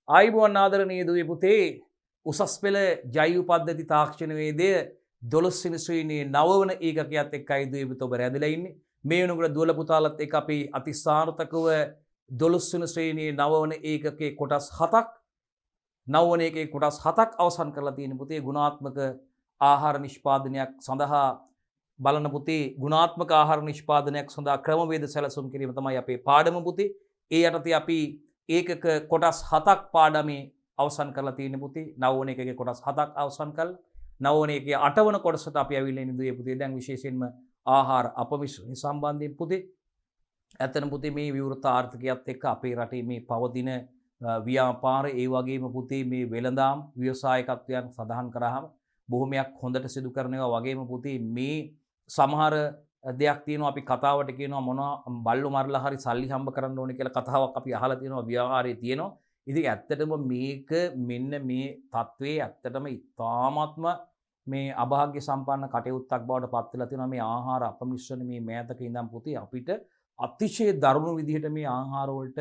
ආයිබෝන් ආදරණීය දුවේ පුතේ උසස් පෙළ ජෛව පද්ධති තාක්ෂණ වේදය 12 වෙනි ශ්‍රේණියේ 9 වන ඒකකයත් එක්කයි දුවේ පුතේ ඔබ රැඳිලා ඉන්නේ. මේ වෙනකොට දුවල පුතාලත් එක්ක අපි අතිසාර්ථකව 12 වෙනි ශ්‍රේණියේ 9 වන ඒකකයේ කොටස් 7ක් 9 වන ඒකේ කොටස් 7ක් අවසන් කරලා තියෙන පුතේ ගුණාත්මක ආහාර නිෂ්පාදනයක් සඳහා බලන පුතේ ගුණාත්මක ආහාර නිෂ්පාදනයක් සඳහා ක්‍රමවේද සැලසුම් කිරීම තමයි අපේ පාඩම පුතේ. ඒ යටතේ අපි ඒකක කොටස් 7ක් පාඩමේ අවසන් කරලා තියෙන පුතේ. 9 වන එකේ කොටස් 7ක් අවසන් කළා. 9 වන එකේ 8 වන කොටසට අපි ඇවිල්ලා ඉන්නේ දුවේ පුතේ. දැන් විශේෂයෙන්ම ආහාර අපමිශ්‍රණය සම්බන්ධයෙන් පුතේ. ඇත්තටම පුතේ මේ විවෘත ආර්ථිකයත් එක්ක අපේ රටේ මේ පවතින ව්‍යාපාර ඒ වගේම පුතේ මේ වෙළඳාම් ව්‍යවසායකත්වයන් සඳහන් කරාම බොහොමයක් හොඳට සිදු කරනවා වගේම පුතේ මේ සමහර දෙයක් තියෙනවා අපි කතාවට කියනවා මොනවා බල්ලෝ මරලා හරි සල්ලි හම්බ කරන්න ඕනේ කියලා කතාවක් අපි අහලා තියෙනවා ව්‍යවහාරයේ තියෙනවා. ඉතින් ඇත්තටම මේක මෙන්න මේ තත්වයේ ඇත්තටම ඉතාමත්ම මේ අභාග්‍ය සම්පන්න කටයුත්තක් බවට පත් වෙලා තියෙනවා මේ ආහාර අපමිශ්‍රණ මේ මෑතක ඉඳන් පුතේ අපිට අතිශය දරුණු විදිහට මේ ආහාර වලට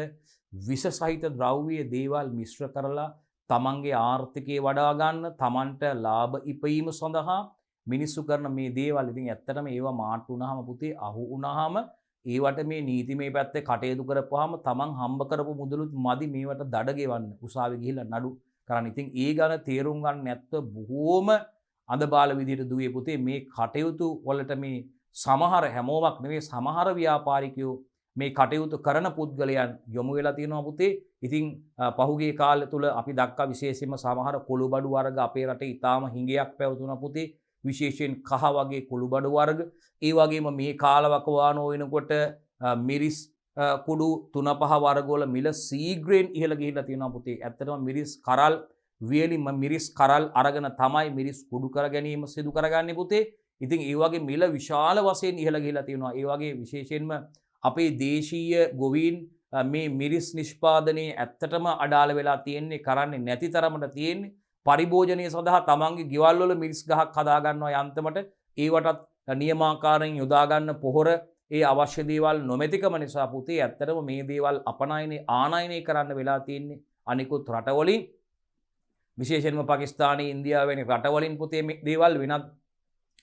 විෂ සහිත ද්‍රව්‍ය දේවල් මිශ්‍ර කරලා තමන්ගේ ආර්ථිකය වඩා ගන්න තමන්ට ලාභ ඉපීම සඳහා මිනිස්සු කරන මේ දේවල් ඉතින් ඇත්තටම ඒවා මාට්ටු වුණාම පුතේ අහු වුණාම ඒවට මේ නීතිමය පැත්තේ කටයුතු කරපුවාම තමන් හම්බ කරපු මුදලුත් මදි මේවට දඩ ගෙවන්න උසාවි ගිහිල්ලා නඩු කරන්න. ඉතින් ඒ ගැන තේරුම් ගන්න නැත්නම් බොහෝම අඳබාල විදිහට දුවේ පුතේ මේ කටයුතු වලට මේ සමහර හැමෝමක් නෙවෙයි සමහර ව්‍යාපාරිකයෝ මේ කටයුතු කරන පුද්ගලයන් යොමු වෙලා තියෙනවා පුතේ. ඉතින් පහුගිය කාලය තුල අපි දක්කා විශේෂයෙන්ම සමහර කොළුබඩු වර්ග අපේ රටේ ඊටාම හිඟයක් පැවතුණා පුතේ. විශේෂයෙන් කහ වගේ කොළුබඩු වර්ග ඒ වගේම මේ කාලවකවානෝ වෙනකොට මිරිස් කුඩු 3-5 වර්ග වල මිල සීග්‍රයෙන් ඉහළ ගිහිල්ලා තියෙනවා පුතේ. ඇත්තටම මිරිස් කරල් වියලි මිරිස් කරල් අරගෙන තමයි මිරිස් කුඩු කර ගැනීම සිදු කරගන්නේ පුතේ. ඉතින් ඒ වගේ මිල විශාල වශයෙන් ඉහළ ගිහිල්ලා තියෙනවා. ඒ වගේ විශේෂයෙන්ම අපේ දේශීය ගොවීන් මේ මිරිස් නිෂ්පාදනයේ ඇත්තටම අඩාල වෙලා තියෙන්නේ කරන්නේ නැති තරමට තියෙන්නේ. පරිභෝජනය සඳහා තමන්ගේ ගෙවල් වල මිරිස් ගහක් හදා ගන්නවා යන්තමට ඒවටත් නියමාකාරයෙන් යොදා ගන්න පොහොර ඒ අවශ්‍ය දේවල් නොමැතිකම නිසා පුතේ ඇත්තටම මේ දේවල් ආනයනය කරන්න වෙලා තියෙන්නේ අනිකුත් රටවලින් විශේෂයෙන්ම පාකිස්තානයේ ඉන්දියාව වැනි රටවලින් පුතේ මේ දේවල් වෙනත්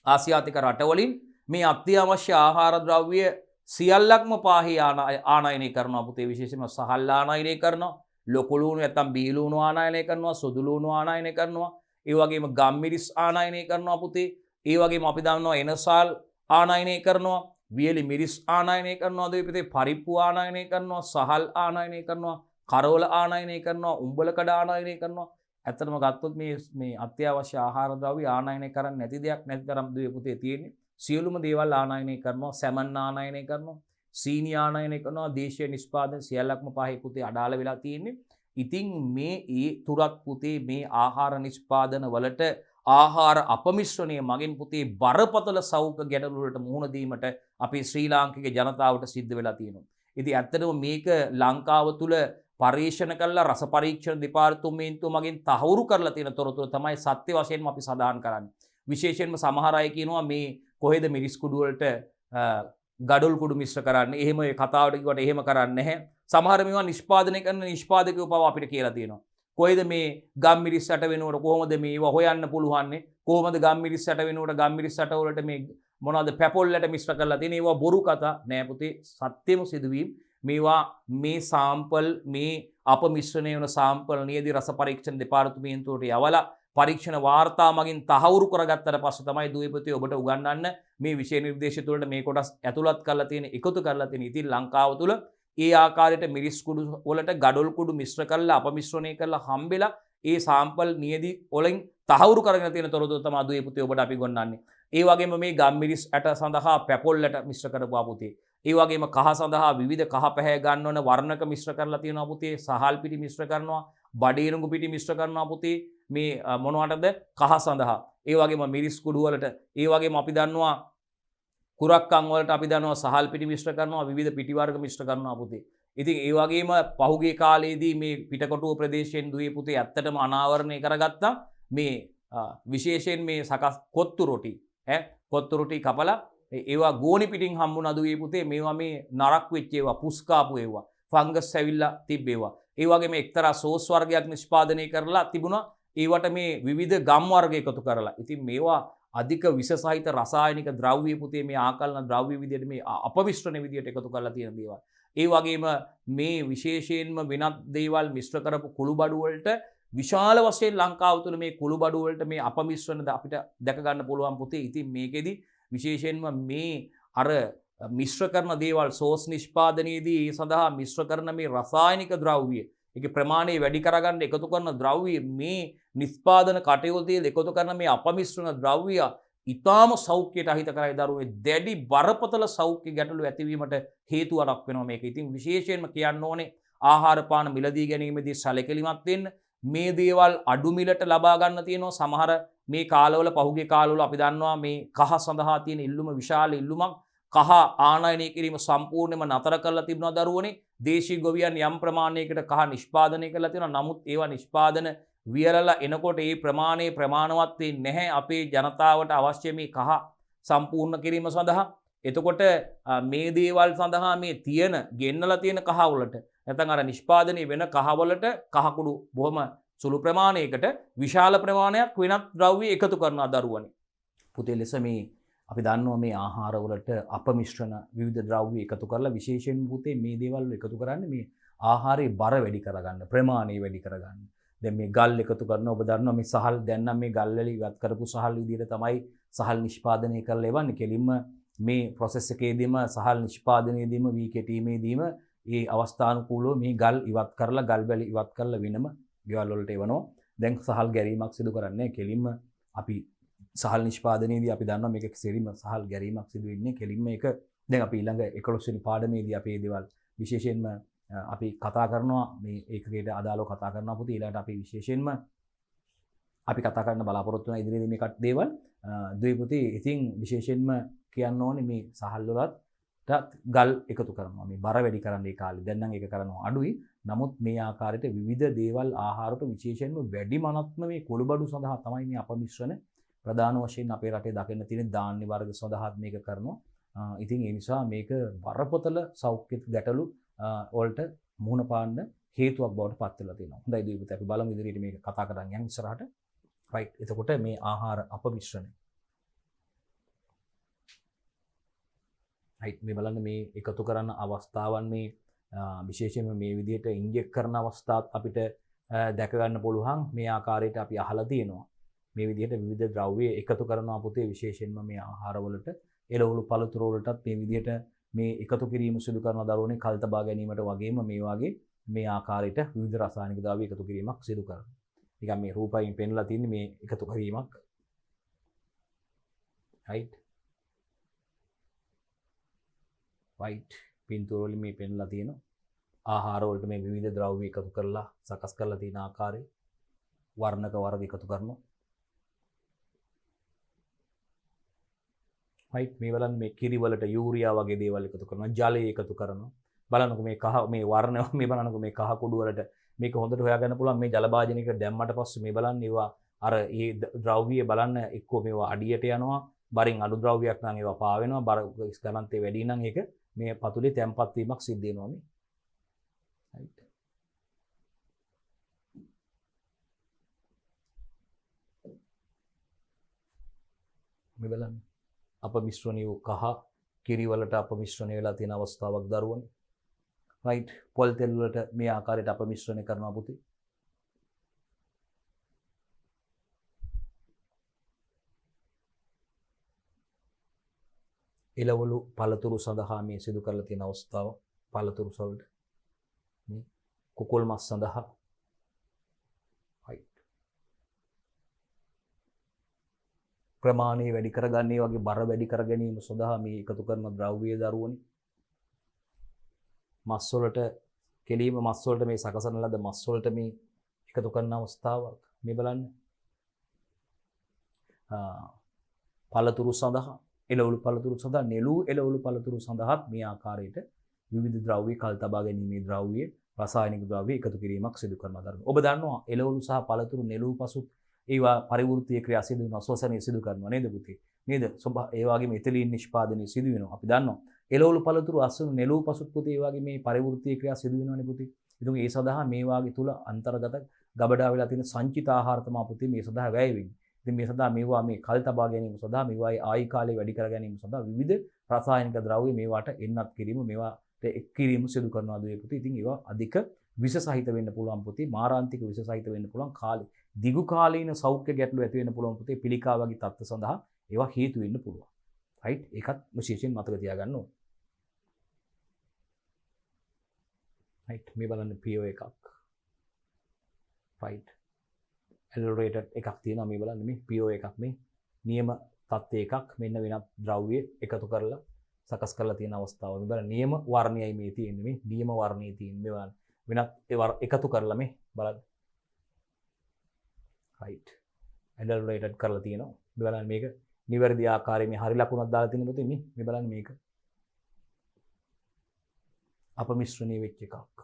ආසියාතික රටවලින් මේ අත්‍යවශ්‍ය ආහාර ද්‍රව්‍ය සියල්ලක්ම පාහේ ආනයනය කරනවා පුතේ. විශේෂයෙන්ම සහල් ආනයනය කරනවා ලොකු ලුණු නැත්නම් බී ලුණු ආනයනය කරනවා සුදු ලුණු ආනයනය කරනවා ඒ වගේම ගම්මිරිස් ආනයනය කරනවා පුතේ. ඒ වගේම අපි දන්නවා එනසාල් ආනයනය කරනවා වියලි මිරිස් ආනයනය කරනවා දෙවිපතේ පරිප්පු ආනයනය කරනවා සහල් ආනයනය කරනවා කරවල ආනයනය කරනවා උඹලකඩ ආනයනය කරනවා. ඇත්තටම ගත්තොත් මේ අත්‍යවශ්‍ය ආහාර ද්‍රව්‍ය ආනයනය කරන්නේ නැති දෙයක් නැති තරම් දෙවිපතේ තියෙන්නේ. සියලුම දේවල් ආනයනය කරනවා සැමන් ආනයනය කරනවා සීනි ආනයනය කරනවා දේශීය නිෂ්පාදන සියල්ලක්ම පහේ පුතේ අඩාල වෙලා තියෙන්නේ. ඉතින් මේ ඒ තුරත් පුතේ මේ ආහාර නිෂ්පාදන වලට ආහාර අපමිශ්‍රණය මගින් පුතේ බරපතල සෞඛ්‍ය ගැටලු වලට මුහුණ දීමට අපේ ශ්‍රී ලාංකික ජනතාවට සිද්ධ වෙලා තියෙනවා. ඉතින් ඇත්තටම මේක ලංකාව තුල පරීක්ෂණ කළා රස පරීක්ෂණ දෙපාර්තමේන්තුව මගින් තහවුරු කරලා තියෙන තොරතුරු තමයි සත්‍ය වශයෙන්ම අපි සඳහන් කරන්නේ. විශේෂයෙන්ම සමහර අය කියනවා මේ කොහෙද මිරිස් කුඩු වලට ගඩොල් කුඩු මිශ්‍ර කරන්නේ. එහෙම ඒ කතාවට කිව්වට එහෙම කරන්නේ නැහැ. සමහර මේවා නිෂ්පාදනය කරන නිෂ්පාදකයෝ පව අපිට කියලා තියෙනවා. කොහෙද මේ ගම් මිරිස් ඇට වෙනකොට කොහොමද මේවා හොයන්න පුළුවන්නේ? කොහොමද ගම් මිරිස් ඇට වෙනකොට ගම් මිරිස් ඇට වලට මේ මොනවද පැපොල්ලට මිශ්‍ර කරලා තියෙන්නේ? ඒවා බොරු කතා නෑ පුතේ. සත්‍යම සිදුවීම්. මේවා මේ සාම්පල් මේ අපමිශ්‍රණය වෙන සාම්පල් නියදී රස පරීක්ෂණ දෙපාර්තමේන්තුවට යවලා පරීක්ෂණ වාර්තා මගින් තහවුරු කරගත්තට පස්සේ තමයි දුවේපතේ ඔබට උගන්වන්න මේ විෂය නිර්දේශ තුළට මේ කොටස් ඇතුළත් කරලා තියෙන එකතු කරලා තියෙන. ඉතින් ලංකාව තුළ ඒ ආකාරයට මිරිස් කුඩු වලට ගඩොල් කුඩු මිශ්‍ර කරලා අපමිශ්‍රණය කරලා හම්බෙලා ඒ සාම්පල් නියදී වලින් තහවුරු කරගෙන තියෙන තොරතුරු තමයි දුවේපතේ ඔබට අපි ගොන්නන්නේ. ඒ වගේම මේ ගම් මිරිස් ඇට සඳහා පැපොල්ලට මිශ්‍ර කරපුවා පුතේ. ඒ වගේම කහ සඳහා විවිධ කහ පැහැ ගන්නවන වර්ණක මිශ්‍ර කරලා තියෙනවා පුතේ. සහල් පිටි මිශ්‍ර කරනවා බඩේරුඟු පිටි මිශ්‍ර කරනවා පුතේ. මේ මොනවටද කහ සඳහා. ඒ වගේම මිරිස් කුඩු වලට ඒ වගේම අපි දන්නවා කුරක්කන් වලට අපි දන්නවා සහල් පිටි මිශ්‍ර කරනවා විවිධ පිටි වර්ග මිශ්‍ර කරනවා පුතේ. ඉතින් ඒ වගේම පහුගිය කාලේදී මේ පිටකොටුව ප්‍රදේශයෙන් දුවේ පුතේ ඇත්තටම අනාවරණය කරගත්තා මේ විශේෂයෙන් මේ සකස් කොත්තු රොටි කොත්තු රොටි කපලා ඒවා ගෝනි පිටින් හම්බුන දුවේ පුතේ මේවා මේ නරක් වෙච්ච ඒවා පුස්කාපු ඒවා ෆංගස් ඇවිල්ලා තිබ්බේවා. ඒ වගේම එක්තරා සෝස් වර්ගයක් නිෂ්පාදනය කරලා තිබුණා. ඒවට මේ විවිධ ගම් වර්ග එකතු කරලා. ඉතින් මේවා අධික විස සහිත රසායනික ද්‍රව්‍ය පුතේ මේ ආකලන ද්‍රව්‍ය විදියට මේ අපමිශ්‍රණ විදියට එකතු කරලා තියෙන දේවල්. ඒ වගේම මේ විශේෂයෙන්ම වෙනත් දේවල් මිශ්‍ර කරපු කුළුබඩු වලට විශාල වශයෙන් ලංකාව තුළ මේ කුළුබඩු වලට මේ අපමිශ්‍රණ අපිට දැක ගන්න පුළුවන් පුතේ. ඉතින් මේකෙදි විශේෂයෙන්ම මේ අර මිශ්‍ර කරන දේවල් සෝස් නිෂ්පාදනයේදී ඒ සඳහා මිශ්‍ර කරන මේ රසායනික ද්‍රව්‍ය ඒකේ ප්‍රමාණය වැඩි කරගන්න එකතු කරන ද්‍රව්‍ය මේ නිෂ්පාදන කටයුතුවේදී එකතු කරන මේ අපමිශ්‍රණ ද්‍රව්‍ය ඊටාම සෞඛ්‍යයට අහිත කරයි දරුවේ දැඩි බරපතල සෞඛ්‍ය ගැටලු ඇතිවීමට හේතුවක් වෙනවා මේක. ඉතින් විශේෂයෙන්ම කියන්න ඕනේ ආහාර පාන මිලදී ගැනීමේදී සැලකිලිමත් වෙන්න. මේ දේවල් අඩු මිලට ලබා ගන්න තියෙනවා. සමහර මේ කාලවල පහුගිය කාලවල අපි දන්නවා මේ කහ සඳහා තියෙන ඉල්ලුම විශාල ඉල්ලුමක්. කහ ආනයනය කිරීම සම්පූර්ණයෙන්ම නතර කරලා තිබුණා දරුවනේ. දේශීය ගොවියන් යම් ප්‍රමාණයකට කහ නිෂ්පාදනය කරලා තියෙනවා. නමුත් ඒවා නිෂ්පාදන වියරලා එනකොට ඒ ප්‍රමාණයේ ප්‍රමාණවත් වෙන්නේ නැහැ අපේ ජනතාවට අවශ්‍ය මේ කහ සම්පූර්ණ කිරීම සඳහා. එතකොට මේ දේවල් සඳහා මේ තියෙන ගෙන්නලා තියෙන කහවලට නැත්නම් අර නිෂ්පාදනය වෙන කහවලට කහකුඩු බොහොම සුළු ප්‍රමාණයකට විශාල ප්‍රමාණයක් වෙනත් ද්‍රව්‍ය එකතු කරනවා දරුවනේ. පුතේ ලෙස මේ අපි දන්නවා මේ ආහාරවලට අපමිශ්‍රණ විවිධ ද්‍රව්‍ය එකතු කරලා විශේෂයෙන් පුතේ මේ දේවල් එකතු කරන්නේ මේ ආහාරයේ බර වැඩි කරගන්න, ප්‍රමාණය වැඩි කරගන්න. දැන් මේ ගල් එකතු කරනවා ඔබ දන්නවා මේ සහල් දැන් නම් මේ ගල් වල ඉවත් කරපු සහල් විදිහට තමයි සහල් නිෂ්පාදනය කරලා එවන්නේ. කෙලින්ම මේ process එකේදීම සහල් නිෂ්පාදනයේදීම වී කෙටීමේදීම ඒ අවස්ථානුකූලව මේ ගල් ඉවත් කරලා ගල් වැලි ඉවත් කරලා වෙනම ගෙවල් වලට එවනවා. දැන් සහල් ගැරීමක් සිදු කරන්නේ කෙලින්ම අපි සහල් නිෂ්පාදනයේදී අපි දන්නවා මේක කෙලින්ම සහල් ගැරීමක් සිදු වෙන්නේ කෙලින්ම ඒක දැන් අපි ඊළඟ 11 වෙනි පාඩමේදී අපි මේ දේවල් විශේෂයෙන්ම අපි කතා කරනවා මේ ඒකකට අදාළව කතා කරනවා පුතේ. ඊළඟට අපි විශේෂයෙන්ම අපි කතා කරන්න බලාපොරොත්තු වෙන ඉදිරියේදී මේ දේවල් දුවේ පුතේ. ඉතින් විශේෂයෙන්ම කියන්න ඕනේ මේ සහල් වලට ගල් එකතු කරනවා. මේ බර වැඩි කරන්න ඒ කාලේ. දැන් නම් ඒක කරනවා අඩුයි. නමුත් මේ ආකාරයට විවිධ දේවල් ආහාරට විශේෂයෙන්ම වැඩි මනත්ම මේ කුළුබඩු සඳහා තමයි මේ අපමිශ්‍රණ ප්‍රධාන වශයෙන් අපේ රටේ දකින්න තියෙන ධාන්‍ය වර්ග සඳහා මේක කරනවා. ඉතින් ඒ නිසා මේක බරපතල සෞඛ්‍ය ගැටලු වලට මුහුණ පාන්න හේතුවක් බවට පත් වෙලා තියෙනවා. හොඳයි දුවේ අපි බලමු ඉදිරියට මේක කතා කරන් යන් ඉස්සරහට. රයිට්. එතකොට මේ ආහාර අපමිශ්‍රණය. රයිට්. මේ බලන්න මේ එකතු කරන අවස්ථාවන් මේ විශේෂයෙන්ම මේ විදිහට ඉන්ජෙක්ට් කරන අවස්ථාත් අපිට දැක ගන්න පුළුවන්. මේ ආකාරයට අපි අහලා තියෙනවා. මේ විදිහට විවිධ ද්‍රව්‍ය එකතු කරනවා පුතේ විශේෂයෙන්ම මේ ආහාරවලට එළවලු පළතුරු වලටත් මේ විදිහට මේ එකතු කිරීම සිදු කරන දරුවනේ කල් තබා ගැනීමට වගේම මේ වගේ මේ ආකාරයට විවිධ රසායනික ද්‍රව්‍ය එකතු කිරීමක් සිදු කරනවා. නිකන් මේ රූපයෙන් පෙන්ලා තියෙන්නේ මේ එකතු කිරීමක්. right right පින්තූර වලින් මේ පෙන්ලා තියෙන ආහාර වලට මේ විවිධ ද්‍රව්‍ය එකතු කරලා සකස් කරලා තියෙන ආකාරය වර්ණක වර්ග එකතු කරනවා. right මේ බලන්න මේ කිරි වලට යූරියා වගේ දේවල් එකතු කරනවා, ජලය එකතු කරනවා. බලන්නකො මේ කහ මේ වර්ණ මේ බලන්නකො මේ කහ කුඩු වලට මේක හොඳට හොයාගන්න පුළුවන්. මේ ජල භාජනයක දැම්මට පස්සේ මේ බලන්න ඒවා අර ඒ ද්‍රව්‍ය බලන්න එක්කෝ මේවා අඩියට යනවා, බරින් අඩු ද්‍රව්‍යයක් නම් ඒවා පා වෙනවා, බර ගණන්තේ වැඩි නම් ඒක මේ පතුලේ තැම්පත් වීමක් සිද්ධ වෙනවා මේ. right මේ බලන්න අපමිශ්‍රණය වූ කහ කිරි වලට අපමිශ්‍රණය වෙලා තියෙන අවස්ථාවක් දරුවනේ. right පොල් තෙල් වලට මේ ආකාරයට අපමිශ්‍රණය කරනවා පුතේ. එළවලු පළතුරු සඳහා මේ සිදු කරලා තියෙන අවස්ථාව පළතුරු වලට මේ කුකුල් මස් සඳහා right ප්‍රමාණය වැඩි කරගන්නේ වගේ බර වැඩි කර ගැනීම සඳහා මේ එකතු කරන ද්‍රව්‍ය දරුවනේ. මස් වලට කෙලීම මස් වලට මේ සකසන ලද මස් වලට මේ එකතු කරන අවස්ථාවක් මේ බලන්න. පළතුරු සඳහා එළවලු පළතුරු සඳහා නෙළු එළවලු පළතුරු සඳහාත් මේ ආකාරයට විවිධ ද්‍රව්‍ය කල් තබා ගැනීමේ ද්‍රව්‍ය රසායනික ද්‍රව්‍ය එකතු කිරීමක් සිදු කරනවා දරුවෝ. ඔබ දන්නවා එළවලු සහ පළතුරු නෙළු පසුත් ඒවා පරිවෘත්තීය ක්‍රියා සිදු වෙනවා, ශ්වසනය සිදු කරනවා නේද පුතේ? නේද? ඒ වගේම ඉතිලීන් නිෂ්පාදනය සිදු වෙනවා. අපි දන්නවා එළවලු පළතුරු අසුණු නෙළුව පසුත් පුතේ ඒ වගේ මේ පරිවෘත්තීය ක්‍රියා සිදු වෙනවනේ පුතේ. ඉතින් ඒ සඳහා මේ වාගේ තුල අන්තර්ගත ගබඩා වෙලා තියෙන සංචිත ආහාර තමයි පුතේ මේ සඳහා වැය වෙන්නේ. ඉතින් මේ සඳහා මේවා මේ කල් තබා ගැනීම සඳහා මේවායේ ආයු කාලය වැඩි කර ගැනීම සඳහා විවිධ රසායනික ද්‍රව්‍ය මේවාට එන්නත් කිරීම මේවාට එක් කිරීම සිදු කරනවා දුවේ පුතේ. ඉතින් ඒවා අධික විෂ සහිත වෙන්න පුළුවන් පුතේ. මාරාන්තික විෂ සහිත වෙන්න පුළුවන් කාලේ. දිගු කාලීන සෞඛ්‍ය ගැටලු ඇති වෙන්න පුළුවන් පුතේ. පිළිකා වගේ තත්ත්ව සඳහා ඒවා හේතු වෙන්න පුළුවන්. රයිට්? ඒකත් විශේෂයෙන් මතක තියාගන්න ඕනේ. රයිට්? මේ බලන්න PO එකක්. රයිට්? ඇලරේටඩ් එකක් තියෙනවා මේ බලන්න මේ PO එකක් මේ නියම තත්ත්ව එකක් මෙන්න වෙනත් ද්‍රව්‍ය එකතු කරලා සකස් කරලා තියෙන අවස්ථාව. මේ බලන්න නියම වර්ණයයි මේ තියෙන්නේ මේ නියම වර්ණයේ තියෙන්නේ මේ බලන්න වෙනත් එකතු කරලා මේ බලන්න. රයිට්. ඇලරේටඩ් කරලා තියෙනවා. මේ බලන්න මේක නිවැරදි ආකාරයේ මේ හරි ලකුණක් දාලා තියෙන පුතේ මේ බලන්න මේක අපමිශ්‍රණීය වෙච්ච එකක්.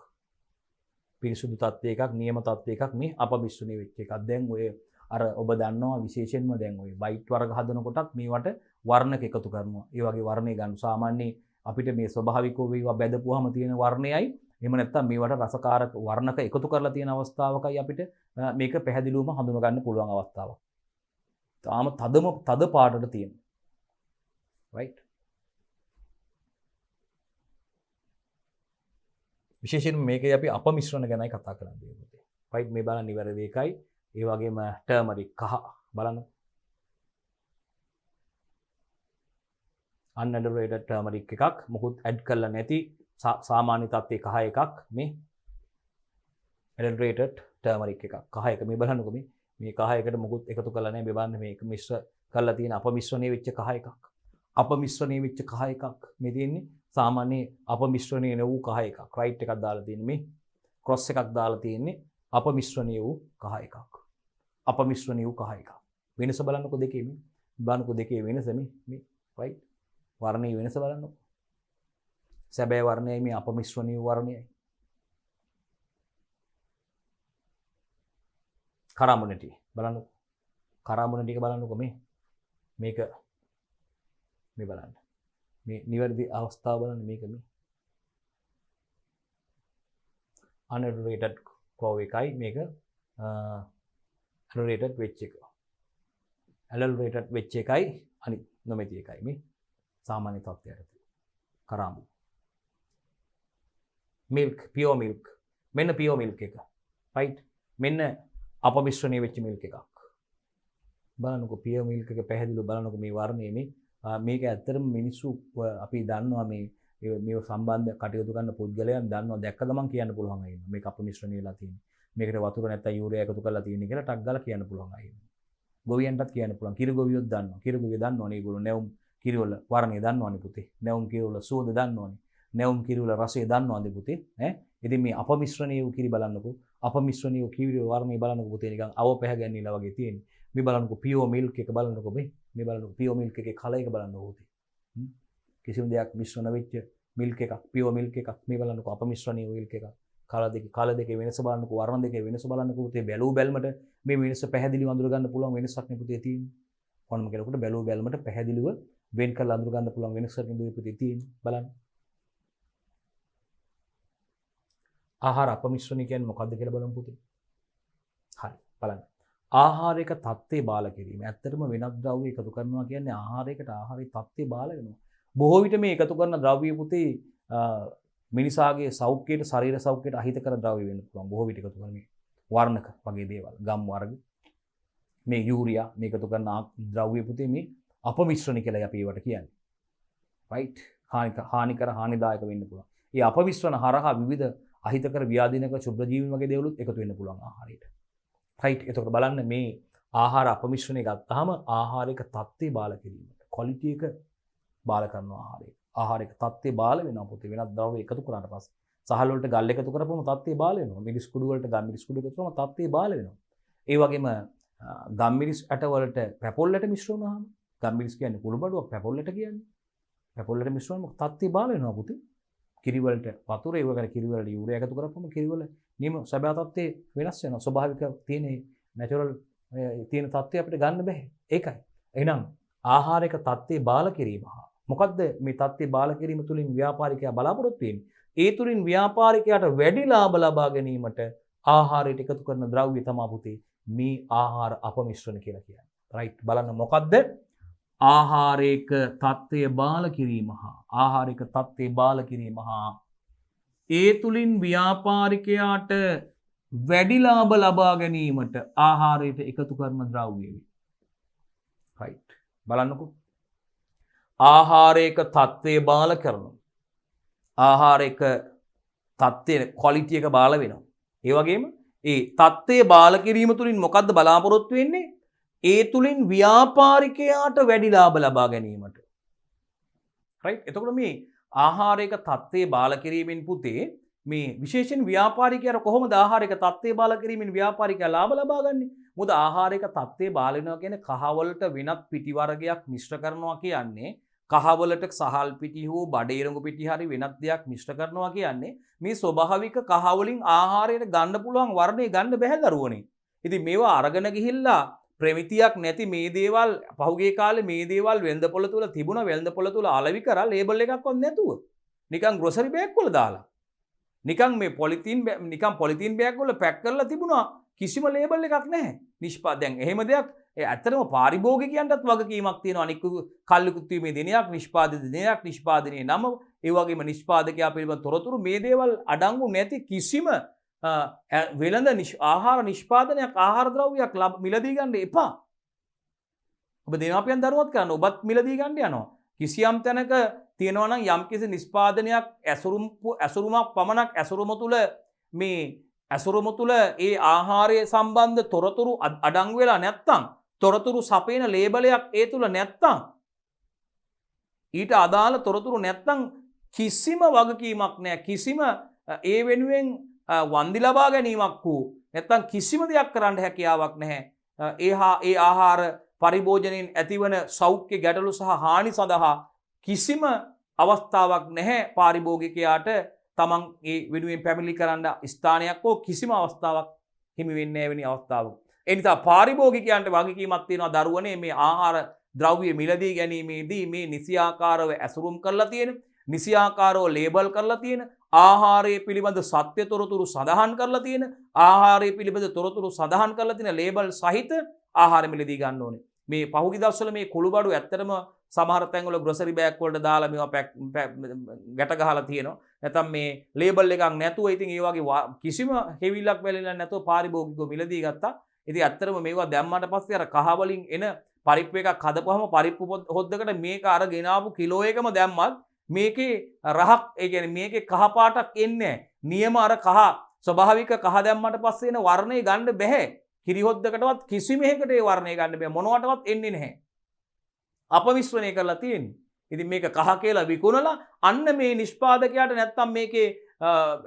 පිරිසුදු තත්ත්ව එකක් නියම තත්ත්ව එකක් මේ අපමිශ්‍රණීය වෙච්ච එකක්. දැන් ඔය අර ඔබ දන්නවා විශේෂයෙන්ම දැන් ඔය වයිට් වර්ග හදනකොටත් මේවට වර්ණක එකතු කරනවා. ඒ වගේ වර්ණය ගන්න. සාමාන්‍යයෙන් අපිට මේ ස්වභාවිකව ඒවා බෙදපුවාම තියෙන වර්ණයයි එහෙම නැත්නම් මේවට රසකාරක වර්ණක එකතු කරලා තියෙන අවස්ථාවකයි අපිට මේක පැහැදිලිවම හඳුනා ගන්න පුළුවන් අවස්ථාවක්. තාම තද පාටට තියෙනවා. රයිට්? විශේෂයෙන් මේකේ අපි අපමිශ්‍රණ ගැනයි කතා කරන්නේ පුතේ. රයිට්? මේ බලන්න නිවැරදි එකයි. ඒ වගේම ටර්මරික් කහ බලන්න. අන්ඇඩලරේටඩ් ටර්මරික් එකක් මොකුත් ඇඩ් කරලා නැති සාමාන්‍ය තත්ත්වයේ කහ එකක් මේ ඇඩලරේටඩ් ටර්මරික් එකක්. කහ එක මේ බලන්නකො මේ කහ එකට මොකුත් එකතු කරලා නැහැ. මේ බලන්න මේක මිශ්‍ර කරලා තියෙන අපමිශ්‍රණීය වෙච්ච කහ එකක්. අපමිශ්‍රණීය වෙච්ච කහ එකක්. මේ තියෙන්නේ සාමාන්‍ය අපමිශ්‍රණීය වූ කහ එකක්. රයිට් එකක් දාලා තියෙන්නේ මේ ක්‍රොස් එකක් දාලා තියෙන්නේ අපමිශ්‍රණීය වූ කහ එකක්. අපමිශ්‍රණීය වූ කහ එකක්. වෙනස බලන්නකො දෙකේ මේ. බලන්නකො දෙකේ වෙනස මේ රයිට්? වර්ණයේ වෙනස බලන්නකො. සැබෑ වර්ණයයි මේ අපමිශ්‍රණීය වර්ණයයි. කරාමුණටි බලන්නකො. කරාමුණටි එක බලන්නකො මේක මේ බලන්න. මේ නිවැරදි අවස්ථාව බලන්න මේක මේ අන්ඇඩලරේටඩ් ක්‍රෝව් එකයි මේක ඇඩලරේටඩ් වෙච්ච එක. ඇඩලරේටඩ් වෙච්ච එකයි අනිත් නොමැති එකයි මේ සාමාන්‍ය තත්ත්වයට. කරාමු. මිල්ක් පියෝ මිල්ක්. මෙන්න පියෝ මිල්ක් එක. රයිට්? මෙන්න අපමිශ්‍රණීය වෙච්ච මිල්ක් එකක්. බලන්නකො පියෝ මිල්ක් එක පැහැදිලිව බලන්නකො මේ වර්ණයේ මේක ඇත්තටම මිනිස්සු අපි දන්නවා මේ සම්බන්ධ කටයුතු කරන පුද්ගලයන් දන්නවා දැක්ක ගමන් කියන්න පුළුවන් අය ඉන්නවා. මේක අපමිශ්‍රණීය වෙලා තියෙන්නේ. මේකට වතුර නැත්නම් යූරියා එකතු කරලා තියෙන්නේ කියලා ටක් ගාලා කියන්න පුළුවන් අය ඉන්නවා. ගොවියන්ටත් කියන්න පුළුවන්. කිරි ගොවියොත් දන්නවා. කිරි ගොවියෝ දන්නවනේ ඒගොල්ලෝ නැවුම් කිරිවල වර්ණය දන්නවනේ පුතේ. නැවුම් කිරිවල සුවඳ දන්නවනේ. නැවුම් කිරිවල රසය දන්නවනේ පුතේ. ඈ ඉතින් මේ අපමිශ්‍රණීය වූ කිරි බලන්නකෝ. අපමිශ්‍රණීය වූ කිරි වර්ණය බලන්නකෝ පුතේ නිකන් අව පැහැගැන්විලා වගේ තියෙන්නේ. මේ බලන්නකෝ පියෝ මිල්ක් එක බලන්නකෝ මේ බලන්නකෝ පියෝ මිල්ක් එකේ කලර් එක බලන්නකෝ පුතේ. කිසිම දෙයක් මිශ්‍ර නොවෙච්ච මිල්ක් එකක් පියෝ මිල්ක් එකක් මේ බලන්නකෝ අපමිශ්‍රණීය මිල්ක් එකක්. කලර් දෙකේ වෙනස බලන්නකෝ වර්ණ දෙකේ වෙනස බලන්නකෝ පුතේ. බැලූ බැල්මට මේ වෙනස පැහැදිලිව අඳුර ගන්න පුළුවන් වෙනසක් නේ පුතේ තියෙන්නේ. ඕනම කෙනෙකුට බැලූ බැල්මට පැහැදිලිව වෙන් කරලා අඳුර ගන්න පුළුවන් වෙනසක් නේ පුතේ තියෙන්නේ. බලන්න. ආහාර අපමිශ්‍රණය කියන්නේ මොකක්ද කියලා බලමු පුතේ. හරි බලන්න. ආහාරයක තත්ත්වේ බාල කිරීම. ඇත්තටම වෙනත් ද්‍රව්‍ය එකතු කරනවා කියන්නේ ආහාරයකට ආහාරයේ තත්ත්වේ බාල වෙනවා. බොහෝ විට මේ එකතු කරන ද්‍රව්‍ය පුතේ මිනිසාගේ සෞඛ්‍යයට ශරීර සෞඛ්‍යයට අහිත කර ද්‍රව්‍ය වෙන්න පුළුවන්. බොහෝ විට එකතු කරන මේ වර්ණක වගේ දේවල්, ගම් වර්ග, මේ යූරියා මේ එකතු කරන ද්‍රව්‍ය පුතේ මේ අපමිශ්‍රණ කියලා අපි ඒවට කියන්නේ. රයිට්? හානිකර හානිදායක වෙන්න පුළුවන්. මේ අපමිශ්‍රණ හරහා විවිධ අහිතකර ව්‍යාධිනක ශුභ්‍රජීවීන් වගේ දේවලුත් එකතු වෙන්න පුළුවන් ආහාරයට. රයිට්? එතකොට බලන්න මේ ආහාර අපමිශ්‍රණය ගත්තාම ආහාරයක තත්ත්වේ බාල කිරීමට ක්වොලිටි එක බාල කරනවා ආහාරය. ආහාරයක තත්ත්වේ බාල වෙනවා පුතේ වෙනත් ද්‍රව්‍ය එකතු කරාට පස්සේ. සහල් වලට ගල් එකතු කරපුවම තත්ත්වේ බාල වෙනවා. මිරිස් කුඩු වලට ගම් මිරිස් කුඩු එකතු කරාම තත්ත්වේ බාල වෙනවා. ඒ වගේම ගම් මිරිස් ඇට වලට පැපොල් ඇට මිශ්‍ර වුණාම ගම් මිරිස් කියන්නේ කුළු බඩුවක්, පැපොල් ඇට කියන්නේ. පැපොල් ඇට මිශ්‍ර වුණාම තත්ත්වේ බාල වෙනවා පුතේ. කිරි වලට වතුර ඒ වගේ කිරි වලට යූරියා එකතු කරපුවම කිරි වල නියම සැබෑ තත්ත්වේ වෙනස් වෙනවා. ස්වභාවික තියෙන නැචරල් තියෙන තත්ත්වය අපිට ගන්න බෑ. ඒකයි. එහෙනම් ආහාරයක තත්ත්වේ බාල කිරීම හා මොකද්ද මේ தත්ත්වය බාල කිරීම තුළින් ව්‍යාපාරිකයා බලාපොරොත්තු වෙන්නේ? ඒ තුළින් ව්‍යාපාරිකයාට වැඩි ලාභ ලබා ගැනීමට ආහාරයට එකතු කරන ද්‍රව්‍ය තමයි පුතේ මේ ආහාර අපමිශ්‍රණ කියලා කියන්නේ. රයිට් බලන්න මොකද්ද? ආහාරයක තත්ත්වය බාල කිරීම හා ආහාරික තත්ත්වය බාල කිරීම හා ඒ තුළින් ව්‍යාපාරිකයාට වැඩි ලාභ ලබා ගැනීමට ආහාරයට එකතු කරන ද්‍රව්‍ය. රයිට් බලන්නකෝ. ආහාරයක තත්ත්වය බාල කරනවා. ආහාරයක තත්ත්වය ක්වොලිටි එක බාල වෙනවා. ඒ වගේම ඒ තත්ත්වය බාල කිරීම තුළින් මොකද්ද බලාපොරොත්තු වෙන්නේ? ඒ තුළින් ව්‍යාපාරිකයාට වැඩි ලාභ ලබා ගැනීමට. රයිට් එතකොට මේ ආහාරයක තත්ත්වය බාල කිරීමෙන් පුතේ මේ විශේෂයෙන් ව්‍යාපාරිකයාට කොහොමද ආහාරයක තත්ත්වය බාල කිරීමෙන් ව්‍යාපාරිකයා ලාභ ලබා ගන්නේ? මොකද ආහාරයක තත්ත්වය බාල වෙනවා කියන්නේ කහවලට වෙනත් පිටි වර්ගයක් මිශ්‍ර කරනවා කියන්නේ කහවලට සහල් පිටි හෝ බඩේරඟු පිටි හරි වෙනත් දෙයක් මිශ්‍ර කරනවා කියන්නේ මේ ස්වභාවික කහවලින් ආහාරයට ගන්න පුළුවන් වර්ණය ගන්න බැහැ දරුවනේ. ඉතින් මේවා අරගෙන ගිහිල්ලා ප්‍රමිතියක් නැති මේ දේවල් පහුගිය කාලේ මේ දේවල් වෙළඳපොළ තුල තිබුණ වෙළඳපොළ තුල අලෙවි කරලා ලේබල් එකක්වත් නැතුව නිකන් ග්‍රොසරි බෑග් වල දාලා නිකන් මේ පොලිතීන් බෑග් වල පැක් කරලා තිබුණා කිසිම ලේබල් එකක් නැහැ. දැන් එහෙම දෙයක් ඇත්තටම පාරිභෝගිකයන්ටත් වගකීමක් තියෙනවා. අනික කල්ලි කුත්වීමේ දිනයක් නිෂ්පාදිත දිනයක් නිෂ්පාදනයේ නම ඒ වගේම නිෂ්පාදකයා පිළිබඳ තොරතුරු මේ දේවල් අඩංගු නැති කිසිම වෙළඳ ආහාර නිෂ්පාදනයක් ආහාර ද්‍රව්‍යයක් මිලදී ගන්න එපා. ඔබ දෙමාපියන් දරුවත් කරන්න ඔබත් මිලදී ගන්න යනවා. කිසියම් තැනක තියෙනවා නම් යම්කිසි නිෂ්පාදනයක් ඇසුරුමක් පමණක් ඇසුරුම තුල ඒ ආහාරය සම්බන්ධ තොරතුරු අඩංගු වෙලා නැත්තම් තොරතුරු සපේන ලේබලයක් ඒ තුල නැත්තම් ඊට අදාළ තොරතුරු නැත්තම් කිසිම වගකීමක් නැහැ. කිසිම ඒ වෙනුවෙන් වන්දි ලබා ගැනීමක් වූ නැත්තම් කිසිම දෙයක් කරන්න හැකියාවක් නැහැ. ඒ ආහාර පරිභෝජනයෙන් ඇතිවන සෞඛ්‍ය ගැටලු සහ හානි සඳහා කිසිම අවස්ථාවක් නැහැ පාරිභෝගිකයාට තමන් ඒ වෙනුවෙන් පැමිණිලි කරන්න ස්ථානයක් හෝ කිසිම අවස්ථාවක් හිමි වෙන්නේ නැහැ වෙනි අවස්ථාවක. ඒ නිසා පාරිභෝගිකයන්ට වගකීමක් තියෙනවා දරුවනේ මේ ආහාර ද්‍රව්‍ය මිලදී ගැනීමේදී මේ නිසියාකාරව ඇසුරුම් කරලා තියෙන නිසියාකාරව ලේබල් කරලා තියෙන ආහාරයේ පිළිබඳ සත්‍ය තොරතුරු සඳහන් කරලා තියෙන ආහාරයේ පිළිබඳ තොරතුරු සඳහන් කරලා තියෙන ලේබල් සහිත ආහාර මිලදී ගන්න ඕනේ. මේ පහුගිය දවස්වල මේ කුළුබඩු ඇත්තටම සමහර තැන්වල ග්‍රොසරි බෑග් වලට දාලා මේවා ගැට ගහලා තියෙනවා. නැත්නම් මේ ලේබල් එකක් නැතුව ඉතින් ඒ වගේ කිසිම හෙවිලක් වැළෙලා නැතුව පාරිභෝගිකව මිලදී ගත්තා. ඉතින් ඇත්තටම මේවා දැම්මට පස්සේ අර කහ වලින් එන පරිප්පු එකක් හදපුවම පරිප්පු හොද්දකට මේක අර ගෙනාවු කිලෝ එකම දැම්මත් මේකේ රහක් ඒ කියන්නේ මේකේ කහ පාටක් එන්නේ නැහැ. නියම අර කහ ස්වභාවික කහ දැම්මට පස්සේ එන වර්ණය ගන්න බෑ. කිරි හොද්දකටවත් කිසිම එකකට ඒ වර්ණය ගන්න බෑ. මොනවටවත් එන්නේ නැහැ. අපමිශ්‍රණය කරලා තියෙන්නේ. ඉතින් මේක කහ කියලා විකුණලා අන්න මේ නිෂ්පාදකයාට නැත්තම් මේකේ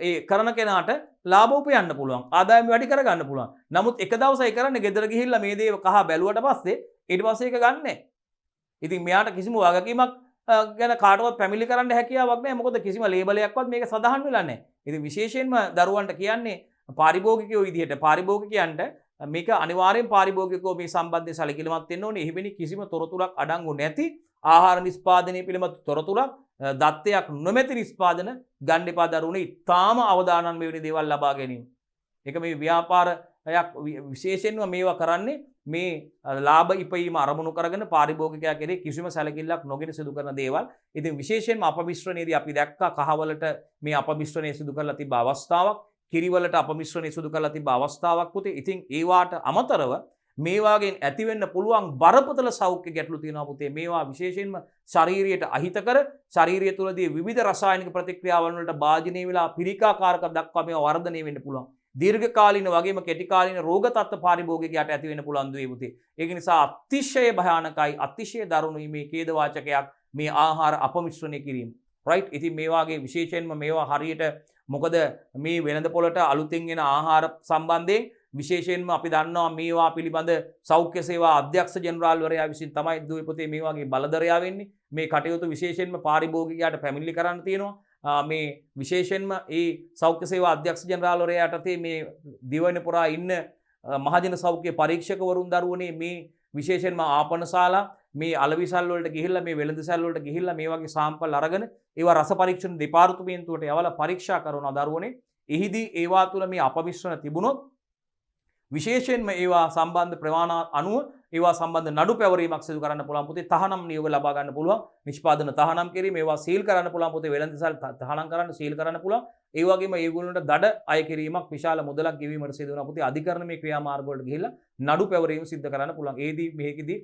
ඒ කරන කෙනාට ලාභ උපයන්න පුළුවන්. ආදායම වැඩි කරගන්න පුළුවන්. නමුත් එක දවසයි කරන්නේ ගෙදර ගිහිල්ලා මේ දේ කහ බැලුවට පස්සේ ඊට පස්සේ ඒක ගන්නෑ. ඉතින් මෙයාට කිසිම වගකීමක් ගැන කාටවත් පැමිණිලි කරන්න හැකියාවක් නැහැ. මොකද කිසිම ලේබලයක්වත් මේක සඳහන් වෙලා නැහැ. ඉතින් විශේෂයෙන්ම දරුවන්ට කියන්නේ පාරිභෝගිකයෝ විදිහට පාරිභෝගිකයන්ට මේක අනිවාර්යෙන් පාරිභෝගිකයෝ මේ සම්බන්ධයෙන් සැලකිලිමත් වෙන්න ඕනේ. එහිවෙනි කිසිම තොරතුරක් අඩංගු නැති ආහාර නිෂ්පාදනය පිළිබඳ තොරතුරක් දත්තයක් නොමැති නිෂ්පාදන ගන්න එපා දරුවනේ. ඉතාම අවදානම් මෙවැනි දේවල් ලබා ගැනීම. ඒක මේ ව්‍යාපාරයක් විශේෂයෙන්ම මේවා කරන්නේ මේ ලාභ ඉපීම අරමුණු කරගෙන පාරිභෝගිකයා කෙරේ කිසිම සැලකිල්ලක් නොගෙන සිදු කරන දේවල්. ඉතින් විශේෂයෙන්ම අපමිශ්‍රණයේදී අපි දැක්කා කහවලට මේ අපමිශ්‍රණය සිදු කරලා තිබ්බ අවස්ථාවක්, කිරිවලට අපමිශ්‍රණය සිදු කරලා තිබ්බ අවස්ථාවක් පුතේ. ඉතින් ඒවාට අමතරව මේවාගෙන් ඇතිවෙන්න පුළුවන් බරපතල සෞඛ්‍ය ගැටලු තියෙනවා පුතේ. මේවා විශේෂයෙන්ම ශරීරයට අහිතකර, ශරීරය තුළදී විවිධ රසායනික ප්‍රතික්‍රියාවන් වලට භාජනය වෙලා පිළිකාකාරක දක්වා මේවා වර්ධනය වෙන්න පුළුවන්. දීර්ඝකාලීන වගේම කෙටිකාලීන රෝග තත්ත්ව පාරිභෝගිකයාට ඇති වෙන්න පුළුවන් දුවේ පුතේ. ඒක නිසා අතිශය භයානකයි, අතිශය දරුණුයි මේ ඛේදවාචකයක් මේ ආහාර අපමිශ්‍රණය කිරීම. රයිට්. ඉතින් මේ වාගේ විශේෂයෙන්ම මේවා හරියට මොකද මේ වෙළඳ පොළට අලුතෙන් එන ආහාර සම්බන්ධයෙන් විශේෂයෙන්ම අපි දන්නවා මේවා පිළිබඳ සෞඛ්‍ය සේවා අධ්‍යක්ෂ ජෙනරාල්වරයා විසින් තමයි දුවේ පුතේ මේ වගේ බලධරයා වෙන්නේ. මේ කටයුතු විශේෂයෙන්ම පාරිභෝගිකයාට පැමිණිලි කරන්න තියෙනවා. මේ විශේෂයෙන්ම ඒ සෞඛ්‍ය සේවා අධ්‍යක්ෂ ජෙනරාල්වරයා යටතේ මේ දිවයින පුරා ඉන්න මහජන සෞඛ්‍ය පරීක්ෂකවරුන් දරුවනේ මේ විශේෂයෙන්ම ආපනශාලා මේ අලවිසල් වලට ගිහිල්ලා මේ වෙළඳසැල් වලට ගිහිල්ලා මේ වගේ සාම්පල් අරගෙන ඒවා රස පරීක්ෂණ දෙපාර්තමේන්තුවට යවලා පරීක්ෂා කරන දරුවනේ එහිදී ඒවා තුළ මේ අපමිශ්‍රණ තිබුණොත් විශේෂයෙන්ම ඒවා සම්බන්ධ ප්‍රමාණ අනුව ඒවා සම්බන්ධ නඩු පැවරීමක් සිදු කරන්න පුළුවන් පුතේ තහනම් නියෝග ලබා ගන්න පුළුවන් නිෂ්පාදන තහනම් කිරීම ඒවා සීල් කරන්න පුළුවන් පුතේ වෙළඳසල් තහනම් කරන්න සීල් කරන්න පුළුවන් ඒ වගේම ඒගොල්ලන්ට දඩ අය කිරීමක් විශාල මුදලක් ගෙවීමට සිදු වෙනවා පුතේ අධිකරණමේ ක්‍රියාමාර්ග වලට ගිහිල්ලා නඩු පැවරීම සිදු කරන්න පුළුවන් ඒදී මේකෙදී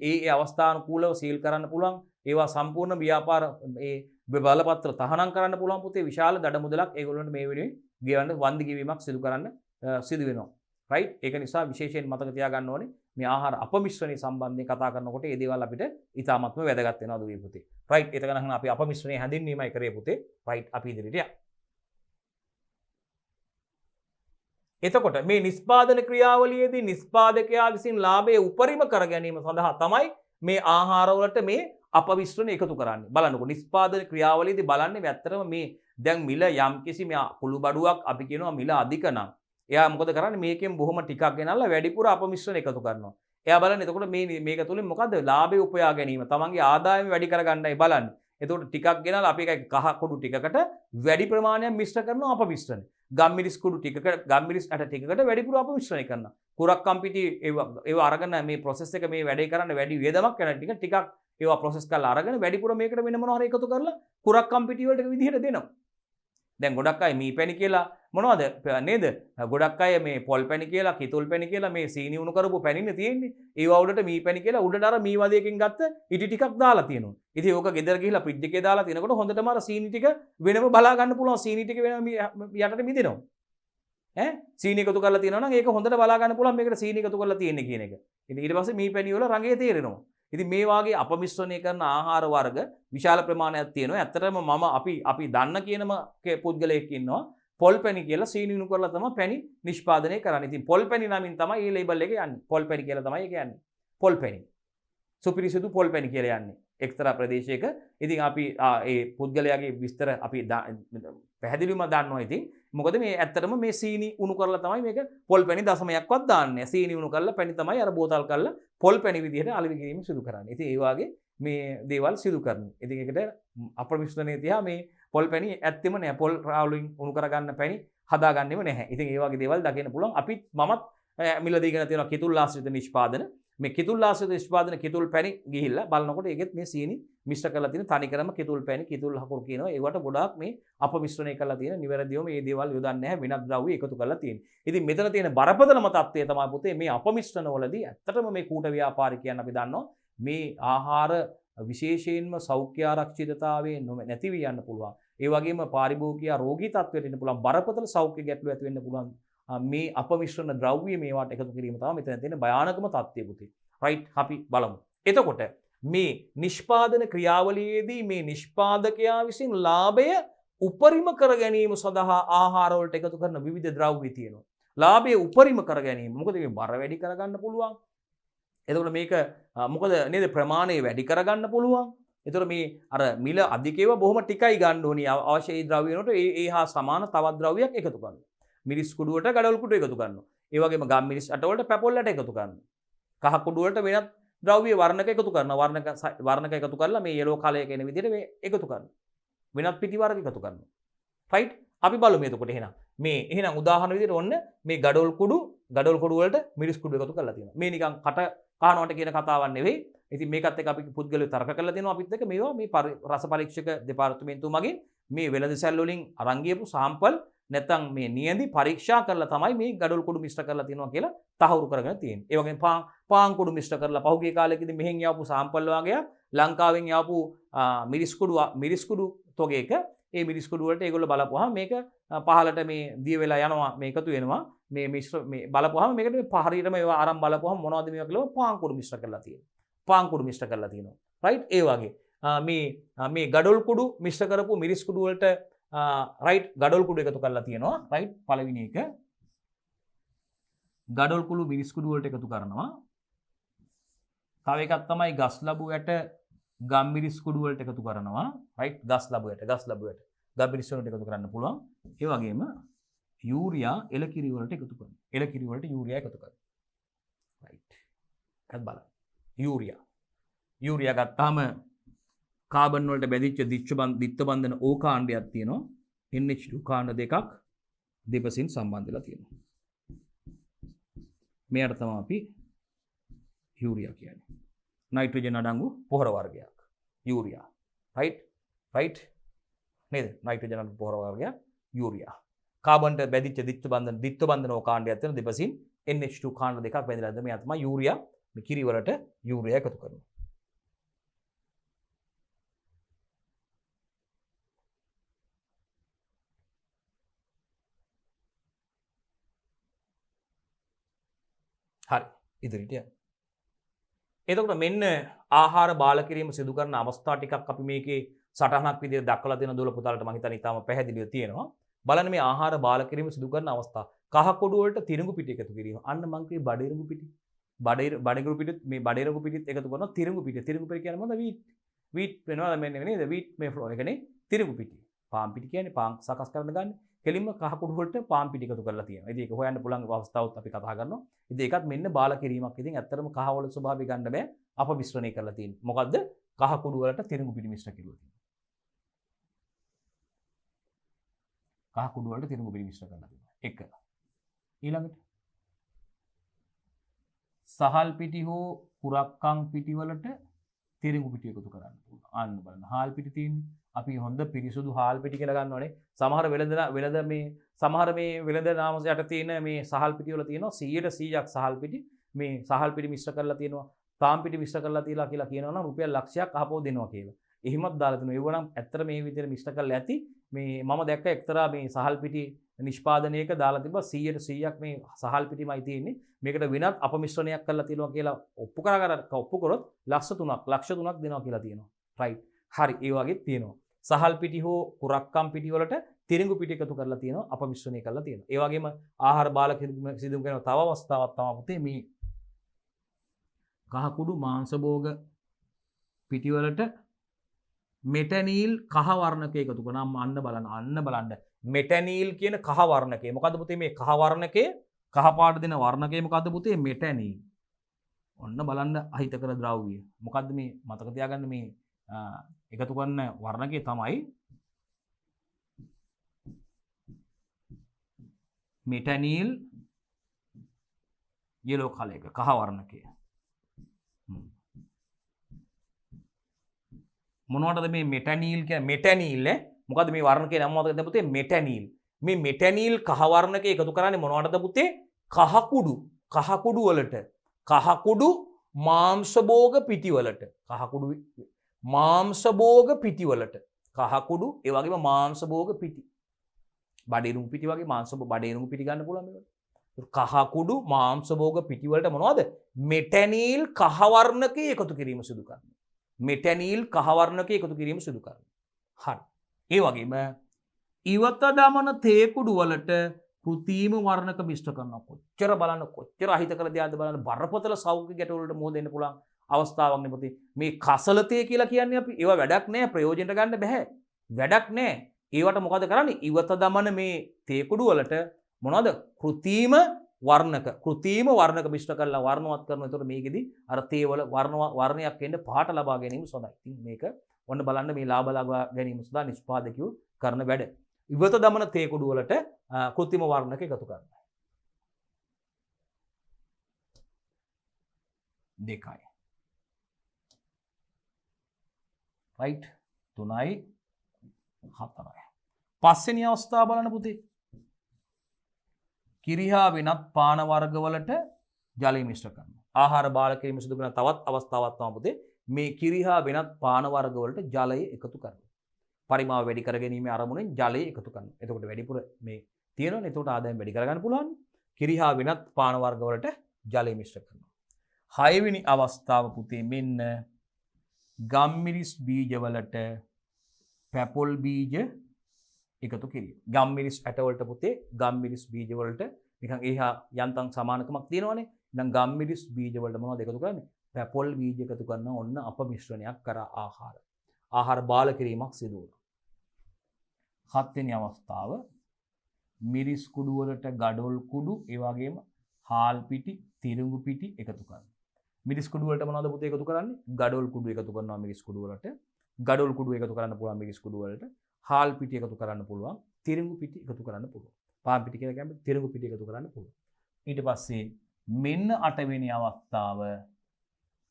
ඒ අවස්ථානුකූලව සීල් කරන්න පුළුවන් ඒවා සම්පූර්ණ ව්‍යාපාර ඒ බලපත්‍ර තහනම් කරන්න පුළුවන් පුතේ විශාල දඩ මුදලක් ඒගොල්ලන්ට මේ වෙනුවෙන් ගෙවන්න වන්දි ගෙවීමක් සිදු කරන්න සිදු වෙනවා රයිට් ඒක නිසා විශේෂයෙන් මතක තියාගන්න ඕනේ මේ ආහාර අපමිශ්‍රණය සම්බන්ධයෙන් කතා කරනකොට මේ දේවල් අපිට ඉතාමත්ම වැදගත් වෙනවා දුවේ පුතේ රයිට් එතකන් නම් අපි අපමිශ්‍රණය හැඳින්වීමයි කරේ පුතේ රයිට් අපි ඉදිරියට යමු එතකොට මේ නිෂ්පාදන ක්‍රියාවලියේදී නිෂ්පාදකයා විසින් ලාභය උපරිම කර ගැනීම සඳහා තමයි මේ ආහාරවලට මේ අපමිශ්‍රණ එකතු කරන්නේ බලන්නකො නිෂ්පාදන ක්‍රියාවලියේදී බලන්නේ ඇත්තටම මේ දැන් මිල යම්කිසි මේ කුළු බඩුවක් අපි කියනවා මිල අධික නම් එයා මොකද කරන්නේ මේකෙන් බොහොම ටිකක් ගෙනල්ලා වැඩිපුර අපමිශ්‍රණ එකතු කරනවා. එයා බලන්නේ එතකොට මේක තුලින් මොකද්ද ලාභය උපයා ගැනීම. තමන්ගේ ආදායම වැඩි කරගන්නයි බලන්නේ. එතකොට ටිකක් ගෙනල්ලා අපි එක කහ කුඩු ටිකකට වැඩි ප්‍රමාණයක් මිශ්‍ර කරනවා අපමිශ්‍රණ. ගම්මිරිස් කුඩු ටිකකට ගම්මිරිස් ඇට ටිකකට වැඩිපුර අපමිශ්‍රණය කරනවා. කුරක්කම් පිටි ඒව අරගෙන මේ process එක මේ වැඩේ කරන්න වැඩි වේදමක් යන ටිකක් ඒවා process කරලා අරගෙන වැඩිපුර මේකට වෙන මොනවා හරි එකතු කරලා කුරක්කම් පිටි වලට විදිහට දෙනවා. දැන් ගොඩක් අය මී පැණි කියලා මොනවද නේද? ගොඩක් අය මේ පොල් පැණි කියලා, කිතුල් පැණි කියලා මේ සීනි උණු කරපු පැණිනේ තියෙන්නේ. ඒවා උඩට මී පැණි කියලා උඩට අර මී වදයකින් ගත්ත ඉටි ටිකක් දාලා තියෙනවා. ඉතින් ඕක ගෙදර ගිහිල්ලා ෆ්‍රිජ් එකේ දාලා තිනකොට හොඳටම අර සීනි ටික වෙනම බලා ගන්න පුළුවන්. සීනි ටික වෙනම යටට මිදෙනවා. සීනි එකතු කරලා තියෙනවා නම් ඒක හොඳට බලා ගන්න පුළුවන් මේකට සීනි එකතු කරලා තියෙන්නේ කියන එක. ඉතින් ඊට පස්සේ මී පැණි වල රඟේ තේරෙනවා. ඉතින් මේ වාගේ අපමිශ්‍රණය කරන ආහාර වර්ග විශාල ප්‍රමාණයක් තියෙනවා. ඇත්තටම මම අපි දන්න කියනම පුද්ගලයෙක් ඉන්නවා. පොල් පැණි කියලා සීනි උණු කරලා තමයි පැණි නිෂ්පාදනය කරන්නේ. ඉතින් පොල් පැණි නමින් තමයි මේ ලේබල් එක යන්නේ. පොල් පැණි කියලා තමයි ඒක යන්නේ. පොල් පැණි. සුපිරිසිදු පොල් පැණි කියලා යන්නේ. එක්තරා ප්‍රදේශයක. ඉතින් අපි ඒ පුද්ගලයාගේ විස්තර අපි පැහැදිලිවම දන්නවා ඉතින්. මොකද මේ ඇත්තටම මේ සීනි උණු කරලා තමයි මේක පොල් පැණි දශමයක්වත් දාන්නේ. සීනි උණු කරලා පැණි තමයි අර බෝතල් කරලා පොල් පැණි විදිහට අලෙවි කිරීම සිදු කරන්නේ. ඉතින් ඒ වාගේ මේ දේවල් සිදු කරනවා. ඉතින් ඒකට අපමිශ්‍රණයේ තියා මේ පොල් පැණි ඇත්තෙම නෑ. පොල් රාවුලින් උණු කරගන්න පැණි හදාගන්නෙම නැහැ. ඉතින් ඒ වගේ දේවල් දකින්න පුළුවන්. අපිත් මමත් මිලදී ගෙන තියෙනවා කිතුල් ආශ්‍රිත නිෂ්පාදන. මේ කිතුල් ආශ්‍රිත නිෂ්පාදන කිතුල් පැණි ගිහිල්ලා බලනකොට ඒකෙත් මේ සීනි මිශ්‍ර කරලා තියෙන තනිකරම කිතුල් පැණි කිතුල් හකුරු කියනවා. ඒවට ගොඩාක් මේ අපමිශ්‍රණය කරලා තියෙන නිවැරදිව මේ දේවල් යොදන්නේ නැහැ. වෙනත් ද්‍රව්‍ය එකතු කරලා තියෙන. ඉතින් මෙතන තියෙන බරපතලම තත්ත්වය තමයි පුතේ මේ අපමිශ්‍රණ වලදී ඇත්තටම මේ කූට ව්‍යාපාරිකයන් අපි දන්නවා මේ ආහාර විශේෂයෙන්ම සෞඛ්‍ය ආරක්ෂිතතාවයේ නැති වී යන්න පුළුවන්. ඒ වගේම පාරිභෝගික රෝගී තත්ත්වයට එන්න පුළුවන්. බරපතල සෞඛ්‍ය ගැටලු ඇති වෙන්න පුළුවන්. මේ අපමිශ්‍රණ ද්‍රව්‍ය මේවට එකතු කිරීම තමයි මෙතන තියෙන භයානකම තත්ත්වය පුතේ. රයිට් අපි බලමු. එතකොට මේ නිෂ්පාදන ක්‍රියාවලියේදී මේ නිෂ්පාදකයා විසින් ලාභය උපරිම කර ගැනීම සඳහා ආහාර වලට එකතු කරන විවිධ ද්‍රව්‍ය තියෙනවා. ලාභය උපරිම කර ගැනීම. මොකද මේ බර වැඩි කරගන්න පුළුවන්. එතකොට මේක මොකද නේද ප්‍රමාණය වැඩි කරගන්න පුළුවන්. එතකොට මේ අර මිල අධිකේව බොහොම ටිකයි ගන්න ඕනි. අවශ්‍ය ද්‍රව්‍ය වලට ඒ හා සමාන තවත් ද්‍රව්‍යයක් එකතු කරනවා. මිරිස් කුඩුවට ගඩොල් කුඩු එකතු කරනවා. ඒ වගේම ගම් මිරිස් අට වලට පැපොල් අට එකතු කරනවා. කහ කුඩු වලට වෙනත් ද්‍රව්‍ය වර්ණක එකතු කරනවා. වර්ණක එකතු කරලා මේ yellow color කියන විදිහට මේ එකතු කරනවා. වෙනත් පිටි වර්ග එකතු කරනවා. රයිට් අපි බලමු එතකොට එහෙනම් මේ එහෙනම් උදාහරණ විදිහට ඔන්න මේ ගඩොල් කුඩු වලට මිරිස් කුඩු එකතු කරලා තියෙනවා. මේ නිකන් කට කහනවට කියන කතාවක් නෙවෙයි. ඉතින් මේකත් එක්ක අපි පුද්ගලයෝ තර්ක කරලා දෙනවා අපිත් එක්ක මේවා මේ රස පරීක්ෂක දෙපාර්තමේන්තුව මගින් මේ වෙළඳසැල් වලින් අරන් ගියපු සාම්පල් නැත්නම් මේ නියඳි පරීක්ෂා කරලා තමයි මේ ගඩොල් කුඩු මිශ්‍ර කරලා තියෙනවා කියලා තහවුරු කරගෙන තියෙන්නේ. ඒ වගේම පාන් කුඩු මිශ්‍ර කරලා පහුගිය කාලෙකදී මෙහෙන් යවපු සාම්පල් වගේ ලංකාවෙන් යවපු මිරිස් කුඩු තොගයක ඒ මිරිස් කුඩු වලට ඒගොල්ලෝ බලපුවාම මේක පහලට මේ දිය වෙලා යනවා මේ එකතු වෙනවා මේ මිශ්‍ර මේ බලපුවාම මේකට මේ හරියටම ඒවා අරන් බලපුවාම මොනවද මේවා කියලා පාන් කුඩු මිශ්‍ර කරලා තියෙනවා. පාන් කුඩු මිශ්‍ර කරලා තියෙනවා. රයිට් ඒ වගේ මේ ගඩොල් කුඩු මිශ්‍ර කරපු මිරිස් කුඩු වලට රයිට් ගඩොල් කුඩු එකතු කරලා තියෙනවා. රයිට් පළවෙනි එක ගඩොල් කුඩු මිරිස් කුඩු වලට එකතු කරනවා. තව එකක් තමයි ගස් ලැබු යට ගම් මිරිස් කුඩු වලට එකතු කරනවා. රයිට් ගස් ලැබු යට ගම් මිරිස් වලට එකතු කරන්න පුළුවන්. ඒ වගේම යූරියා එලකිරි වලට එකතු කරනවා. එලකිරි වලට යූරියා එකතු කරනවා. රයිට් එකත් බලන්න. යූරියා යූරියා ගත්තාම කාබන් වලට බැඳිච්ච දිත්ත බන්ධන ඕකාණ්ඩයක් තියෙනවා. NH2 කාණ්ඩ දෙකක් දෙපසින් සම්බන්ධ වෙලා තියෙනවා. මෙයට තමයි අපි යූරියා කියන්නේ. නයිට්‍රජන් අඩංගු පොහොර වර්ගයක්. යූරියා. රයිට් නේද? නයිට්‍රජන් අඩංගු පොහොර වර්ගයක් යූරියා. කාබන්ට බැඳිච්ච දිත්ත බන්ධන ඕකාණ්ඩයක් තියෙන දෙපසින් NH2 කාණ්ඩ දෙකක් බැඳලා ඉඳලා මෙයා තමයි යූරියා. මේ කිරි වලට යූරියා එකතු කරනවා. හරි ඉදිරියට යන්න. එතකොට මෙන්න ආහාර බාල කිරීම සිදු කරන අවස්ථා ටිකක් අපි මේකේ සටහනක් විදිහට දක්වලා තියෙන දුවල පුතාලට මම හිතන්නේ ඊටාම පැහැදිලිව තියෙනවා. බලන්න මේ ආහාර බාල කිරීම සිදු කරන අවස්ථා. කහ කොඩු වලට තිරිඟු පිටි එකතු කිරීම. අන්න මං කියේ බඩිරිඟු පිටි. බඩිරිඟු පිටිත් මේ බඩිරිඟු පිටිත් එකතු කරනවා තිරිඟු පිටි. තිරිඟු පිටි කියන්නේ මොකද? වීට් වෙනවා මෙන්න නේද? වීට් මේ ෆ්ලෝ එකනේ තිරිඟු පිටි. පාන් පිටි කියන්නේ පාන් සකස් කරන්න ගන්න. කෙලින්ම කහ කුඩු වලට පාන් පිටි එකතු කරලා තියෙනවා. ඉතින් ඒක හොයන්න පුළුවන් අවස්ථාවත් අපි කතා කරනවා. ඉතින් ඒකත් මෙන්න බාල කිරීමක්. ඉතින් ඇත්තටම කහ වල ස්වභාවය ගන්න බෑ. අප මිශ්‍රණය කරලා තියෙන්නේ. මොකද්ද? කහ කුඩු වලට තිරිඟු පිටි මිශ්‍ර කරලා තියෙනවා. කහ කුඩු වලට තිරිඟු පිටි මිශ්‍ර කරලා තියෙනවා. එක. ඊළඟට සහල් පිටි හෝ කුරක්කන් පිටි වලට තිරිඟු පිටි එකතු කරන්න පුළුවන්. අන්න බලන්න. හාල් පිටි තියෙන්නේ. අපි හොඳ පිරිසුදු හාල් පිටි කියලා ගන්නවනේ. සමහර වෙළඳ මේ සමහර මේ වෙළඳ නාම යට තියෙන මේ සහල් පිටි වල තියෙනවා 100%ක් සහල් පිටි. මේ සහල් පිටි මිශ්‍ර කරලා තියෙනවා. පාන් පිටි මිශ්‍ර කරලා තියලා කියලා කියනවා නම් රුපියල් ලක්ෂයක් අහපෝ දෙනවා කියලා. එහෙමත් දාලා තිනවා. ඒව නම් ඇත්තට මේ විදිහට මිශ්‍ර කරලා ඇති. මේ මම දැක්ක එක්තරා මේ සහල් පිටි නිෂ්පාදනයක දාලා තිබ්බා 100%ක් මේ සහල් පිටිමයි තියෙන්නේ. මේකට වෙනත් අපමිශ්‍රණයක් කරලා තියෙනවා කියලා ඔප්පු කරොත් ලක්ෂ 3ක් දෙනවා කියලා තියෙනවා. රයිට්. හරි. ඒ වගේ තියෙනවා. සහල් පිටි හෝ කුරක්කම් පිටි වලට තිරිඟු පිටි එකතු කරලා තියෙනවා අපමිශ්‍රණය කරලා තියෙනවා. ඒ වගේම ආහාර බාල සිදු කරන තව අවස්ථාවක් තමයි පුතේ මේ කහ කුඩු මාංශ භෝග පිටි වලට මෙටනීල් කහ වර්ණකය එකතු කරනවා. අන්න බලන්න. මෙටනීල් කියන කහ වර්ණකය. මොකද්ද පුතේ මේ කහ වර්ණකය? කහ පාට දෙන වර්ණකය මොකද්ද පුතේ? මෙටනීල්. ඔන්න බලන්න අහිතකර ද්‍රව්‍ය. මොකද්ද මේ මතක තියාගන්න මේ එකතු කරන වර්ණකය තමයි මෙටනීල් yellow color එක කහ වර්ණකය. මොනවටද මේ මෙටනීල් කියන්නේ? මෙටනීල් මොකද්ද මේ වර්ණකේ නම මොකද්ද පුතේ? මෙටනීල්. මේ මෙටනීල් කහ වර්ණකය එකතු කරන්නේ මොනවටද පුතේ? කහ කුඩු වලට. කහ කුඩු මාංශ භෝග පිටි වලට. කහ කුඩු මාංශ භෝග පිටි වලට. කහ කුඩු ඒ වගේම මාංශ භෝග පිටි. බඩේරුම් පිටි වගේ මාංශ බඩේරුම් පිටි ගන්න පුළුවන් මේකට. කහ කුඩු මාංශ භෝග පිටි වලට මොනවද? මෙටනීල් කහ වර්ණකය එකතු කිරීම සිදු කරනවා. මෙටනීල් කහ වර්ණකය එකතු කිරීම සිදු කරනවා. හරි. ඒ වගේම ඉවත දමන තේ කුඩු වලට කෘත්‍රිම වර්ණක මිශ්‍ර කරනවා. කොච්චර අහිතකර දෙයක්ද බලන්න. බරපතල සෞඛ්‍ය ගැටලු වලට මුහුණ දෙන්න පුළුවන් අවස්ථාවක් නේ පුතේ. මේ කසල තේ කියලා කියන්නේ අපි ඒවා වැඩක් නෑ, ප්‍රයෝජනට ගන්න බෑ. වැඩක් නෑ. ඒවට මොකද කරන්නේ? ඉවත දමන මේ තේ කුඩු වලට මොනවද? කෘත්‍රිම වර්ණක මිශ්‍ර කරලා වර්ණවත් කරනවා. ඒතකොට මේකෙදි අර තේ වල වර්ණයක් එන්න පාට ලබා ගැනීම සඳහා. ඉතින් මේක ඔන්න බලන්න මේ ලාභ ලබා ගැනීම සඳහා නිෂ්පාදකයෝ කරන වැඩ. ඉවත දමන තේ කුඩු වලට කෘත්‍රිම වර්ණක එකතු කරනවා. 2යි. රයිට්. 3යි 4යි. පස්වෙනි අවස්ථාව බලන්න පුතේ. කිරි හා වෙනත් පාන වර්ග වලට ජලය මිශ්‍ර කරනවා. ආහාර බාල කිරීම සිදු කරන තවත් අවස්ථාවක් තමයි පුතේ මේ කිරි හා වෙනත් පාන වර්ග වලට ජලය එකතු කරනවා. පරිමාව වැඩි කර ගැනීම අරමුණෙන් ජලය එකතු කරනවා. එතකොට වැඩිපුර මේ තියෙනවනේ. එතකොට ආදායම වැඩි කරගන්න පුළුවන්. කිරි හා වෙනත් පාන වර්ග වලට ජලය මිශ්‍ර කරනවා. 6 වෙනි අවස්ථාව පුතේ මෙන්න ගම්මිරිස් බීජ වලට පැපොල් බීජ එකතු කිරීම. ගම්මිරිස් ඇට වලට පුතේ ගම්මිරිස් බීජ වලට නිකන් ඒහා යන්තම් සමානකමක් තියෙනවනේ. දැන් ගම්මිරිස් බීජ වලට මොනවද එකතු කරන්නේ? පැපොල් බීජ එකතු කරන ඔන්න අපමිශ්‍රණයක් කරා ආහාර බාල කිරීමක් සිදු වෙනවා. 7 වෙනි අවස්ථාව මිරිස් කුඩු වලට ගඩොල් කුඩු ඒ වගේම හාල් පිටි තිරිඟු පිටි එකතු කරනවා. මිරිස් කුඩු වලට මොනවද පුතේ එකතු කරන්නේ? ගඩොල් කුඩු එකතු කරනවා මිරිස් කුඩු වලට. ගඩොල් කුඩු එකතු කරන්න පුළුවන් මිරිස් කුඩු වලට. හාල් පිටි එකතු කරන්න පුළුවන්. තිරිඟු පිටි එකතු කරන්න පුළුවන්. පාන් පිටි කියලා කියන්නේ තිරිඟු පිටි එකතු කරන්න පුළුවන්. ඊට පස්සේ මෙන්න 8 වෙනි අවස්ථාව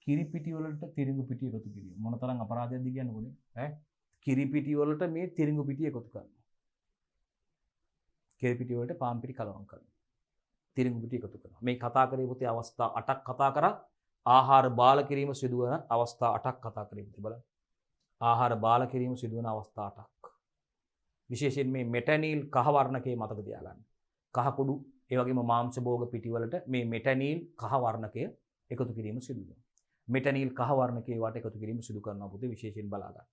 කිරි පිටි වලට තිරිඟු පිටි එකතු කිරීම. මොන තරම් අපරාධයක්ද කියන්නේ කොනේ? ඈ කිරි පිටි වලට මේ තිරිඟු පිටි එකතු කරනවා. කිරි පිටි වලට පාන් පිටි කලවම් කරනවා. තිරිඟු පිටි එකතු කරනවා. මේ කතා කරේ පුතේ අවස්ථා 8ක් කතා කරා. ආහාර බාල කිරීම සිදුවන අවස්ථා 8ක් කතා කරේ පුතේ බලන්න. ආහාර බාල කිරීම සිදුවන අවස්ථා 8ක්. විශේෂයෙන් මේ මෙටැනීල් කහ වර්ණකයේ මතක තියාගන්න. කහ කුඩු ඒ වගේම මාංශ භෝග පිටි වලට මේ මෙටැනීල් කහ වර්ණකය එකතු කිරීම සිදු වෙනවා. මෙටැනීල් කහ වර්ණකයේ වට එකතු කිරීම සිදු කරනවා පුතේ විශේෂයෙන් බලා ගන්න.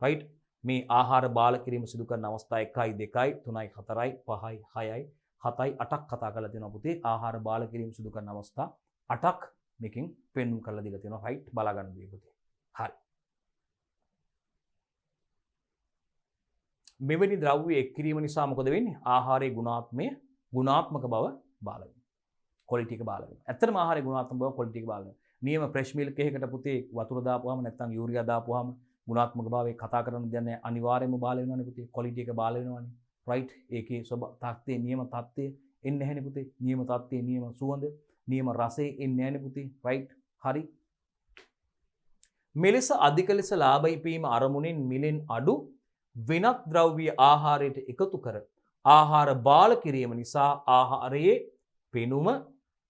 රයිට්? මේ ආහාර බාල කිරීම සිදු කරන අවස්ථා 1යි 2යි 3යි 4යි 5යි 6යි 7යි 8ක් කතා කරලා තියෙනවා පුතේ. ආහාර බාල කිරීම සිදු කරන අවස්ථා 8ක් මේකෙන් පෙන්වුම් කරලා දීලා තියෙනවා. රයිට්? බලා ගන්න දුවේ පුතේ. හරි. මෙවැනි ද්‍රව්‍ය එක් කිරීම නිසා මොකද වෙන්නේ? ආහාරයේ ගුණාත්මක බව බාල වෙනවා. ක්වොලිටි එක බාල වෙනවා. ඇත්තටම ආහාරයේ ගුණාත්මක බව ක්වොලිටි එක බාල වෙනවා. නියම ෆ්‍රෙෂ් මිල්ක් එකකට පුතේ වතුර දාපුවාම නැත්නම් යූරියා දාපුවාම ගුණාත්මක භාවය කතා කරන්න දෙන්නේ අනිවාර්යයෙන්ම බාල වෙනවනේ පුතේ. ක්වොලිටි එක බාල වෙනවනේ. රයිට්? ඒකේ තත්ත්වයේ නියම තත්ත්වය එන්නේ නැහැනේ පුතේ. නියම තත්ත්වයේ නියම සුවඳ, නියම රසය එන්නේ නැහැනේ පුතේ. රයිට්? හරි. මෙලෙස අධික ලෙස ලාභ ඉපීම අරමුණෙන් මිලෙන් අඩු වෙනත් ද්‍රව්‍ය ආහාරයට එකතු කර ආහාර බාල කිරීම නිසා ආහාරයේ පෙනුම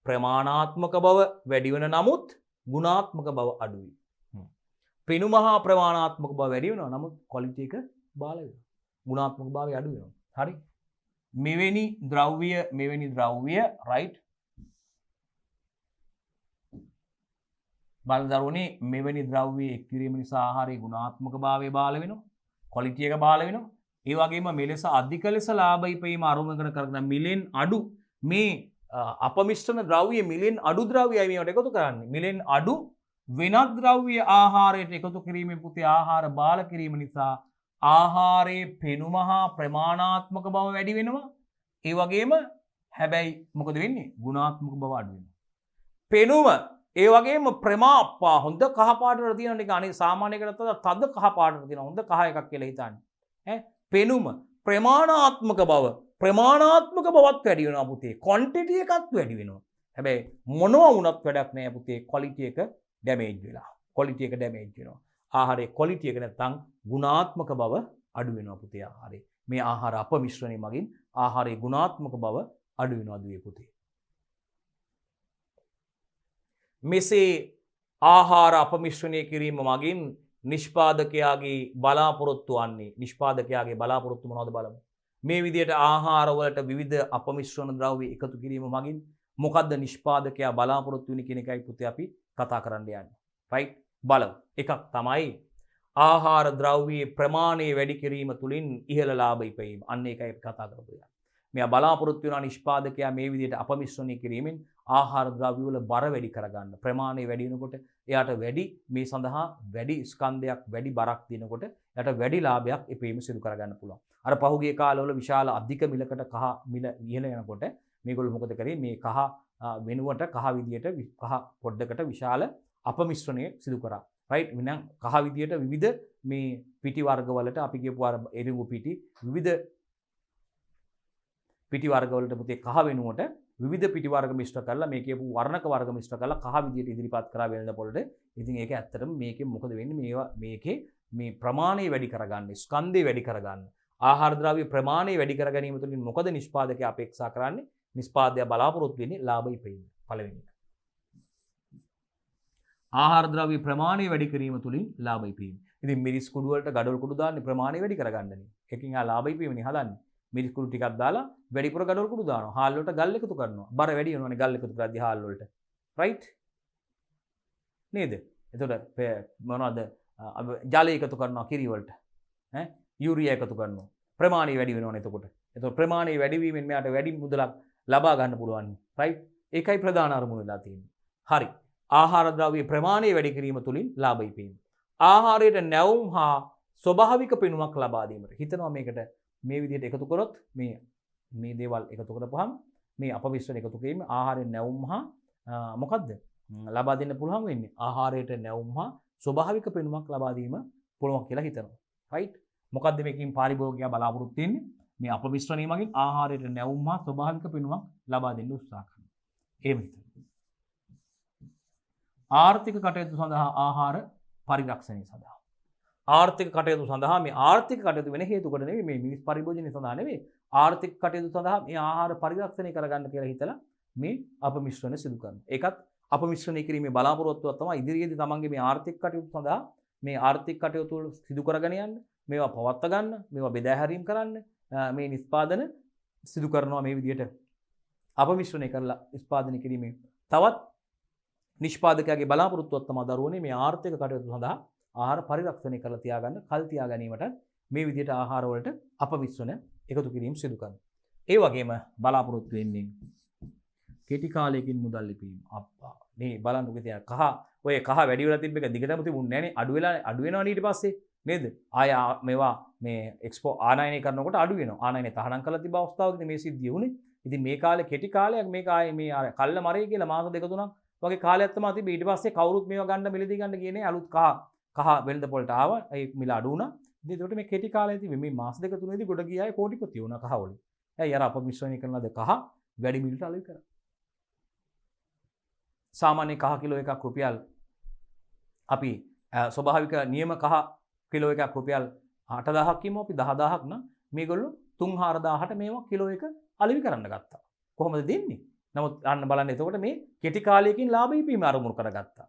ප්‍රමාණාත්මක බව වැඩි වෙන නමුත් ගුණාත්මක බව අඩුයි. පෙනුම හා ප්‍රමාණාත්මක බව වැඩි වෙනවා නමුත් ක්වොලිටි එක බාල වෙනවා. ගුණාත්මක භාවය අඩු වෙනවා. හරි? මෙවැනි ද්‍රව්‍ය රයිට්? බලදරුවනේ මෙවැනි ද්‍රව්‍ය එක් කිරීම නිසා ආහාරයේ ගුණාත්මක භාවය බාල වෙනවා. ක්වොලිටි එක බාල වෙනවා. ඒ වගේම මෙලෙස අධික ලෙස ලාභ ඉපීම අරමුණු කරගෙන මිලෙන් අඩු මේ අපමිශ්‍රණ ද්‍රව්‍ය මිලෙන් අඩු ද්‍රව්‍යයි මේවට එකතු කරන්නේ. මිලෙන් අඩු වෙනත් ද්‍රව්‍ය ආහාරයට එකතු කිරීමෙන් පුතේ ආහාර බාල කිරීම නිසා ආහාරයේ පෙනුම හා ප්‍රමාණාත්මක බව වැඩි වෙනවා. ඒ වගේම හැබැයි මොකද වෙන්නේ? ගුණාත්මක බව අඩු වෙනවා. පෙනුම ඒ වගේම ප්‍රමාප්පා හොඳ කහ පාටට තියෙන එක අනේ සාමාන්‍යයකට තද කහ පාටට තියෙන හොඳ කහ එකක් කියලා හිතන්නේ. ඈ පෙනුම ප්‍රමාණාත්මක බවත් වැඩි වෙනවා පුතේ. ක්වොන්ටිටි එකත් වැඩි වෙනවා. හැබැයි මොනවා වුණත් වැඩක් නෑ පුතේ. ක්වොලිටි එක ඩැමේජ් වෙලා. ක්වොලිටි එක ඩැමේජ් වෙනවා. ආහාරයේ ක්වොලිටි එක නැත්තම් ගුණාත්මක බව අඩු වෙනවා පුතේ ආහාරයේ. මේ ආහාර අපමිශ්‍රණය මගින් ආහාරයේ ගුණාත්මක බව අඩු වෙනවා දුවේ පුතේ. මෙසේ ආහාර අපමිශ්‍රණය කිරීම මගින් නිෂ්පාදකයාගේ බලාපොරොත්තු මොනවද බලමු. මේ විදිහට ආහාර වලට විවිධ අපමිශ්‍රණ ද්‍රව්‍ය එකතු කිරීම මගින් මොකද්ද නිෂ්පාදකයා බලාපොරොත්තු වෙන්නේ කියන එකයි පුතේ අපි කතා කරන්න යන්නේ. රයිට්? බලමු. එකක් තමයි ආහාර ද්‍රව්‍යයේ ප්‍රමාණය වැඩි කිරීම තුළින් ඉහළ ලාභ ඉපැයීම. අන්න ඒකයි අපි කතා කරපු එක. මෙයා බලාපොරොත්තු වෙන නිෂ්පාදකයා මේ විදිහට අපමිශ්‍රණය කිරීමෙන් ආහාර ද්‍රව්‍ය වල බර වැඩි කරගන්න. ප්‍රමාණය වැඩි වෙනකොට එයාට වැඩි මේ සඳහා වැඩි ස්කන්ධයක් වැඩි බරක් දෙනකොට එයාට වැඩි ලාභයක් ඉපැයීම සිදු කරගන්න පුළුවන්. අර පහුගිය කාලවල විශාල අධික මිලකට කහ මිල ඉහළ යනකොට මේගොල්ලෝ මොකද කරේ? මේ කහ වෙනුවට කහ විදියට කහ පොඩ්ඩකට විශාල අපමිශ්‍රණය සිදු කරා. රයිට්? එහෙනම් කහ විදියට විවිධ මේ පිටි වර්ග වලට අපි කියපු අර එරිඟු පිටි විවිධ පිටි වර්ග වලට පුතේ කහ වෙනුවට විවිධ පිටි වර්ග මිශ්‍ර කරලා මේ කියපු වර්ණක වර්ග මිශ්‍ර කරලා කහ විදියට ඉදිරිපත් කරා වෙළඳ පොළට. ඉතින් ඒක ඇත්තටම මේකෙන් මොකද වෙන්නේ? මේකේ මේ ප්‍රමාණය වැඩි කරගන්න, ස්කන්ධය වැඩි කරගන්න, ආහාර ද්‍රව්‍ය ප්‍රමාණය වැඩි කර ගැනීම තුළින් මොකද නිෂ්පාදකයා අපේක්ෂා කරන්නේ? නිෂ්පාදකයා බලාපොරොත්තු වෙන්නේ ලාභ ඉපැයීම. පළවෙනි එක. ආහාර ද්‍රව්‍ය ප්‍රමාණය වැඩි කිරීම තුළින් ලාභ ඉපැයීම. ඉතින් මිරිස් කුඩු වලට ගඩොල් කුඩු දාන්නේ ප්‍රමාණය වැඩි කරගන්නනේ. එකකින් ආ ලාභ ඉපැයීමනේ හදන්නේ. මිරිස් කුඩු ටිකක් දාලා වැඩිපුර ගඩොල් කුඩු දානවා. හාල් වලට ගල් එකතු කරනවා. බර වැඩි වෙනවනේ ගල් එකතු කරද්දී හාල් වලට. රයිට්? නේද? එතකොට මොනවද? ජලය එකතු කරනවා කිරි වලට. ඈ යූරියා එකතු කරනවා. ප්‍රමාණය වැඩි වෙනවනේ එතකොට. එතකොට ප්‍රමාණය වැඩි වීමෙන් මෙයාට වැඩි මුදලක් ලබා ගන්න පුළුවන්. රයිට්? ඒකයි ප්‍රධාන අරමුණ වෙලා තියෙන්නේ. හරි. ආහාර ද්‍රව්‍ය ප්‍රමාණය වැඩි කිරීම තුළින් ලාභ ඉපැයීම. ආහාරයට නැවුම් හා ස්වභාවික පෙනුමක් ලබා දීමට. හිතනවා මේකට මේ විදිහට එකතු කරොත් මේ දේවල් එකතු කරපුවාම මේ අපමිශ්‍රණ එකතු කිරීම ආහාරයෙන් නැවුම් හා මොකද්ද? ලබා දෙන්න පුළුවන් වෙන්නේ. ආහාරයට නැවුම් හා ස්වභාවික පෙනුමක් ලබා දීම පුළුවන් කියලා හිතනවා. රයිට්? මොකද්ද මේකෙන් පාරිභෝගිකයා බලාපොරොත්තු වෙන්නේ? මේ අපමිශ්‍රණය මගින් ආහාරයට නැවුම් හා ස්වභාවික පෙනුමක් ලබා දෙන්න උත්සාහ කරනවා. එහෙම හිතනවා. ආර්ථික කටයුතු සඳහා ආහාර පරිරක්ෂණය සඳහා. ආර්ථික කටයුතු සඳහා මේ ආර්ථික කටයුතු වෙන හේතුකට නෙවෙයි මේ මිනිස් පරිභෝජනය සඳහා නෙවෙයි. ආර්ථික කටයුතු සඳහා මේ ආහාර පරිරක්ෂණය කරගන්න කියලා හිතලා මේ අපමිශ්‍රණය සිදු කරනවා. ඒකත් අපමිශ්‍රණය කිරීමේ බලාපොරොත්තුවක් තමයි ඉදිරියේදී තමන්ගේ මේ ආර්ථික කටයුතු සඳහා මේ ආර්ථික කටයුතු සිදු කරගෙන යන්න, මේවා පවත්වා ගන්න, මේවා බෙදා හැරීම් කරන්න, මේ නිෂ්පාදන සිදු කරනවා මේ විදිහට අපමිශ්‍රණය කරලා නිෂ්පාදනය කිරීමේ තවත් නිෂ්පාදකයාගේ බලාපොරොත්තුවක් තමයි දරුවනේ මේ ආර්ථික කටයුතු සඳහා ආහාර පරිරක්ෂණය කරලා තියාගන්න, කල් තියා ගැනීමට මේ විදිහට ආහාර වලට අපමිශ්‍රණ එකතු කිරීම සිදු කරනවා. ඒ වගේම බලාපොරොත්තු වෙන්නේ කෙටි කාලයකින් මුදල් ලිපීම. අප්පා මේ බලන්න ඔබ තියා කහ ඔය කහ වැඩි වෙලා තිබ්බ එක දිගටම තිබුණේ නැහනේ. අඩු වෙනවා ඊට පස්සේ නේද? ආය මේවා මේ එක්ස්පෝ ආනයනය කරනකොට අඩු වෙනවා. ආනයනය තහනම් කරලා තිබ්බ අවස්ථාවකදී මේ සිද්ධිය වුණේ. ඉතින් මේ කාලේ කෙටි කාලයක් මේක ආයේ මේ අර කල්ල මරේ කියලා මාස දෙක තුනක් වගේ කාලයක් තමයි තිබ්බේ. ඊට පස්සේ කවුරුත් මේවා ගන්න මිලදී ගන්න කියන්නේ අලුත් කහ වෙළඳ පොළට ආවා. ඒ මිල අඩු වුණා. ඉතින් ඒකට මේ කෙටි කාලයේදී මේ මාස දෙක තුනේදී ගොඩ ගියාය කෝටිපති වුණා කහ වලින්. ඇයි අර අපමිශ්‍රණය කරනද කහ වැඩි මිලට අලෙවි කරා. සාමාන්‍ය කහ කිලෝ එකක් රුපියල් අපි ස්වභාවික නියම කහ කිලෝ එකක් රුපියල් 8000ක් කියමු අපි 10000ක් නම් මේගොල්ලෝ 3000ට මේවා කිලෝ එක අලෙවි කරන්න ගත්තා. කොහොමද දෙන්නේ? නමුත් අන්න බලන්න එතකොට මේ කෙටි කාලයකින් ලාභ ඉපීම අරමුණු කරගත්තා.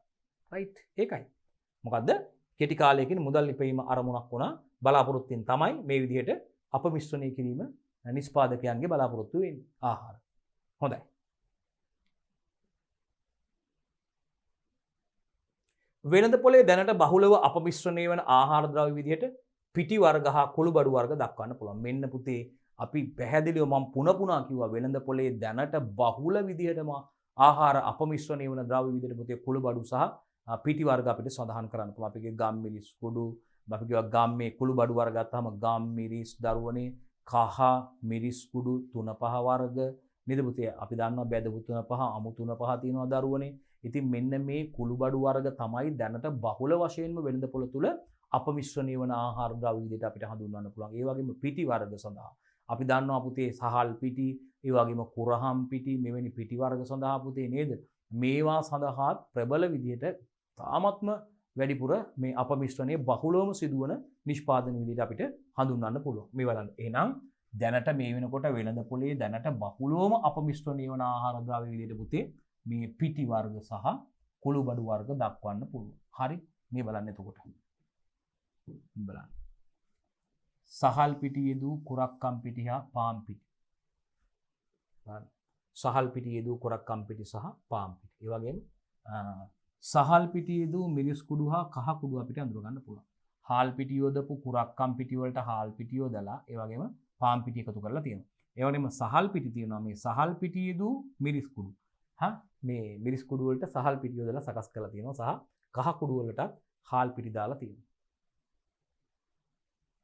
රයිට්? ඒකයි. මොකද්ද? කෙටි කාලයකින් මුදල් ඉපීම අරමුණක් වුණා. බලාපොරොත්තුෙන් තමයි මේ විදිහට අපමිශ්‍රණය කිරීම නිෂ්පාදකයන්ගේ බලාපොරොත්තු වෙන්නේ. ආහාර. හොඳයි. වෙළඳ පොලේ දැනට බහුලව අපමිශ්‍රණය වන ආහාර ද්‍රව්‍ය විදිහට පිටි වර්ග හා කුළු බඩු වර්ග දක්වන්න පුළුවන්. මෙන්න පුතේ අපි පැහැදිලිව මම පුන කිව්වා වෙළඳ පොලේ දැනට බහුල විදිහටම ආහාර අපමිශ්‍රණය වන ද්‍රව්‍ය විදිහට පුතේ කුළු බඩු සහ පිටි වර්ග අපිට සඳහන් කරන්න පුළුවන්. අපි කිය ගම් මිරිස් කුඩු, අපි කිව්වා ගම්මේ කුළු බඩු වර්ග ගත්තාම ගම් මිරිස් දරුවනේ කහ මිරිස් කුඩු 3-5 වර්ග නේද පුතේ? අපි දන්නවා බෙදපු 3-5 අමු 3-5 තියෙනවා දරුවනේ. ඉතින් මෙන්න මේ කුළු බඩු වර්ග තමයි දැනට බහුල වශයෙන්ම වෙළඳ පොළ තුල අපමිශ්‍රණය වන ආහාර ද්‍රව්‍ය විදිහට අපිට හඳුන්වන්න පුළුවන්. ඒ වගේම පිටි වර්ග සඳහා අපි දන්නවා පුතේ සහල් පිටි, ඒ වගේම කුරහම් පිටි, මෙවැනි පිටි වර්ග සඳහා පුතේ නේද? මේවා සඳහා ප්‍රබල විදිහට තාමත්ම වැඩිපුර මේ අපමිශ්‍රණය බහුලවම සිදුවන නිෂ්පාදන විදිහට අපිට හඳුන්වන්න පුළුවන්. මේ බලන්න. එහෙනම් දැනට මේ වෙනකොට වෙළඳ පොලේ දැනට බහුලවම අපමිශ්‍රණය වන ආහාර ද්‍රව්‍ය විදිහට පුතේ මේ පිටි වර්ග සහ කුළු බඩු වර්ග දක්වන්න පුළුවන්. හරි? මේ බලන්න එතකොට. බලන්න. සහල් පිටි යෙදූ කුරක්කම් පිටි හා පාන් පිටි. බලන්න. සහල් පිටි යෙදූ කුරක්කම් පිටි සහ පාන් පිටි. ඒ වගේම සහල් පිටි යෙදූ මිරිස් කුඩු හා කහ කුඩු අපිට අඳුර ගන්න පුළුවන්. හාල් පිටි යොදපු කුරක්කම් පිටි වලට හාල් පිටි යොදලා ඒ වගේම පාන් පිටි එකතු කරලා තියෙනවා. ඒ වගේම සහල් පිටි තියෙනවා. මේ සහල් පිටි යෙදූ මිරිස් කුඩු. මේ මිරිස් කුඩු වලට සහල් පිටි යොදලා සකස් කරලා තියෙනවා සහ කහ කුඩු වලට හාල් පිටි දාලා තියෙනවා.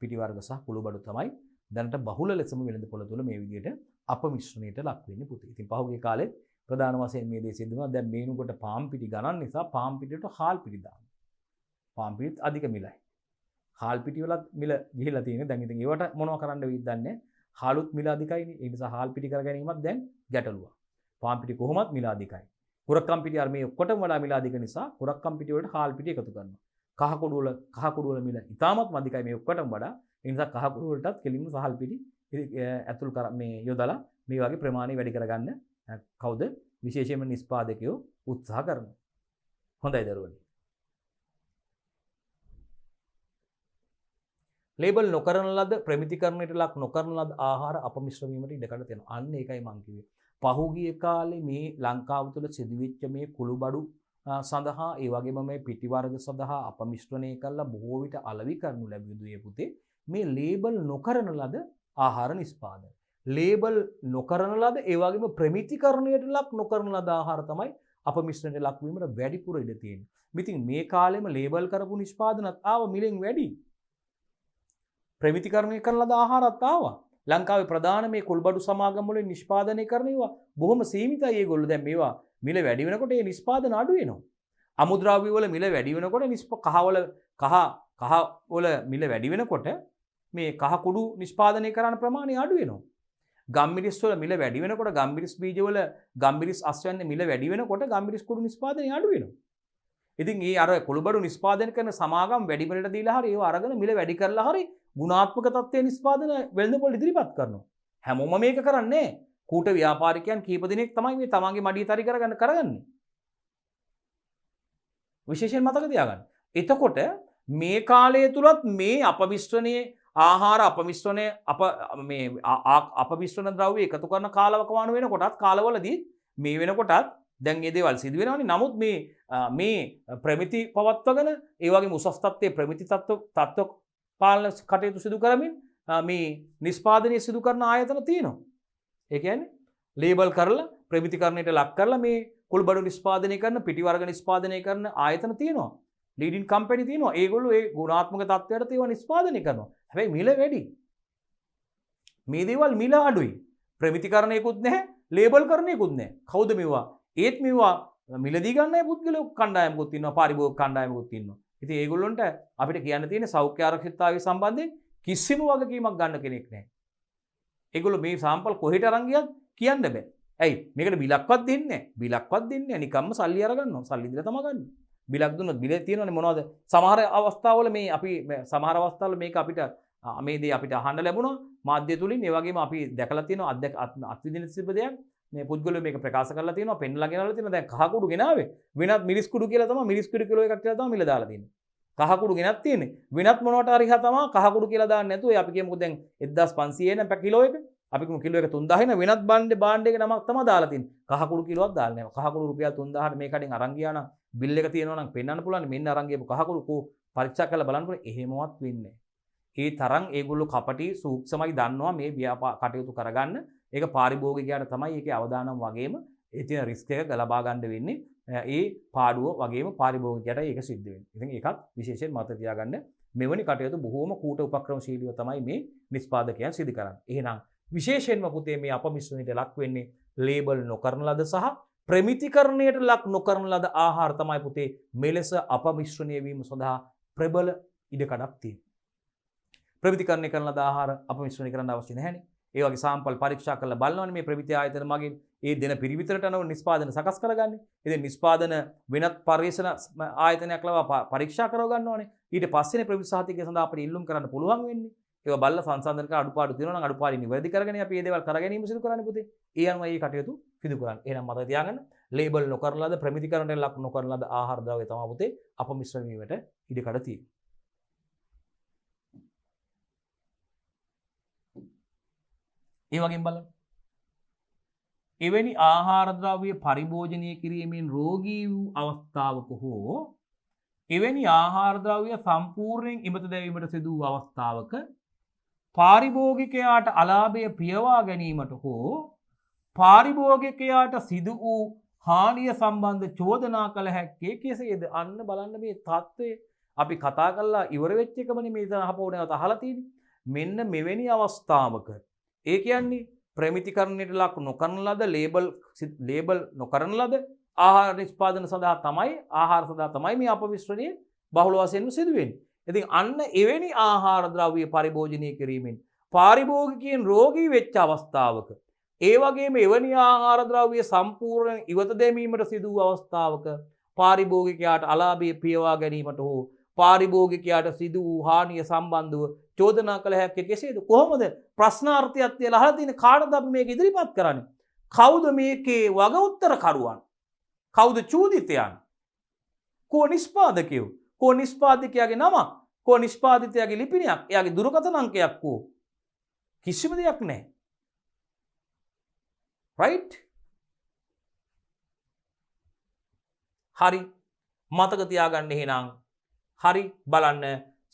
පිටි වර්ග සහ කුළු බඩු තමයි දැනට බහුල ලෙසම වෙළඳ පොළ තුල මේ විදිහට අපමිශ්‍රණයට ලක් වෙන්නේ පුතේ. ඉතින් පහුගිය කාලේ ප්‍රධාන වශයෙන් මේ දේ සිද්ධ වුණා. දැන් මේනුකොට පාන් පිටි ගණන් නිසා පාන් පිටියට හාල් පිටි දානවා. පාන් පිටිත් අධික මිලයි. හාල් පිටි වලත් මිල ගිහිලා තියෙනවා. දැන් ඉතින් ඒවට මොනව කරන්න වෙයිද දන්නේ නැහැ. හාලුත් මිල අධිකයිනේ. ඒ නිසා හාල් පිටි කර ගැනීමත් දැන් ගැටලුවක්. පාන් පිටි කොහොමත් මිල අධිකයි. කුරක්කම් පිටි අර මේ ඔක්කොටම වඩා මිල අධික නිසා කුරක්කම් පිටි වලට හාල් පිටි එකතු කරනවා. කහ කුඩු වල මිල ඉතාමත් අධිකයි මේ ඔක්කොටම වඩා. ඒ නිසා කහ කුඩු වලටත් කෙලින්ම සහල් පිටි ඇතුල් කර මේ යොදලා මේ වගේ ප්‍රමාණය වැඩි කරගන්න කවුද විශේෂයෙන්ම නිෂ්පාදකයෝ උත්සාහ කරනවා. හොඳයි දරුවනි. ලේබල් නොකරන ලද ප්‍රමිතිකරණයට ලක් නොකරන ලද ආහාර අපමිශ්‍ර වීමට ඉඩකඩ තියෙනවා. අන්න ඒකයි මම කිව්වේ. පහුගිය කාලේ මේ ලංකාව තුළ සිදුවෙච්ච මේ කුළු බඩු සඳහා ඒ වගේම මේ පිටි වර්ග සඳහා අපමිශ්‍රණය කරලා බොහෝ විට අලෙවි කරනු ලැබුවේ පුතේ මේ ලේබල් නොකරන ලද ආහාර නිෂ්පාදන. ලේබල් නොකරන ලද ඒ වගේම ප්‍රමිතිකරණයට ලක් නොකරන ලද ආහාර තමයි අපමිශ්‍රණයට ලක් වීමට වැඩිපුර ඉඩ තියෙන්නේ. ඉතින් මේ කාලෙම ලේබල් කරපු නිෂ්පාදනත් ආව මිලෙන් වැඩි. ප්‍රමිතිකරණය කරන ලද ආහාරත් ආවා. ලංකාවේ ප්‍රධාන මේ කුල්බඩු සමාගම් වලින් නිෂ්පාදනය කරන ඒවා බොහොම සීමිතයි. ඒගොල්ලෝ දැන් මේවා මිල වැඩි වෙනකොට ඒ නිෂ්පාදන අඩු වෙනවා. අමුද්‍රව්‍ය වල මිල වැඩි වෙනකොට කහවල මිල වැඩි වෙනකොට මේ කහ කුඩු නිෂ්පාදනය කරන ප්‍රමාණය අඩු වෙනවා. ගම්මිරිස් වල මිල වැඩි වෙනකොට ගම්මිරිස් බීජ වල ගම්මිරිස් අස්වැන්න මිල වැඩි වෙනකොට ගම්මිරිස් කුඩු නිෂ්පාදනය අඩු වෙනවා. ඉතින් ඒ අර කුළුබඩු නිෂ්පාදනය කරන සමාගම් වැඩි මිලට දීලා හරි ඒව අරගෙන මිල වැඩි කරලා හරි ගුණාත්මක තත්ත්වයේ නිෂ්පාදන වෙළඳපොළ ඉදිරිපත් කරනවා. හැමෝම මේක කරන්නේ කූට ව්‍යාපාරිකයන් කීප දෙනෙක් තමයි මේ තමන්ගේ මඩිය තරි කරගන්නේ. විශේෂයෙන් මතක තියාගන්න. එතකොට මේ කාලය තුලත් මේ අපමිශ්‍රණයේ ආහාර අපමිශ්‍රණ ද්‍රව්‍ය එකතු කරන කාලවකවානු වෙනකොටත් කාලවලදී මේ වෙනකොටත් දැන් මේ දේවල් සිදු වෙනවානේ. නමුත් මේ ප්‍රමිති පවත්වගෙන ඒ වගේම උසස් තත්ත්වයේ ප්‍රමිති තත්ත්ව පාලන කටයුතු සිදු කරමින් මේ නිෂ්පාදනය සිදු කරන ආයතන තියෙනවා. ඒ කියන්නේ ලේබල් කරලා ප්‍රමිතිකරණයට ලක් කරලා මේ කුළුබඩු නිෂ්පාදනය කරන පිටි වර්ග නිෂ්පාදනය කරන ආයතන තියෙනවා. ලීඩින් කම්පැනි තියෙනවා. ඒගොල්ලෝ ඒ ගුණාත්මක තත්ත්වයට ඒවා නිෂ්පාදනය කරනවා. හැබැයි මිල වැඩි. මේ දේවල් මිල අඩුයි. ප්‍රමිතිකරණයකුත් නැහැ, ලේබල් කරණයකුත් නැහැ. කවුද මේවා? ඒත් මේවා මිලදී ගන්න පුද්ගලයෝ කණ්ඩායමකුත් ඉන්නවා, පාරිභෝගික කණ්ඩායමකුත් ඉන්නවා. ඉතින් ඒගොල්ලොන්ට අපිට කියන්න තියෙන්නේ සෞඛ්‍ය ආරක්ෂිතතාවය සම්බන්ධයෙන් කිසිම වගකීමක් ගන්න කෙනෙක් නැහැ. ඒගොල්ලෝ මේ සාම්පල් කොහෙට අරන් ගියත් කියන්න බෑ. ඇයි? මේකට බිලක්වත් දෙන්නේ නැහැ. බිලක්වත් දෙන්නේ නැහැ. නිකම්ම සල්ලි අරගන්නවා. සල්ලි දීලා තමයි ගන්න. බිලක් දුන්නොත් බිලේ තියෙනවනේ මොනවද? සමහර අවස්ථාවල මේක අපිට මේ දේ අපිට අහන්න ලැබුණා මාධ්‍ය තුලින්. ඒ වගේම අපි දැකලා තියෙනවා අත්විඳින සිබ දෙයක්. මේ පුද්ගලයෝ මේක ප්‍රකාශ කරලා තියෙනවා, පෙන්ලා ගෙනල්ලා තියෙනවා. දැන් කහ කුඩු ගෙනාවේ වෙනත් මිරිස් කුඩු කියලා තමයි, මිරිස් කුඩු කිලෝ එකක් කියලා තමයි මිල දාලා තියෙන්නේ. කහ කුඩු ගෙනත් තියෙන්නේ වෙනත් මොනවට හරි තමයි කහ කුඩු කියලා දාන්නේ නැතුව අපි කියමුකෝ දැන් 1500 න කිලෝ එක, අපි කියමු කිලෝ එක 3000 න වෙනත් භාණ්ඩයක නමක් තමයි දාලා තියෙන්නේ. කහ කුඩු කිලෝවක් දාලා නැහැ. කහ කුඩු රුපියල් 3000ට මේ කඩෙන් අරන් ගියා නම් බිල් එක තියෙනවා නම් පෙන්වන්න පුළුවන්. මෙන්න අරන් ගියපු කහ කුඩු කෝ පරීක්ෂා කරලා බලනකොට එහෙමවත් වෙන්නේ නැහැ. ඒ තරම් ඒගොල්ලෝ කපටි සූක්ෂමයි, දන්නවා මේ කටයුතු කරගන්න. ඒක පාරිභෝගිකයාට තමයි ඒකේ අවදානම් වගේම ඒ තියෙන රිස්ක් එක ලබා ගන්න වෙන්නේ. ඒ පාඩුව වගේම පාරිභෝගිකයට ඒක සිද්ධ වෙන්නේ. ඉතින් ඒකත් විශේෂයෙන් මතක තියාගන්න. මෙවැනි කටයුතු බොහෝම කූට උපක්‍රමශීලීව තමයි මේ නිෂ්පාදකයන් සිදු කරන්නේ. එහෙනම් විශේෂයෙන්ම පුතේ මේ අපමිශ්‍රණයට ලක් වෙන්නේ ලේබල් නොකරන ලද සහ ප්‍රමිතිකරණයට ලක් නොකරන ලද ආහාර තමයි පුතේ මෙලෙස අපමිශ්‍රණය වීම සඳහා ප්‍රබල ඉඩකඩක් තියෙනවා. ප්‍රමිතිකරණය කරන ලද ආහාර අපමිශ්‍රණය කරන්න අවශ්‍ය නැහැනේ. ඒ වගේ සාම්පල් පරීක්ෂා කරලා බලනවනේ මේ ප්‍රමිති ආයතන මගින් ඒ දෙන පිරිවිතරට අනුව නිෂ්පාදන සකස් කරගන්නේ. ඉතින් නිෂ්පාදන වෙනත් පරිශන ආයතනයක් ලවා පරීක්ෂා කරව ගන්නවනේ. ඊට පස්සේනේ ප්‍රමිති සහතිකය සඳහා අපිට ඉල්ලුම් කරන්න පුළුවන් වෙන්නේ. ඒවා බලලා සංසන්දන කරලා අඩුපාඩු තියෙනවා නම් අඩුපාඩු නිවැරදි කරගෙන අපි මේ දේවල් කරගැනීම සිදු කරන්නේ පුතේ. ඒ අනුව මේ කටයුතු සිදු කරන්නේ. එහෙනම් මතක තියාගන්න ලේබල් නොකරන ලද ප්‍රමිතිකරණයට ලක් නොකරන ලද ආහාර ද්‍රව්‍ය තමයි පුතේ අපමිශ්‍ර වීමට ඉඩකඩ තියෙන්නේ. ඒ වගේම බලන්න. එවැනි ආහාර ද්‍රව්‍ය පරිභෝජනය කිරීමෙන් රෝගී වූ අවස්ථාවක හෝ එවැනි ආහාර ද්‍රව්‍ය සම්පූර්ණයෙන් ඉමත දැවීමට සිදු වූ අවස්ථාවක පාරිභෝගිකයාට අලාභය පියවා ගැනීමට හෝ පාරිභෝගිකයාට සිදු වූ හානිය සම්බන්ධ චෝදනා කළ හැක්කේ කෙසේද? අන්න බලන්න මේ தત્ත්වය අපි කතා කරලා ඉවර වෙච්ච එකමනේ මේ අහපෝණේවත් අහලා තියෙන්නේ. මෙන්න මෙවැනි අවස්ථාවක ඒ කියන්නේ ප්‍රමිතිකරණයට ලක් නොකරන ලද ලේබල් නොකරන ලද ආහාර නිෂ්පාදන සඳහා තමයි මේ අපමිශ්‍රණය බහුල වශයෙන්ම සිදු වෙන්නේ. ඉතින් අන්න එවැනි ආහාර ද්‍රව්‍ය පරිභෝජනය කිරීමෙන් පාරිභෝගිකයන් රෝගී වෙච්ච අවස්ථාවක, ඒ වගේම එවැනි ආහාර ද්‍රව්‍ය සම්පූර්ණයෙන් ඉවත දැමීමට සිදු වූ අවස්ථාවක පාරිභෝගිකයාට අලාභය පියවා ගැනීමට හෝ පාරිභෝගිකයාට සිදු වූ හානිය සම්බන්ධව චෝදනා කළ හැක්කේ කෙසේද? කොහොමද? ප්‍රශ්නාර්ථයක් තියලා අහලා තියෙන කාටද අපි මේක ඉදිරිපත් කරන්නේ? කවුද මේකේ වග උත්තර කරුවන්? කවුද චූදිතයන්? කෝ නිෂ්පාදකයෝ? කෝ නිෂ්පාදකයාගේ නමක්? කෝ නිෂ්පාදිතයාගේ ලිපිනයක්? එයාගේ දුරකථන අංකයක් කෝ? කිසිම දෙයක් නැහැ. රයිට්? හරි. මතක තියාගන්න එහෙනම්. හරි බලන්න.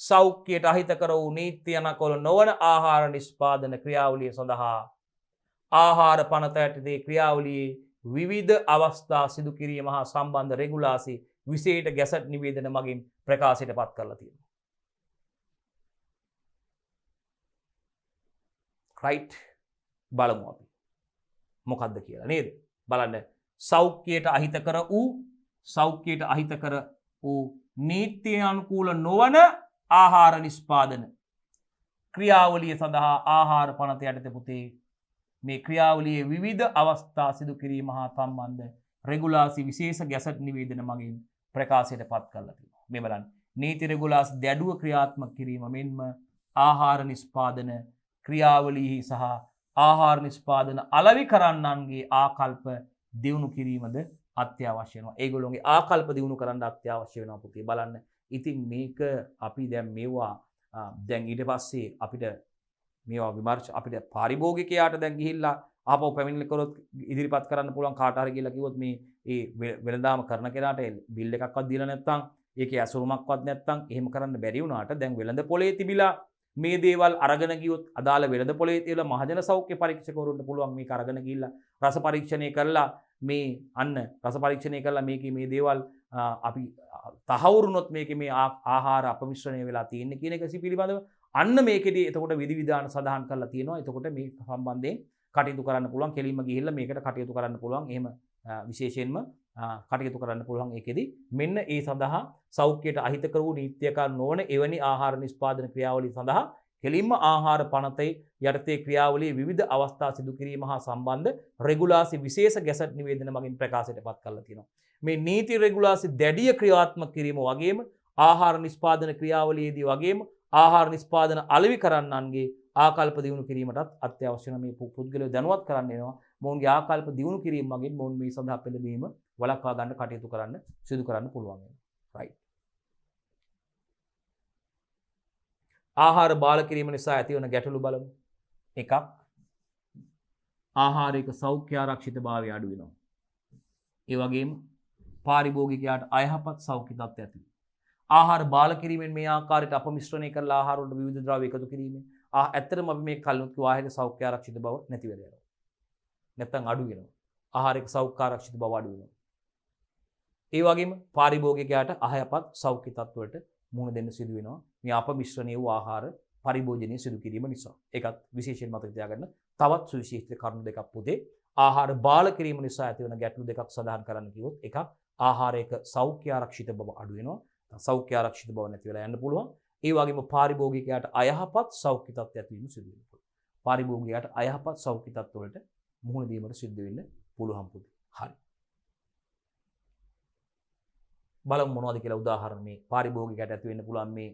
සෞඛ්‍යයට අහිතකර වූ නීති අනුකූල නොවන ආහාර නිෂ්පාදන ක්‍රියාවලිය සඳහා ආහාර පනත යටතේ ක්‍රියාවලියේ විවිධ අවස්ථා සිදු කිරීම හා සම්බන්ධ රෙගුලාසි විශේෂ ගැසට් නිවේදන මගින් ප්‍රකාශයට පත් කරලා තියෙනවා. රයිට් බලමු අපි මොකක්ද කියලා නේද? බලන්න සෞඛ්‍යයට අහිතකර වූ නීත්‍ය අනුකූල නොවන ආහාර නිෂ්පාදන ක්‍රියාවලිය සඳහා ආහාර පනත යටතේ පුතේ මේ ක්‍රියාවලියේ විවිධ අවස්ථා සිදු කිරීම හා සම්බන්ධ රෙගුලාසි විශේෂ ගැසට් නිවේදන මගින් ප්‍රකාශයට පත් කරලා තියෙනවා. මේ බලන්න. නීති රෙගුලාසි දැඩුව ක්‍රියාත්මක කිරීම මෙන්ම ආහාර නිෂ්පාදන ක්‍රියාවලියෙහි සහ ආහාර නිෂ්පාදන අලෙවි කරන්නන්ගේ ආකල්ප දියුණු කිරීමද අත්‍යවශ්‍ය වෙනවා. ඒගොල්ලෝගේ ආකල්ප දියුණු කරන්න අත්‍යවශ්‍ය වෙනවා පුතේ. බලන්න. ඉතින් මේක අපි දැන් මේවා දැන් ඊට පස්සේ අපිට මේවා විමර්ශ අපිට පාරිභෝගිකයාට දැන් ගිහිල්ලා ආපහු පැමිණිලි කරොත් ඉදිරිපත් කරන්න පුළුවන් කාට හරි කියලා කිව්වොත් මේ ඒ වෙළඳාම කරන කෙනාට බිල් එකක්වත් දීලා නැත්නම් ඒකේ ඇසුරුමක්වත් නැත්නම් එහෙම කරන්න බැරි වුණාට දැන් වෙළඳ පොලේ තිබිලා මේ දේවල් අරගෙන ගියොත් අදාළ වෙළඳ පොලේ තියලා මහජන සෞඛ්‍ය පරීක්ෂකවරුන්ට පුළුවන් මේක අරගෙන ගිහිල්ලා රස පරීක්ෂණය කරලා මේ අන්න රස පරීක්ෂණය කරලා මේකේ මේ දේවල් අපි තහවුරුනොත් මේකේ මේ ආහාර අපමිශ්‍රණය වෙලා තියෙන්නේ කියන එක පිළිබඳව අන්න මේකෙදී එතකොට විධි විධාන සඳහන් කරලා තියෙනවා. එතකොට මේ සම්බන්ධයෙන් කටයුතු කරන්න පුළුවන්. කෙලින්ම ගිහිල්ලා මේකට කටයුතු කරන්න පුළුවන්. එහෙම විශේෂයෙන්ම කටයුතු කරන්න පුළුවන්. ඒකෙදී මෙන්න ඒ සඳහා සෞඛ්‍යයට අහිතකර වූ නීත්‍යකාර නොවන එවැනි ආහාර නිෂ්පාදන ක්‍රියාවලිය සඳහා කෙලින්ම ආහාර පනතේ යටතේ ක්‍රියාවලියේ විවිධ අවස්ථා සිදු කිරීම හා සම්බන්ධ රෙගුලාසි විශේෂ ගැසට් නිවේදන මගින් ප්‍රකාශයට පත් කරලා තියෙනවා. මේ නීති රෙගුලාසි දැඩිය ක්‍රියාත්මක කිරීම වගේම ආහාර නිෂ්පාදන ක්‍රියාවලියේදී වගේම ආහාර නිෂ්පාදන අලෙවි කරන්නන්ගේ ආකල්ප දියුණු කිරීමටත් අත්‍යවශ්‍ය වෙන මේ පුද්ගලයෝ දැනුවත් කරන්න වෙනවා. මොවුන්ගේ ආකල්ප දියුණු කිරීම මගින් මොවුන් මේ සඳහා පෙළඹීම වළක්වා ගන්න කටයුතු කරන්න සිදු කරන්න පුළුවන් වෙනවා. රයිට්. ආහාර බාල කිරීම නිසා ඇතිවන ගැටලු බලමු. එකක් ආහාරයක සෞඛ්‍ය ආරක්ෂිතභාවය අඩු වෙනවා. ඒ වගේම පාරිභෝගිකයාට අයහපත් සෞඛ්‍ය තත්ත්වයක් ඇති වෙනවා. ආහාර බාල කිරීමෙන් මේ ආකාරයට අපමිශ්‍රණය කරලා ආහාර වලට විවිධ ද්‍රව්‍ය එකතු කිරීමෙන් ඇත්තටම අපි මේ කලින් කිව්වා ආහාරයක සෞඛ්‍ය ආරක්ෂිත බව නැති වෙලා යනවා. නැත්තම් අඩු වෙනවා. ආහාරයක සෞඛ්‍ය ආරක්ෂිත බව අඩු වෙනවා. ඒ වගේම පාරිභෝගිකයාට අයහපත් සෞඛ්‍ය තත්ත්වවලට මුහුණ දෙන්න සිදු වෙනවා. මේ අපමිශ්‍රණය වූ ආහාර පරිභෝජනය සිදු කිරීම නිසා. ඒකත් විශේෂයෙන් මතක තියාගන්න. තවත් සුවිශේෂිත කරුණු දෙකක් පුතේ. ආහාර බාල කිරීම නිසා ඇතිවන ගැටලු දෙකක් සඳහන් කරන්න කිව්වොත් එකක් ආහාරයක සෞඛ්‍ය ආරක්ෂිත බව අඩු වෙනවා. සෞඛ්‍ය ආරක්ෂිත බව නැති වෙලා යන්න පුළුවන්. ඒ වගේම පාරිභෝගිකයාට අයහපත් සෞඛ්‍ය තත්ත්වයක් ඇති වීම සිදු වෙනවා. පාරිභෝගිකයාට අයහපත් සෞඛ්‍ය තත්ත්වවලට මුහුණ දීමට සිද්ධ වෙන්න පුළුවන් පුතේ. හරි. බලමු මොනවද කියලා උදාහරණ මේ පාරිභෝගිකයට ඇති වෙන්න පුළුවන් මේ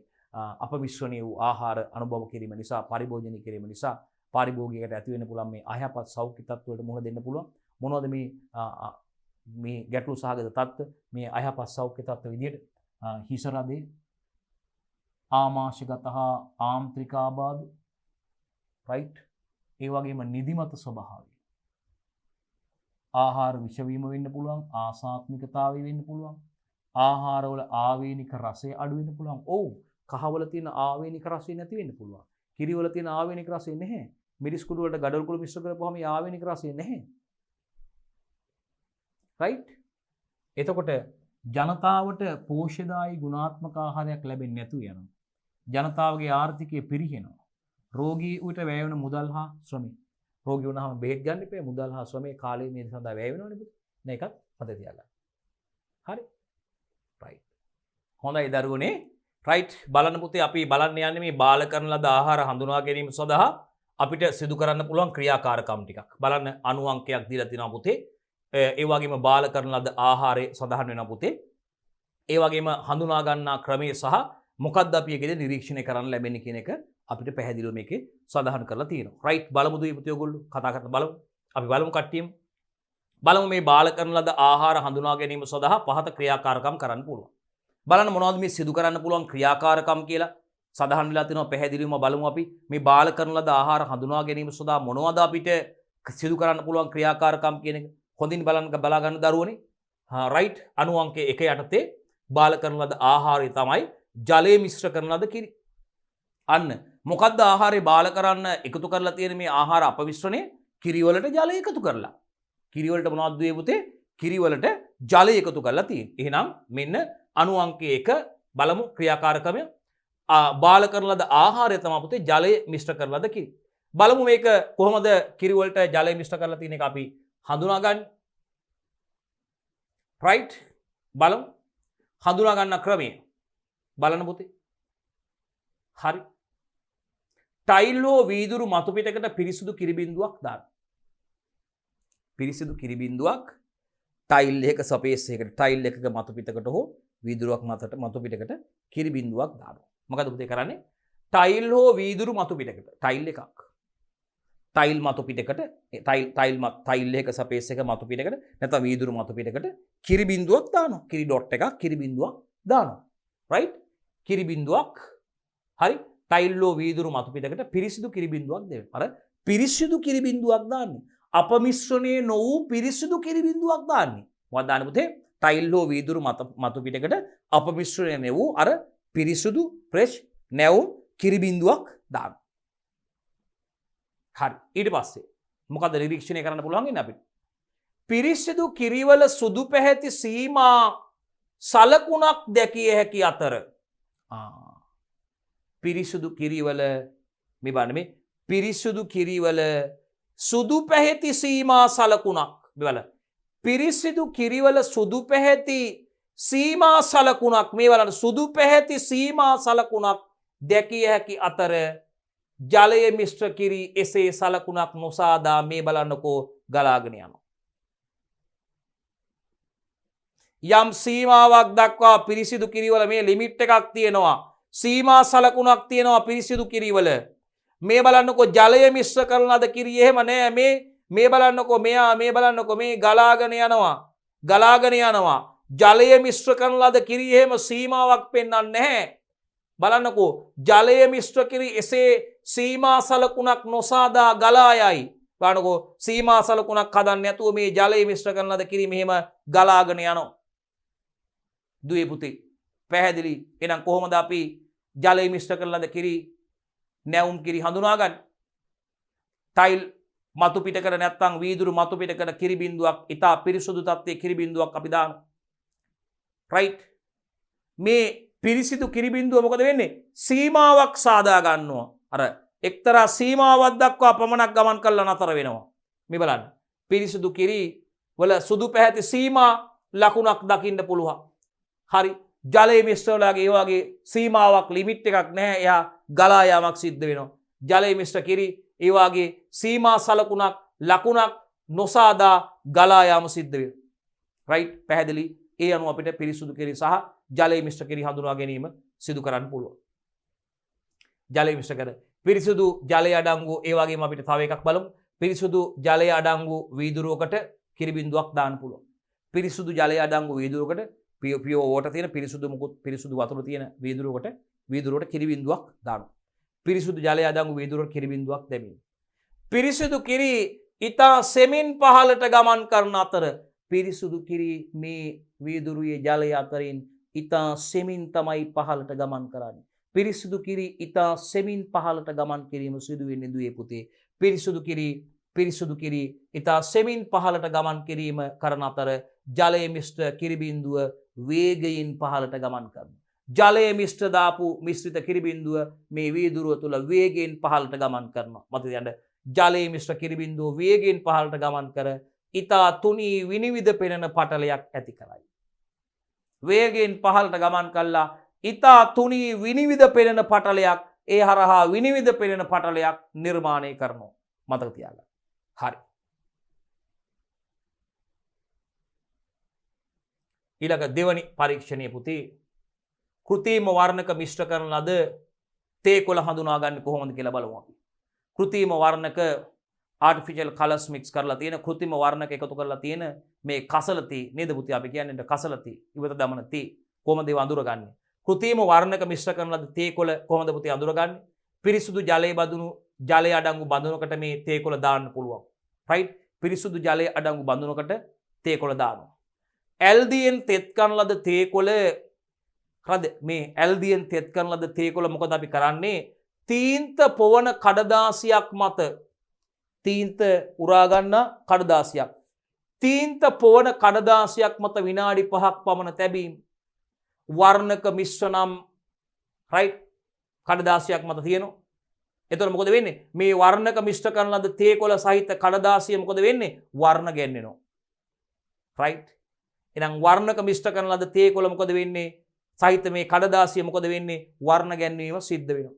අපමිශ්‍රණීය වූ ආහාර අනුභව කිරීම නිසා පරිභෝජනය කිරීම නිසා පාරිභෝගිකයට ඇති වෙන්න පුළුවන් මේ අයහපත් සෞඛ්‍ය තත්ත්වවලට මුහුණ දෙන්න පුළුවන්. මොනවද මේ ගැටලු සහගත තත්ත්ව මේ අයහපත් සෞඛ්‍ය තත්ත්ව විදියට හිස රදේ ආමාශයගත හා ආන්ත්‍රික ආබාධ රයිට් ඒ වගේම නිදිමත ස්වභාවය ආහාර විෂවීම වෙන්න පුළුවන් ආසාත්මිකතාවය වෙන්න පුළුවන් ආහාරවල ආවේනික රසය අඩු වෙන්න පුළුවන්. ඔව් කහවල තියෙන ආවේනික රසය නැති වෙන්න පුළුවන්. කිරිවල තියෙන ආවේනික රසය නැහැ. මිරිස් කුඩු වලට ගඩොල් කුඩු මිශ්‍ර කරපුවාම මේ ආවේනික රසය නැහැ. රයිට්. එතකොට ජනතාවට පෝෂ්‍යදායී ගුණාත්මක ආහාරයක් ලැබෙන්නේ නැතුව යනවා. ජනතාවගේ ආර්ථිකය පිරිහෙනවා. රෝගී උට වැය වෙන මුදල් හා ශ්‍රමය. රෝගී වුණාම බෙහෙත් ගන්න එපා. මුදල් හා ශ්‍රමය කාලය මේ සඳහා වැය වෙනවනේ පුතේ. නේ එකක් මතක තියාගන්න. හරි. රයිට්. හොඳයි දරුවනේ. රයිට්. බලන්න පුතේ අපි බලන්න යන්නේ මේ බාල කරන ලද ආහාර හඳුනා ගැනීම සඳහා අපිට සිදු කරන්න පුළුවන් ක්‍රියාකාරකම් ටිකක්. බලන්න අණු අංකයක් දීලා තිනවා පුතේ. ඒ වගේම බාල කරන ලද ආහාරය සඳහන් වෙනවා පුතේ. ඒ වගේම හඳුනා ගන්නා ක්‍රමය සහ මොකක්ද අපි ඒකද නිරීක්ෂණය කරන්න ලැබෙන්නේ කියන එක අපිට පැහැදිලිව මේකේ සඳහන් කරලා තියෙනවා. රයිට්. බලමු දුවේ පුතේ ඔයගොල්ලෝ කතා කරලා බලමු. අපි බලමු කට්ටියම. බලමු මේ බාල කරන ලද ආහාර හඳුනා ගැනීම සඳහා පහත ක්‍රියාකාරකම් කරන්න පුළුවන්. බලන්න මොනවද මේ සිදු කරන්න පුළුවන් ක්‍රියාකාරකම් කියලා සඳහන් වෙලා තිනවා පැහැදිලිවම බලමු අපි මේ බාල කරන ලද ආහාර හඳුනා ගැනීම සඳහා මොනවද අපිට සිදු කරන්න පුළුවන් ක්‍රියාකාරකම් කියන එක හොඳින් බලා ගන්න දරුවනේ. රයිට්. අණු අංක 1 යටතේ බාල කරන ලද ආහාරය තමයි ජලය මිශ්‍ර කරන ලද කිරි. අන්න මොකද්ද ආහාරය බාල කරන්න එකතු කරලා තියෙන මේ ආහාර අපමිශ්‍රණය කිරි වලට ජලය එකතු කරලා. කිරි වලට මොනවද දුවේ පුතේ? කිරි වලට ජලය එකතු කරලා තියෙන්නේ. එහෙනම් මෙන්න අණු අංක 1 බලමු ක්‍රියාකාරකමය. බාල කරන ලද ආහාරය තමයි පුතේ ජලය මිශ්‍ර කරන ලද කිරි. බලමු මේක කොහොමද කිරි වලට ජලය මිශ්‍ර කරලා තියෙන එක අපි හඳුනා ගන්න. රයිට් බලමු හඳුනා ගන්න ක්‍රමය බලන්න පුතේ හරි ටයිල් හෝ වීදුරු මතු පිටකට පිරිසිදු කිරි බිඳුවක් දාන්න පිරිසිදු කිරි බිඳුවක් ටයිල් එක ස්පේස් එකකට ටයිල් එකක මතු පිටකට හෝ වීදුරුවක් මතට මතු පිටකට කිරි බිඳුවක් දානවා මොකද පුතේ කරන්නේ ටයිල් හෝ වීදුරු මතු පිටකට ටයිල් එකක් ටයිල් මතු පිටකට ටයිල් එක ස්පේස් එක මතු පිටකට නැත්නම් වීදුරු මතු පිටකට කිරි බිඳුවක් දානවා කිරි ඩොට් එකක් කිරි බිඳුවක් දානවා රයිට් කිරි බිඳුවක් හරි ටයිල් හෝ වීදුරු මතු පිටකට පිරිසිදු කිරි බිඳුවක් දෙන්න අර පිරිසිදු කිරි බිඳුවක් දාන්නේ අපමිශ්‍රණයේ නො වූ පිරිසිදු කිරි බිඳුවක් දාන්නේ මොකක්ද දාන්නේ පුතේ ටයිල් හෝ වීදුරු මතු පිටකට අපමිශ්‍රණය නෙ වූ අර පිරිසිදු ෆ්‍රෙෂ් නැවුම් කිරි බිඳුවක් දාන්න හරි ඊට පස්සේ මොකද නිරීක්ෂණය කරන්න පුළුවන් ඉන්නේ අපිට පිරිසිදු කිරිවල සුදු පැහැති සීමා සලකුණක් දැකිය හැකි අතර පිරිසිදු කිරිවල මේ බලන්න මේ පිරිසිදු කිරිවල සුදු පැහැති සීමා සලකුණක් මේ බලන්න පිරිසිදු කිරිවල සුදු පැහැති සීමා සලකුණක් මේ බලන්න සුදු පැහැති සීමා සලකුණක් දැකිය හැකි අතර ජලයේ මිශ්‍ර කිරි එසේ සලකුණක් නොසාදා මේ බලන්නකෝ ගලාගෙන යනවා. යම් සීමාවක් දක්වා පිරිසිදු කිරිවල මේ ලිමිට් එකක් තියෙනවා. සීමා සලකුණක් තියෙනවා පිරිසිදු කිරිවල. මේ බලන්නකෝ ජලයේ මිශ්‍ර කරන ලද කිරි එහෙම නෑ මේ බලන්නකෝ මෙයා මේ බලන්නකෝ මේ ගලාගෙන යනවා. ගලාගෙන යනවා. ජලයේ මිශ්‍ර කරන ලද කිරි එහෙම සීමාවක් පෙන්වන්නේ නැහැ. බලන්නකෝ ජලයේ මිශ්‍ර කිරි එසේ සීමා සලකුණක් නොසාදා ගලා යයි. බලන්නකෝ සීමා සලකුණක් හදන්නේ නැතුව මේ ජලයේ මිශ්‍ර කරන ලද කිරි මෙහෙම ගලාගෙන යනවා. දුවේ පුතේ පැහැදිලි. එහෙනම් කොහොමද අපි ජලයේ මිශ්‍ර කරන ලද කිරි නැවුම් කිරි හඳුනාගන්නේ? ටයිල් මතු පිටකට නැත්නම් වීදුරු මතු පිටකට කිරි බිඳුවක් ඉතා පිරිසුදු තත්ත්වයේ කිරි බිඳුවක් අපි දානවා. රයිට් මේ පිරිසිදු කිරි බිඳුව මොකද වෙන්නේ? සීමාවක් සාදා ගන්නවා. අර එක්තරා සීමාවක් දක්වා පමණක් ගමන් කරලා නතර වෙනවා. මේ බලන්න. පිරිසිදු කිරි වල සුදු පැහැති සීමා ලකුණක් දකින්න පුළුවන්. හරි. ජලයේ මිශ්‍ර වලගේ ඒ වගේ සීමාවක් ලිමිට් එකක් නැහැ. එයා ගලා යාමක් සිද්ධ වෙනවා. ජලයේ මිශ්‍ර කිරි ඒ වගේ සීමා සලකුණක් ලකුණක් නොසාදා ගලා යාම සිද්ධ වෙනවා. රයිට් පැහැදිලි. ඒ අනුව අපිට පිරිසුදු කිරි සහ ජලයේ මිශ්‍ර කිරි හඳුනා ගැනීම සිදු කරන්න පුළුවන්. ජලයේ මිශ්‍ර කර පිරිසුදු ජලය අඩංගු ඒ වගේම අපිට තව එකක් බලමු. පිරිසුදු ජලය අඩංගු වීදුරුවකට කිරි බිඳුවක් දාන්න පුළුවන්. පිරිසුදු ජලය අඩංගු වීදුරුවකට පියෝ වෝටර් තියෙන පිරිසුදු මුකුත් පිරිසුදු වතුර තියෙන වීදුරුවකට කිරි බිඳුවක් දානවා. පිරිසුදු ජලය අඩංගු වීදුරුවකට කිරි බිඳුවක් දැමීම. පිරිසුදු කිරි ඊතා සෙමින් පහළට ගමන් කරන අතර පිරිසුදු කිරි මේ වීදුරුවේ ජලය අතරින් ඉතා සෙමින් තමයි පහළට ගමන් කරන්නේ. පිරිසුදු කිරි ඉතා සෙමින් පහළට ගමන් කිරීම සිදු වෙන්නේ දුවේ පුතේ. පිරිසුදු කිරි ඉතා සෙමින් පහළට ගමන් කිරීම කරන අතර ජලයේ මිශ්‍ර කිරි බිඳුව වේගයෙන් පහළට ගමන් කරනවා. ජලයේ මිශ්‍ර දාපු මිශ්‍රිත කිරි බිඳුව මේ වීදුරුව තුල වේගයෙන් පහළට ගමන් කරනවා. මතක තියාගන්න. ජලයේ මිශ්‍ර කිරි බිඳුව වේගයෙන් පහළට ගමන් කර ඉතා තුනී විනිවිද පෙනෙන පටලයක් ඇති කරයි. වේගයෙන් පහළට ගමන් කළා ඉතා තුනී විනිවිද පෙනෙන පටලයක් ඒ හරහා විනිවිද පෙනෙන පටලයක් නිර්මාණය කරනවා. මතක තියාගන්න. හරි. ඊළඟ දෙවනි පරීක්ෂණයේ පුතේ කෘත්‍රිම වර්ණක මිශ්‍ර කරන ලද තේ කොළ හඳුනා ගන්න කොහොමද කියලා බලමු අපි. කෘත්‍රිම වර්ණක ආටිෆිෂල් කලර්ස් මික්ස් කරලා තියෙන කෘත්‍රිම වර්ණක එකතු කරලා තියෙන මේ කසල තේ නේද පුතේ අපි කියන්නේ කසල තේ ඉවත දමන තේ කොහොමද ඒව අඳුරගන්නේ? කෘත්‍රිම වර්ණක මිශ්‍ර කරන ලද තේ කොළ කොහොමද පුතේ අඳුරගන්නේ? පිරිසුදු ජලය අඩංගු බඳුනකට මේ තේ කොළ දාන්න පුළුවන්. රයිට්? පිරිසුදු ජලය අඩංගු බඳුනකට තේ කොළ දානවා. ඇල්දියෙන් තෙත් කරන ලද තේ කොළ හරිද? මේ ඇල්දියෙන් තෙත් කරන ලද තේ කොළ මොකද අපි කරන්නේ? තීන්ත පොවන කඩදාසියක් මත තීන්ත උරා ගන්න කඩදාසියක්. තීන්ත පොවන කඩදාසියක් මත විනාඩි 5ක් පමණ තැබීම. වර්ණක මිශ්‍ර නම් රයිට් කඩදාසියක් මත තියෙනවා. එතකොට මොකද වෙන්නේ? මේ වර්ණක මිශ්‍ර කරන ලද තේ කොළ සහිත කඩදාසිය මොකද වෙන්නේ? වර්ණ ගැන්වෙනවා. රයිට්? එහෙනම් වර්ණක මිශ්‍ර කරන ලද තේ කොළ මොකද වෙන්නේ? සහිත මේ කඩදාසිය මොකද වෙන්නේ? වර්ණ ගැන්වීම සිද්ධ වෙනවා.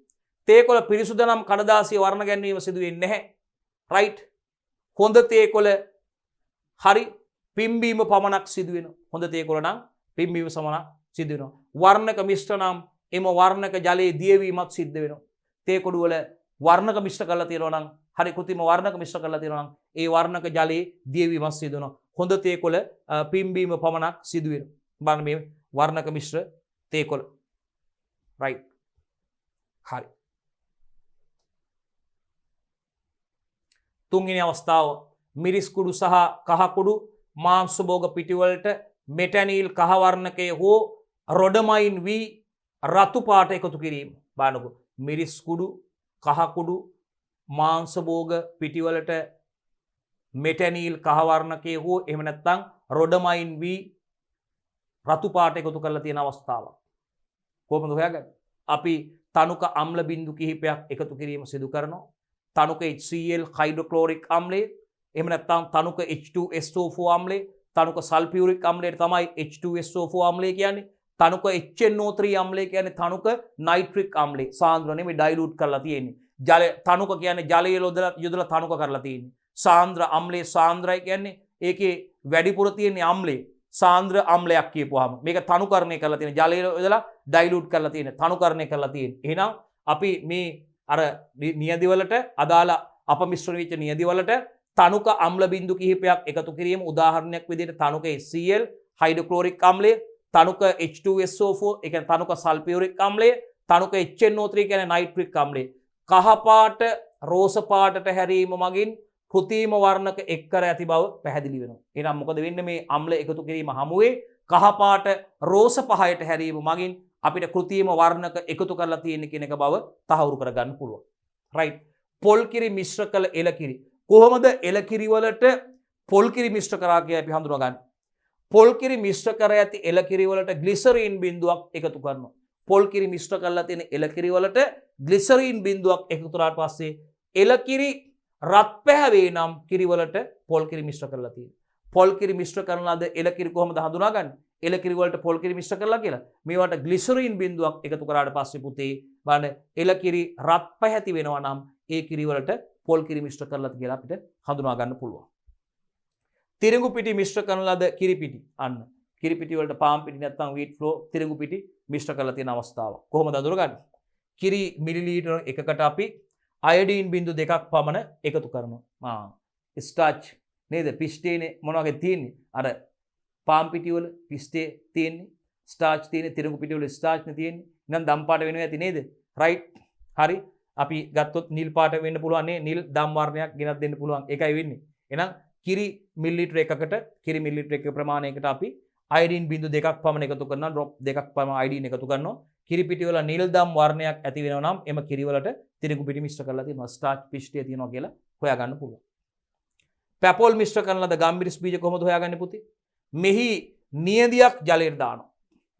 තේ කොළ පිරිසුදු නම් කඩදාසිය වර්ණ ගැන්වීම සිදු වෙන්නේ නැහැ. රයිට්. හොඳ තේ කොළ හරි පිම්බීම පමණක් සිදු වෙනවා. හොඳ තේ කොළ නම් පිම්බීම සමනක් සිදු වෙනවා. වර්ණක මිශ්‍ර නම් එම වර්ණක ජලයේ දියවීමක් සිද්ධ වෙනවා. තේ කොළු වල වර්ණක මිශ්‍ර කරලා තියෙනවා නම් හරි කෘතිම වර්ණක මිශ්‍ර කරලා තියෙනවා නම් ඒ වර්ණක ජලයේ දියවීමක් සිදු වෙනවා. හොඳ තේ කොළ පිම්බීම පමණක් සිදු වෙනවා. බලන්න මේ වර්ණක මිශ්‍ර තේ කොළ. රයිට්. හරි. තුන්වෙනි අවස්ථාව මිරිස් කුඩු සහ කහ කුඩු මාංශ භෝග පිටි වලට මෙටැනීල් කහ වර්ණකයේ හෝ රොඩමයින් වී රතු පාට එකතු කිරීම. බලන්නකො මිරිස් කුඩු කහ කුඩු මාංශ භෝග පිටි වලට මෙටැනීල් කහ වර්ණකයේ හෝ එහෙම නැත්නම් රොඩමයින් වී රතු පාට එකතු කරලා තියෙන අවස්ථාවක්. කොහොමද හොයාගන්නේ? අපි තනුක අම්ල බිඳු කිහිපයක් එකතු කිරීම සිදු කරනවා. තනුක HCl හයිඩ්‍රොක්ලෝරික් අම්ලය, එහෙම නැත්නම් තනුක H2SO4 අම්ලය, තනුක සල්ෆියුරික් අම්ලයට තමයි H2SO4 අම්ලය කියන්නේ. තනුක HNO3 අම්ලය කියන්නේ තනුක නයිට්‍රික් අම්ලය. සාන්ද්‍ර නෙමෙයි ඩයිලූට් කරලා තියෙන්නේ. ජල තනුක කියන්නේ ජලය යොදලා තනුක කරලා තියෙන්නේ. සාන්ද්‍ර අම්ලයේ සාන්ද්‍රයි කියන්නේ ඒකේ වැඩිපුර තියෙන අම්ලය. සාන්ද්‍ර අම්ලයක් කියපුවාම මේක තනුකරණය කරලා තියෙන ජලය යොදලා ඩයිලූට් කරලා තියෙන තනුකරණය කරලා තියෙන. එහෙනම් අපි මේ අර නියදි වලට අදාළ අපමිශ්‍රණ වෙච්ච නියදි වලට තනුක අම්ල බිඳු කිහිපයක් එකතු කිරීම උදාහරණයක් විදිහට තනුක HCl හයිඩ්‍රොක්ලෝරික් අම්ලය, තනුක H2SO4 ඒ කියන්නේ තනුක සල්ෆියුරික් අම්ලය, තනුක HNO3 කියන්නේ නයිට්‍රික් අම්ලය. කහ පාට රෝස පාටට හැරීම මගින් කෘතිම වර්ණක එක් කර ඇති බව පැහැදිලි වෙනවා. එහෙනම් මොකද වෙන්නේ මේ අම්ල එකතු කිරීම හමුවේ කහ පාට රෝස පහයට හැරීම මගින් අපිට කෘතිම වර්ණක එකතු කරලා තියෙන කියන එක බව තහවුරු කරගන්න පුළුවන්. රයිට්. පොල් කිරි මිශ්‍ර කළ එලකිරි. කොහොමද එලකිරි වලට පොල් කිරි මිශ්‍ර කරා කියලා අපි හඳුනගන්නේ? පොල් කිරි මිශ්‍ර කර ඇති එලකිරි වලට ග්ලිසරින් බිඳුවක් එකතු කරනවා. පොල් කිරි මිශ්‍ර කරලා තියෙන එලකිරි වලට ග්ලිසරින් බිඳුවක් එකතු කරාට පස්සේ එලකිරි රත් පැහැවේ නම් කිරි වලට පොල් කිරි මිශ්‍ර කරලා තියෙනවා. පොල් කිරි මිශ්‍ර කරන ලද එලකිරි කොහොමද හඳුනාගන්නේ? එලකිරි වලට පොල් කිරි මිශ්‍ර කරලා කියලා. මේවට ග්ලිසරින් බිඳුවක් එකතු කරාට පස්සේ පුතේ බලන්න එලකිරි රත් පැහැති වෙනවා නම් ඒ කිරි වලට පොල් කිරි මිශ්‍ර කරලා කියලා අපිට හඳුනා ගන්න පුළුවන්. තිරිඟු පිටි මිශ්‍ර කරන ලද කිරි පිටි. අන්න කිරි පිටි වලට පාම් පිටි නැත්නම් වීට් ෆ්ලෝ තිරිඟු පිටි මිශ්‍ර කරලා තියෙන අවස්ථාව. කොහොමද අඳුරගන්නේ? කිරි මිලිලීටර එකකට අපි අයඩීන් බිඳු 2ක් පමණ එකතු කරනවා. ස්ටාච් නේද? පිස්ටේනේ මොන වගේ තියෙන්නේ? අර පාම් පිටි වල පිස්ටේ තියෙන්නේ, ස්ටාච් තියෙන්නේ, තිරිඟු පිටි වල ස්ටාච් නේ තියෙන්නේ. එහෙනම් දම් පාට වෙනවා ඇති නේද? රයිට්. හරි. අපි ගත්තොත් නිල් පාට වෙන්න පුළුවන් නේ. නිල් දම් වර්ණයක් ගෙනත් දෙන්න පුළුවන්. ඒකයි වෙන්නේ. එහෙනම් කිරි මිලිලීටර එකකට කිරි මිලිලීටර එක ප්‍රමාණයකට අපි අයඩීන් බිඳු 2ක් පමණ එකතු කරනවා. ඩ්‍රොප් 2ක් පමණ අයඩීන් එකතු කරනවා. කිරි පිටි වල නිල් දම් වර්ණයක් ඇති වෙනවා නම් එම කිරි වලට තිරිඟු පිටි මිශ්‍ර කරලා තියෙනවා. ස්ටාච් පිස්ටේ තියෙනවා කියලා හොයාගන්න පුළුවන්. පැපොල් මිශ්‍ර කරන ලද ගම්මිරිස් බීජ කොහොමද හොයාගන්නේ පුතේ? මෙහි නියදියක් ජලයට දානවා.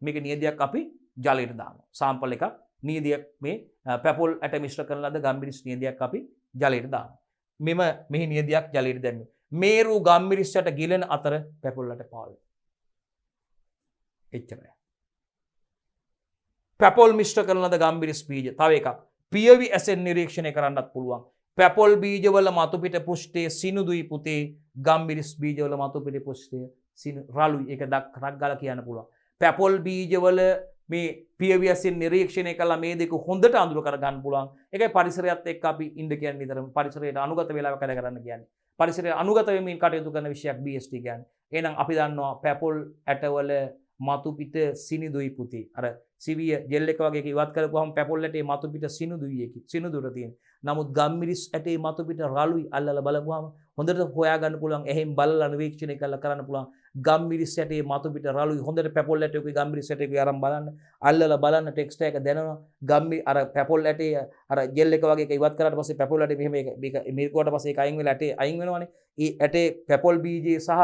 මේක නියදියක් අපි ජලයට දානවා. සාම්පල් එකක් නියදියක් මේ පැපොල් ඇට මිශ්‍ර කරන ලද ගම්මිරිස් නියදියක් අපි ජලයට දානවා. මෙහි නියදියක් ජලයට දැම්මේ. මේරු ගම්මිරිස් යට ගිලෙන අතර පැපොල් ඇට පාවෙනවා. එච්චරයි. පැපොල් මිශ්‍ර කරන ලද ගම්මිරිස් බීජ තව එකක්. පියවි ඇසෙන් නිරීක්ෂණය කරන්නත් පුළුවන්. පැපොල් බීජවල මතු පිට පෘෂ්ඨයේ සිනුදුයි පුතේ, ගම්මිරිස් බීජවල මතු පිට පෘෂ්ඨයේ රළුයි. ඒක රක් ගාලා කියන්න පුළුවන්. පැපොල් බීජවල මේ පියවි ඇසෙන් නිරීක්ෂණය කළා මේ දෙක හොඳට අඳුර කර ගන්න පුළුවන්. ඒකයි පරිසරයත් එක්ක අපි ඉන්න කියන්නේ නිතරම පරිසරයට අනුගත වෙලා වැඩ කරන්න කියන්නේ. පරිසරයට අනුගත වෙමින් කටයුතු කරන විෂයක් BST කියන්නේ. එහෙනම් අපි දන්නවා පැපොල් ඇටවල මතු පිට සිනිදුයි පුතේ. අර සිවිය ජෙල් එක වගේ ඉවත් කරපුවාම පැපොල් ඇටේ මතු පිට සිනිදුයි එක. සිනිදුර තියෙන. නමුත් ගම්මිරිස් ඇටේ මතු පිට රළුයි අල්ලලා බලපුවාම හොඳට හොයා ගන්න පුළුවන්. එහෙන් බලලා නිරීක්ෂණය කරලා කරන්න පුළුවන්. ගම්මිරිස් ඇටේ මතු පිට රළුයි. හොඳට පැපොල් ඇටේ ගම්මිරිස් ඇටේ අරන් බලන්න. අල්ලලා බලන්න ටෙක්ස්ට් එක දැනනවා. ගම්මි අර පැපොල් ඇටේ අර ජෙල් එක වගේ ඉවත් කරාට පස්සේ පැපොල් ඇටේ මෙහෙම මේක මේකුවට පස්සේ ඒක අයින් වෙලා ඇටේ අයින් වෙනවනේ. ඒ ඇටේ පැපොල් බීජය සහ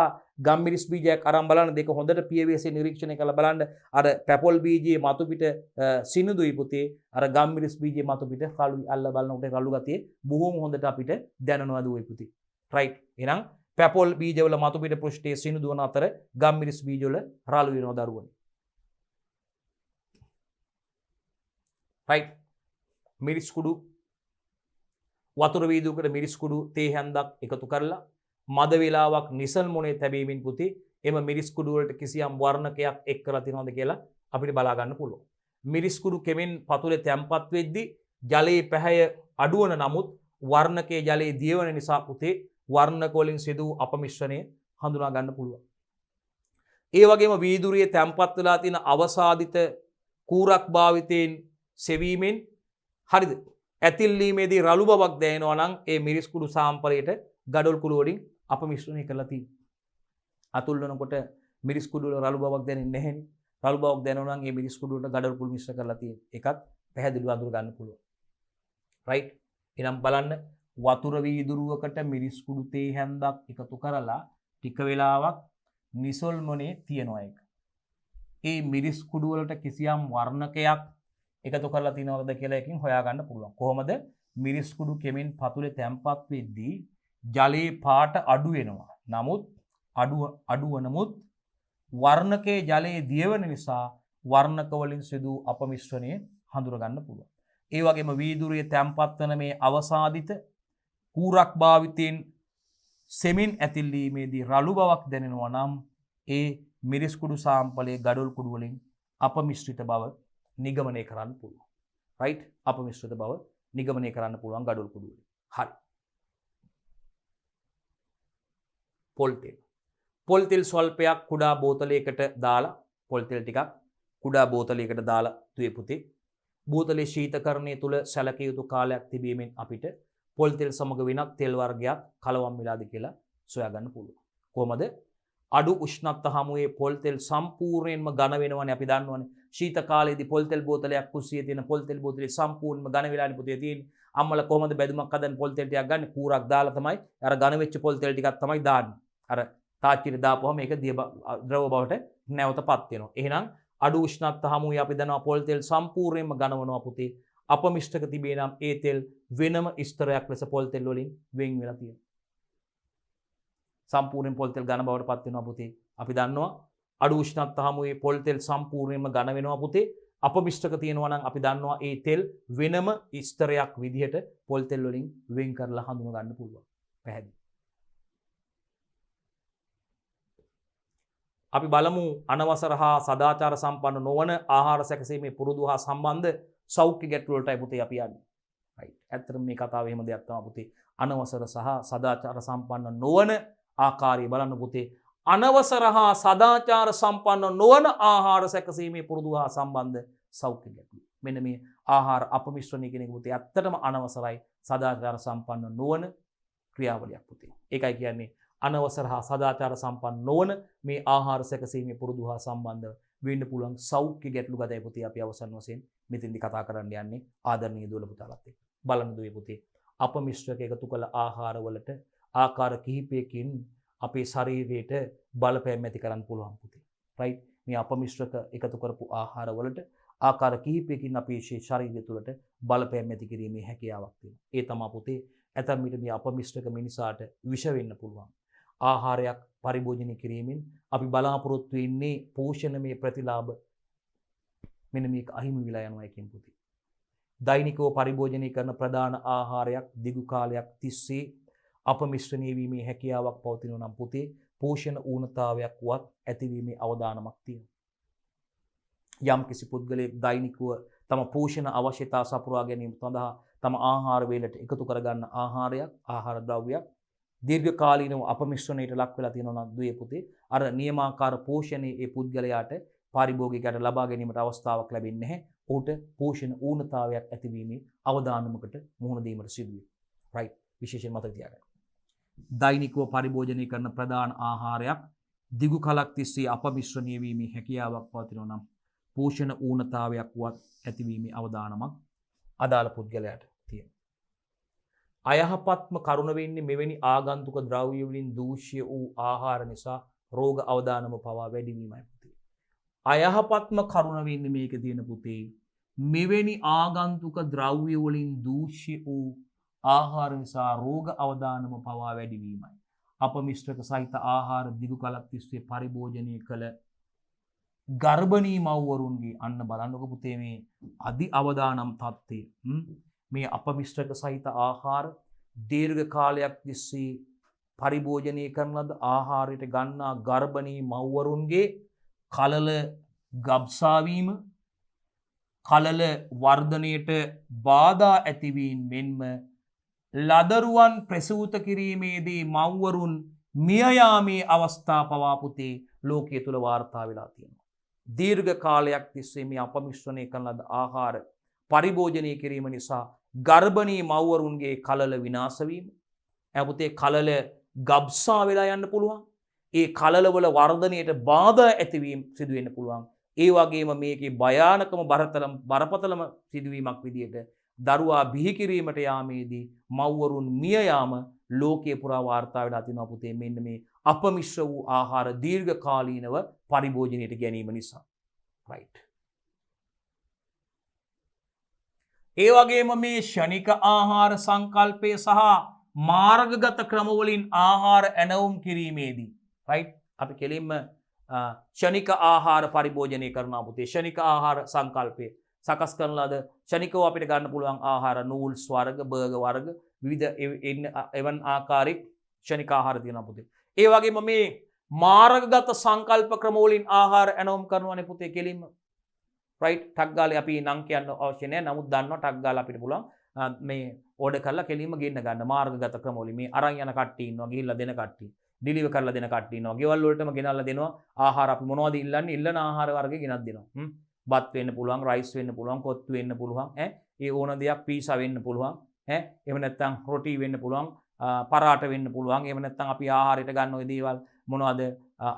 ගම්මිරිස් බීජයක් අරන් බලන්න දෙක හොඳට පියවිසේ නිරීක්ෂණය කරලා බලන්න. අර පැපොල් බීජයේ මතු පිට සිනුදුයි පුතේ, අර ගම්මිරිස් බීජයේ මතු පිට රළුයි. අල්ල බලනකොට රළු ගතිය බොහොම හොඳට අපිට දැනනවා දුවේ පුතේ. රයිට්. එහෙනම් පැපොල් බීජවල මතු පිට පෘෂ්ඨයේ සිනු දුවන අතර ගම්මිරිස් බීජවල රළු වෙනවා දරුවනේ. right මිරිස් කුඩු වතුර වීදුවකට මිරිස් කුඩු තේ හැන්දක් එකතු කරලා මද වේලාවක් නිසල් මොනේ තැබීමෙන් පුතේ එම මිරිස් කුඩු වලට කිසියම් වර්ණකයක් එක් කරලා තියෙනවද කියලා අපිට බලා ගන්න පුළුවන්. මිරිස් කුඩු කෙමෙන් පතුලේ තැම්පත් වෙද්දී ජලයේ පැහැය අඩුවන නමුත් වර්ණකයේ ජලයේ දියවන නිසා පුතේ වර්ණක වලින් සිදු වූ අපමිශ්‍රණය හඳුනා ගන්න පුළුවන්. ඒ වගේම වීදුරුවේ තැම්පත් වෙලා තියෙන අවසාදිත කූරක් භාවිතයෙන් සෙවීමෙන් හරිද? ඇතිල්ලීමේදී රළු බවක් දැනෙනවා නම් ඒ මිරිස් කුඩු සාම්පලයට ගඩොල් කුඩු වලින් අපමිශ්‍රණය කරලා තියෙනවා. අතුල්වනකොට මිරිස් කුඩු වල රළු බවක් දැනෙන්නේ නැහෙනේ. රළු බවක් දැනෙනවා නම් ඒ මිරිස් කුඩු වලට ගඩොල් කුඩු මිශ්‍ර කරලා තියෙනවා. ඒකත් පැහැදිලිව අඳුර ගන්න පුළුවන්. right? එහෙනම් බලන්න වතුර වීදුරුවකට මිරිස් කුඩු තේ හැන්දක් එකතු කරලා ටික වෙලාවක් නිසල්මනේ තියනවා ඒක. ඒ මිරිස් කුඩු වලට කිසියම් වර්ණකයක් එකතු කරලා තියනවද කියලා එකකින් හොයාගන්න පුළුවන්. කොහොමද? මිරිස් කුඩු කෙමෙන් පතුලේ තැම්පත් වෙද්දී ජලයේ පාට අඩු වෙනවා. නමුත් අඩුව නමුත් වර්ණකයේ ජලයේ දියවන නිසා වර්ණක වලින් සිදු අපමිශ්‍රණය හඳුනා ගන්න පුළුවන්. ඒ වගේම වීදුරුවේ තැම්පත් වන මේ අවසාදිත කූරක් භාවිතයෙන් සෙමින් ඇතිල්ලීමේදී රළු බවක් දැනෙනවා නම් ඒ මිරිස් කුඩු සාම්පලයේ ගඩොල් කුඩු වලින් අපමිශ්‍රිත බව නිගමනය කරන්න පුළුවන්. right? අපමිශ්‍රිත බව නිගමනය කරන්න පුළුවන් ගඩොල් කුඩු වලින්. හරි. පොල් තෙල්. පොල් තෙල් ස්වල්පයක් කුඩා බෝතලයකට දාලා පොල් තෙල් ටිකක් කුඩා බෝතලයකට දාලා දුවේ පුතේ. බෝතලයේ ශීතකරණය තුල සැලකිය යුතු කාලයක් තිබීමෙන් අපිට පොල් තෙල් සමග වෙනත් තෙල් වර්ගයක් කලවම් වෙලාද කියලා සොයා ගන්න පුළුවන්. කොහමද? අඩු උෂ්ණත්ව හමුවේ පොල් තෙල් සම්පූර්ණයෙන්ම ඝන වෙනවනේ අපි දන්නවනේ. ශීත කාලයේදී පොල් තෙල් බෝතලයක් කුස්සියේ තියෙන පොල් තෙල් බෝතලේ සම්පූර්ණයෙන්ම ඝන වෙලානේ පුතේ තියෙන්නේ. අම්මලා කොහමද බැදුමක් හදන්නේ? පොල් තෙල් ටිකක් ගන්න කූරක් දාලා තමයි අර ඝන වෙච්ච පොල් තෙල් ටිකක් තමයි දාන්නේ. අර තාච්චියට දාපුවම මේක ද්‍රව බවට නැවතපත් වෙනවා. එහෙනම් අඩු උෂ්ණත්ව හමුවේ අපි දන්නවා පොල් තෙල් සම්පූර්ණයෙන්ම ඝන වෙනවා පුතේ. අපමිශ්‍රක තිබේ නම් ඒ තෙල් වෙනම ස්තරයක් ලෙස පොල් තෙල් වලින් වෙන් වෙලා තියෙනවා. සම්පූර්ණයෙන් පොල් තෙල් ඝන බවට පත් වෙනවා පුතේ. අපි දන්නවා අඩු උෂ්ණත්ව හමුවේ පොල් තෙල් සම්පූර්ණයෙන්ම ඝන වෙනවා පුතේ. අපමිශ්‍රක තියෙනවා නම් අපි දන්නවා ඒ තෙල් වෙනම ස්තරයක් විදිහට පොල් තෙල් වලින් වෙන් කරලා හඳුනා ගන්න පුළුවන්. පැහැදිලි. අපි බලමු අනවසර හා සදාචාර සම්පන්න නොවන ආහාර සැකසීමේ පුරුදු හා සම්බන්ධ සෞඛ්‍ය ගැටලු වලටයි පුතේ අපි යන්නේ. right. ඇත්තටම මේ කතාව එහෙම දෙයක් තමයි පුතේ. අනවසර සහ සදාචාර සම්පන්න නොවන ආකාරය බලන්න පුතේ. අනවසර හා සදාචාර සම්පන්න නොවන ආහාර සැකසීමේ පුරුදු හා සම්බන්ධ සෞඛ්‍ය ගැටලු. මෙන්න මේ ආහාර අපමිශ්‍රණය කියන එක පුතේ ඇත්තටම අනවසරයි සදාචාර සම්පන්න නොවන ක්‍රියාවලියක් පුතේ. ඒකයි කියන්නේ අනවසර හා සදාචාර සම්පන්න නොවන මේ ආහාර සැකසීමේ පුරුදු හා සම්බන්ධ වෙන්න පුළුවන් සෞඛ්‍ය ගැටලු ගතයි පුතේ අපි අවසන් වශයෙන් මෙතෙන්දි කතා කරන්න යන්නේ ආදරණීය දුවල පුතාලත් එක්ක. බලන්න දුවේ පුතේ අපමිශ්‍රක එකතු කළ ආහාර වලට ආකාර කිහිපයකින් අපේ ශරීරයට බලපෑම් ඇති කරන්න පුළුවන් පුතේ. right? මේ අපමිශ්‍රක එකතු කරපු ආහාර වලට ආකාර කිහිපයකින් අපේ ශරීරය තුළට බලපෑම් ඇති කිරීමේ හැකියාවක් තියෙනවා. ඒ තමයි පුතේ ඇතම් විට මේ අපමිශ්‍රක මිනිසාට විෂ වෙන්න පුළුවන්. ආහාරයක් පරිභෝජනය කිරීමෙන් අපි බලාපොරොත්තු වෙන්නේ පෝෂණමය ප්‍රතිලාභ මෙන්න මේක අහිමි වෙලා යනවා එකෙන් පුතේ. දෛනිකව පරිභෝජනය කරන ප්‍රධාන ආහාරයක් දිගු කාලයක් තිස්සේ අපමිශ්‍රණය වීමේ හැකියාවක් පවතිනවා නම් පුතේ පෝෂණ ඌනතාවයක් වත් ඇතිවීමේ අවදානමක් තියෙනවා. යම් කිසි පුද්ගලයෙක් දෛනිකව තම පෝෂණ අවශ්‍යතා සපුරා ගැනීම සඳහා තම ආහාර වේලට එකතු කරගන්න ආහාරයක් ආහාර ද්‍රව්‍යයක් දීර්ඝකාලීනව අපමිශ්‍රණයට ලක් වෙලා තියෙනවා නම් දුවේ පුතේ අර නියමාකාර පෝෂණයේ ඒ පුද්ගලයාට පාරිභෝගිකයට ලබා ගැනීමට අවස්ථාවක් ලැබෙන්නේ නැහැ. ඔහුට පෝෂණ ඌනතාවයක් ඇතිවීමේ අවදානමකට මුහුණ දීමට සිදු වෙනවා. right? විශේෂයෙන් මතක තියාගන්න. දෛනිකව පරිභෝජනය කරන ප්‍රධාන ආහාරයක් දිගු කලක් තිස්සේ අපමිශ්‍රණය වීමේ හැකියාවක් පවතිනවා නම් පෝෂණ ඌනතාවයක් වත් ඇතිවීමේ අවදානමක් අදාළ පුද්ගලයාට තියෙනවා. අයහපත්ම කරුණ වෙන්නේ මෙවැනි ආගන්තුක ද්‍රව්‍ය වලින් දූෂ්‍ය වූ ආහාර නිසා රෝග අවදානම පවා වැඩි වීමයි පුතේ. අයහපත්ම කරුණ වෙන්නේ මේක තියෙන පුතේ මෙවැනි ආගන්තුක ද්‍රව්‍ය වලින් දූෂ්‍ය වූ ආහාර නිසා රෝග අවදානම පවා වැඩි වීමයි. අපමිශ්‍රක සහිත ආහාර දිගු කලක් තිස්සේ පරිභෝජනය කළ ගර්භණී මව්වරුන්ගේ අන්න බලන්නක පුතේ මේ අධි අවදානම් තත්ත්වය. මේ අපමිශ්‍රක සහිත ආහාර දීර්ඝ කාලයක් තිස්සේ පරිභෝජනය කරන ලද ආහාරයට ගන්නා ගර්භණී මව්වරුන්ගේ කලල ගබ්සාවීම කලල වර්ධනයට බාධා ඇතිවීම මෙන්ම ලදරුවන් ප්‍රසූත කිරීමේදී මව්වරුන් මියයාමේ අවස්ථා පවා පුතේ ලෝකයේ තුල වාර්තා වෙලා තියෙනවා. දීර්ඝ කාලයක් තිස්සේ මේ අපමිශ්‍රණය කරන ලද ආහාර පරිභෝජනය කිරීම නිසා ගර්භණී මව්වරුන්ගේ කලල විනාශ වීම, පුතේ කලල ගබ්සා වෙලා යන්න පුළුවන්. ඒ කලලවල වර්ධනයට බාධා ඇතිවීම සිදු වෙන්න පුළුවන්. ඒ වගේම මේකේ භයානකම බරපතලම සිදුවීමක් විදියට දරුවා බිහි කිරීමට යාමේදී මව්වරුන් මිය යාම ලෝකයේ පුරා වාර්තා වෙලා තිනවා පුතේ මෙන්න මේ අපමිශ්‍ර වූ ආහාර දීර්ඝ කාලීනව පරිභෝජනයට ගැනීම නිසා. රයිට්. ඒ වගේම මේ ෂණික ආහාර සංකල්පය සහ මාර්ගගත ක්‍රමවලින් ආහාර ඇනවුම් කිරීමේදී රයිට් අපි කෙලින්ම ෂණික ආහාර පරිභෝජනය කරනවා පුතේ. ෂණික ආහාර සංකල්පය සකස් කරන ලද ෂණිකව අපිට ගන්න පුළුවන් ආහාර නූල්ස් වර්ග, බර්ගර් වර්ග විවිධ එවන් ආකාරයක ෂණික ආහාර තියෙනවා පුතේ. ඒ වගේම මේ මාර්ගගත සංකල්ප ක්‍රම වලින් ආහාර ඇනවුම් කරනවානේ පුතේ කෙලින්ම. රයිට්. ටක් ගාලා අපි නම් කියන්න අවශ්‍ය නැහැ. නමුත් දන්නවා ටක් ගාලා අපිට පුළුවන් මේ ඕඩර් කරලා කෙලින්ම ගෙන්න ගන්න මාර්ගගත ක්‍රම වලින් මේ අරන් යන කට්ටිය ඉන්නවා, ගිහිල්ලා දෙන කට්ටිය. ඩිලිවර් කරලා දෙන කට්ටිය ඉන්නවා. ගෙවල් වලටම ගෙනල්ලා දෙනවා. ආහාර අපි මොනවද ඉල්ලන්නේ? ඉල්ලන ආහාර වර්ග ගෙනත් දෙනවා. බත් වෙන්න පුළුවන්, රයිස් වෙන්න පුළුවන්, කොත්තු වෙන්න පුළුවන්. ඒ ඕන දෙයක් පීසා වෙන්න පුළුවන්. එහෙම නැත්නම් රොටි වෙන්න පුළුවන්, පරාට වෙන්න පුළුවන්. එහෙම නැත්නම් අපි ආහාරයට ගන්න ওই දේවල් මොනවද?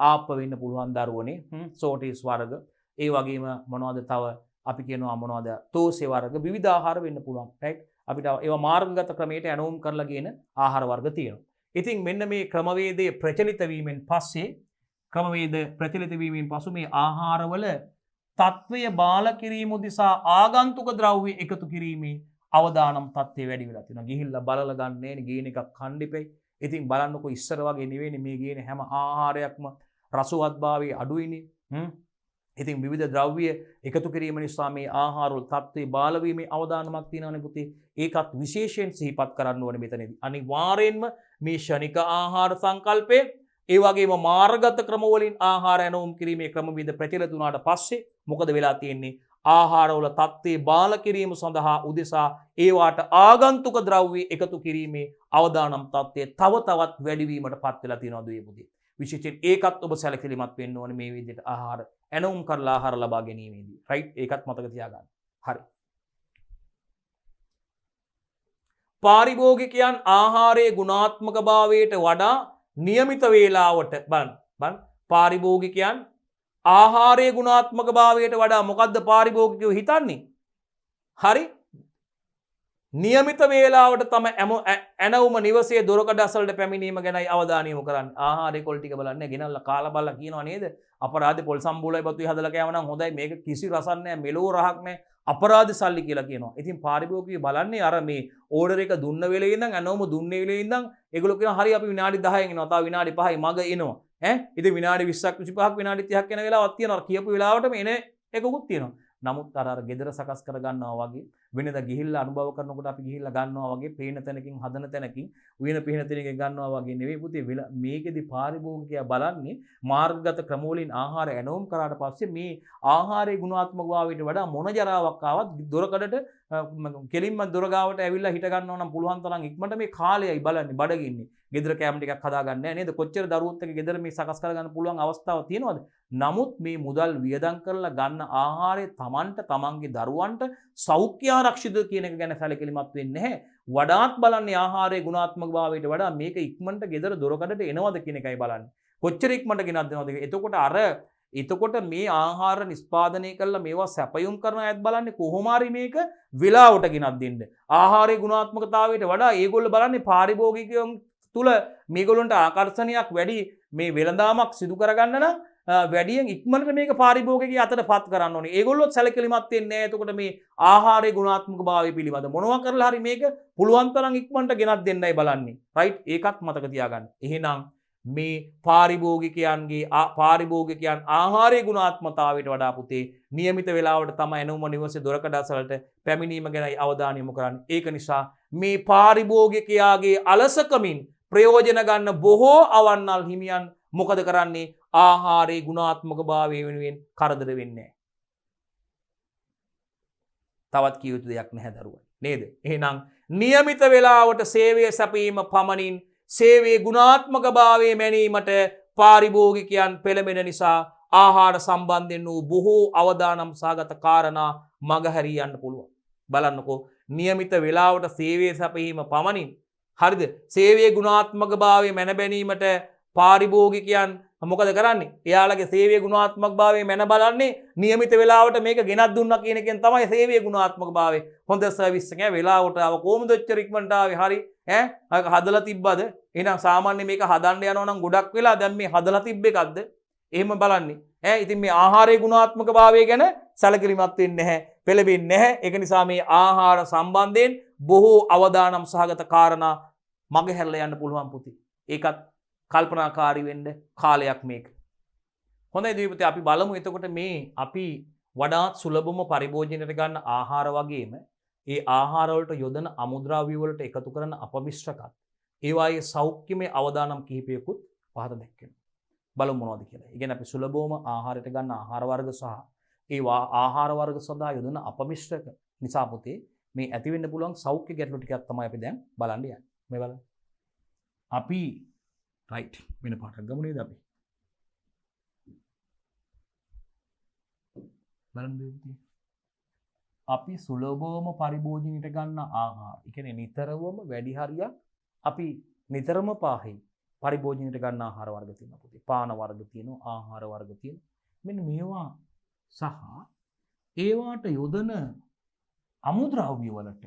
ආප්ප වෙන්න පුළුවන් දරුවනේ. සෝටිස් වර්ග. ඒ වගේම මොනවද තව අපි කියනවා මොනවද? තෝසේ වර්ග විවිධ ආහාර වෙන්න පුළුවන්. රයිට්. අපිට ඒවා මාර්ගගත ක්‍රමයට ඇනවුම් කරලා කියන ආහාර වර්ග තියෙනවා. ඉතින් මෙන්න මේ ක්‍රමවේදයේ ප්‍රචලිත වීමෙන් පසු මේ ආහාරවල තත්වය බාල කිරීම උදෙසා ආගන්තුක ද්‍රව්‍ය එකතු කිරීමේ අවදානම් තත්ත්වය වැඩි වෙලා තියෙනවා. ගිහිල්ලා බලලා ගන්න නෑනේ ගේන එකක් කන්න ඉපෙයි. ඉතින් බලන්නකො ඉස්සර වගේ නෙවෙයිනේ මේ ගේන හැම ආහාරයක්ම රසවත්භාවයේ අඩුයිනේ. ඉතින් විවිධ ද්‍රව්‍ය එකතු කිරීම නිසා මේ ආහාරවල තත්ත්වය බාල වීමේ අවදානමක් තියෙනවානේ පුතේ. ඒකත් විශේෂයෙන් සිහිපත් කරන්න ඕනේ මෙතනදී. අනිවාර්යෙන්ම මේ ෂණික ආහාර සංකල්පය ඒ වගේම මාර්ගගත ක්‍රම වලින් ආහාර ඇනවුම් කිරීමේ ක්‍රමවිද ප්‍රචලිත වුණාට පස්සේ මොකද වෙලා තියෙන්නේ? ආහාරවල තත්ත්වය බාල කිරීම සඳහා උදෙසා ඒවාට ආගන්තුක ද්‍රව්‍ය එකතු කිරීමේ අවදානම් තත්ත්වය තව තවත් වැඩි වීමට පත් වෙලා තියෙනවා දුවේ පුතේ. විශේෂයෙන් ඒකත් ඔබ සැලකිලිමත් වෙන්න ඕනේ මේ විදිහට ආහාර ඇනවුම් කරලා ආහාර ලබා ගැනීමේදී. රයිට්. ඒකත් මතක තියාගන්න. හරි. පාරිභෝගිකයන් ආහාරයේ ගුණාත්මක භාවයට වඩා නියමිත වේලාවට බලන්න පාරිභෝගිකයන් ආහාරයේ ගුණාත්මක භාවයට වඩා මොකද්ද පාරිභෝගිකයෝ හිතන්නේ? හරි. නියමිත වේලාවට තම ඇනවුම නිවසේ දොරකඩ අසලට පැමිණීම ගැනයි අවධානය යොමු කරන්නේ. ආහාරයේ කොල් ටික බලන්නේ ගෙනල්ලා කාලා බලලා කියනවා නේද? අපරාධේ පොල් සම්බෝලයි බතුයි හදලා කෑම නම් හොඳයි. මේක කිසි රසක් නැහැ, මෙලෝ රහක් නැහැ. අපරාධ සල්ලි කියලා කියනවා. ඉතින් පාරිභෝගිකයෝ බලන්නේ අර මේ ඕඩර් එක දුන්න වෙලේ ඉඳන් ඇනවුම දුන්නේ වෙලේ ඉඳන් ඒගොල්ලෝ කියනවා හරි අපි විනාඩි 10න් එනවා. තව විනාඩි 5යි මග එනවා. ඉතින් විනාඩි 20ක් 25ක් විනාඩි 30ක් යන වෙලාවක් තියෙනවා. කියපු වෙලාවටම එන එකකුත් තියෙනවා. නමුත් අර ගෙදර සකස් කර ගන්නවා වගේ වෙනද ගිහිල්ලා අනුභව කරනකොට අපි ගිහිල්ලා ගන්නවා වගේ පේන තැනකින් හදන තැනකින් උයන පිහින තැනකින් ගන්නවා වගේ නෙවෙයි පුතේ. මේකෙදි පාරිභෝගිකයා බලන්නේ මාර්ගගත ක්‍රම වලින් ආහාර ඇනවුම් කරාට පස්සේ මේ ආහාරයේ ගුණාත්මක භාවයට වඩා මොන ජරාවක් ආවත් දොරකඩට කෙලින්ම දොර ගාවට ඇවිල්ලා හිට ගන්නවා නම් පුළුවන් තරම් ඉක්මනට මේ කාලයයි බලන්නේ බඩගින්නේ. ගෙදර කැම ටිකක් හදාගන්න නැහැ නේද? කොච්චර දරුවොත් එක්ක ගෙදර මේ සකස් කරගන්න පුළුවන් අවස්ථාවක් තියෙනවද? නමුත් මේ මුදල් වියදම් කරලා ගන්න ආහාරය Tamanට තමන්ගේ දරුවන්ට සෞඛ්‍ය ආරක්ෂිත කියන එක ගැන සැලකිලිමත් වෙන්නේ නැහැ. වඩාත් බලන්නේ ආහාරයේ ගුණාත්මක භාවයට වඩා මේක ඉක්මනට ගෙදර දොරකඩට එනවද කියන එකයි බලන්නේ. කොච්චර ඉක්මනට ගෙනත් දෙනවද? එතකොට මේ ආහාර නිෂ්පාදනය කරලා මේවා සැපයුම් කරන අයත් බලන්නේ කොහොම හරි මේක වෙලාවට ගෙනත් දෙන්න. ආහාරයේ ගුණාත්මකතාවයට වඩා ඒගොල්ලෝ බලන්නේ පාරිභෝගිකයන් තුල මේගොල්ලන්ට ආකර්ෂණයක් වැඩි මේ වෙළඳාමක් සිදු කරගන්න නම් වැඩියෙන් ඉක්මනට මේක පාරිභෝගිකය අතට පත් කරන්න ඕනේ. ඒගොල්ලොත් සැලකිලිමත් වෙන්නේ නැහැ. එතකොට මේ ආහාරයේ ගුණාත්මකභාවය පිළිබඳ මොනවා කරලා හරි මේක පුළුවන් තරම් ඉක්මනට ගෙනත් දෙන්නයි බලන්නේ. රයිට්? ඒකත් මතක තියාගන්න. එහෙනම් මේ පාරිභෝගිකයන් ආහාරයේ ගුණාත්මතාවයට වඩා පුතේ નિયમિત වේලාවට තමයි එනුම නිවසේ දොරකඩසලට පැමිණීම ගැනයි අවධානය යොමු කරන්නේ. ඒක නිසා මේ පාරිභෝගිකයාගේ අලසකමින් ප්‍රයෝජන ගන්න බොහෝ අවන්නල් හිමියන් මොකද කරන්නේ? ආහාරයේ ගුණාත්මකභාවය වෙනුවෙන් කරදර වෙන්නේ නැහැ. තවත් කිය යුතු දෙයක් නැහැ දරුවෝ. නේද? එහෙනම් નિયમિત වේලාවට සේවය සැපීම පමණින් සේවයේ ගුණාත්මකභාවය මැනීමට පාරිභෝගිකයන් පෙළඹෙන නිසා ආහාර සම්බන්ධයෙන් වූ බොහෝ අවදානම් සහගත කාරණා මගහැරී යන්න පුළුවන්. බලන්නකෝ નિયમિત වේලාවට සේවය සැපීම පමණින් හරිද? සේවයේ ගුණාත්මකභාවය මැන බැලීමට පාරිභෝගිකයන් මොකද කරන්නේ? එයාලගේ සේවයේ ගුණාත්මකභාවය මැන බලන්නේ નિયમિત වේලාවට මේක ගෙනත් දුන්නා කියන එකෙන් තමයි සේවයේ ගුණාත්මකභාවය. හොඳ සර්විස් එක වේලාවට ආව කොහොමද ඔච්චර ඉක්මනට ආවේ? හරි ඈ හදලා තිබ්බද? එහෙනම් සාමාන්‍ය මේක හදන්න යනවා නම් ගොඩක් වෙලා දැන් මේ හදලා තිබ්බ එකක්ද? එහෙම බලන්නේ. ඉතින් මේ ආහාරයේ ගුණාත්මකභාවය ගැන සැලකිලිමත් වෙන්නේ නැහැ. පෙළඹෙන්නේ නැහැ. ඒක නිසා මේ ආහාර සම්බන්ධයෙන් බොහෝ අවදානම් සහගත කාරණා මගහැරලා යන්න පුළුවන් පුතේ. ඒකත් කල්පනාකාරී වෙන්න කාලයක් මේක. හොඳයි දීපතේ අපි බලමු එතකොට මේ අපි වඩාත් සුලභම පරිභෝජනයට ගන්න ආහාර වගේම ඒ ආහාර වලට යොදන අමුද්‍රව්‍ය වලට එකතු කරන අපමිශ්‍රකත් ඒවායේ සෞඛ්‍යමය අවදානම් කිහිපයකුත් පහත දැක්වෙනවා. බලමු මොනවද කියලා. ඒ කියන්නේ අපි සුලභවම ආහාරයට ගන්න ආහාර වර්ග සහ ඒවා ආහාර වර්ග සඳහා යොදන අපමිශ්‍රක නිසා පුතේ මේ ඇති වෙන්න පුළුවන් සෞඛ්‍ය ගැටලු ටිකක් තමයි අපි දැන් බලන්න යන්නේ. මේ බලන්න. අපි රයිට් වෙන පාටක් ගමු නේද අපි? බලන්න දෙන්න. අපි සුලභවම පරිභෝජනයට ගන්න ආහාර. ඒ කියන්නේ නිතරම වැඩි හරියක් අපි නිතරම පාහේ පරිභෝජනයට ගන්න ආහාර වර්ග තියෙනවා පුතේ. පාන වර්ග තියෙනවා, ආහාර වර්ග තියෙනවා. මෙන්න මේවා සහ ඒවාට යොදන අමුද්‍රව්‍ය වලට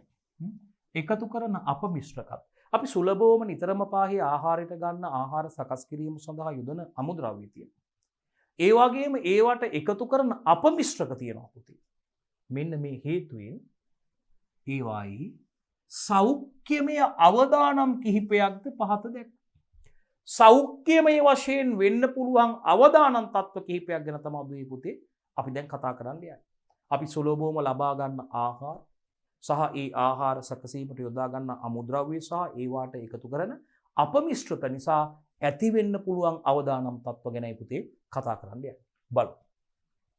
එකතු කරන අපමිශ්‍රකත්. අපි සුලභවම නිතරම පාහේ ආහාරයට ගන්න ආහාර සකස් කිරීම සඳහා යොදන අමුද්‍රව්‍ය තියෙනවා. ඒ වගේම ඒවට එකතු කරන අපමිශ්‍රක තියෙනවා පුතේ. මෙන්න මේ හේතුවෙන් ඒවායි සෞඛ්‍යමය අවදානම් කිහිපයක්ද පහත දැක්. සෞඛ්‍යමය වශයෙන් වෙන්න පුළුවන් අවදානම් තත්ත්ව කිහිපයක් ගැන තමයි දුවේ පුතේ අපි දැන් කතා කරන්න යන්නේ. අපි සුලභවම ලබා ගන්න ආහාර සහ ඒ ආහාර සකසීමට යොදා ගන්න අමුද්‍රව්‍ය සහ ඒවාට එකතු කරන අපමිශ්‍රක නිසා ඇති වෙන්න පුළුවන් අවදානම් තත්ත්ව ගැනයි පුතේ කතා කරන්න යන්නේ. බලමු.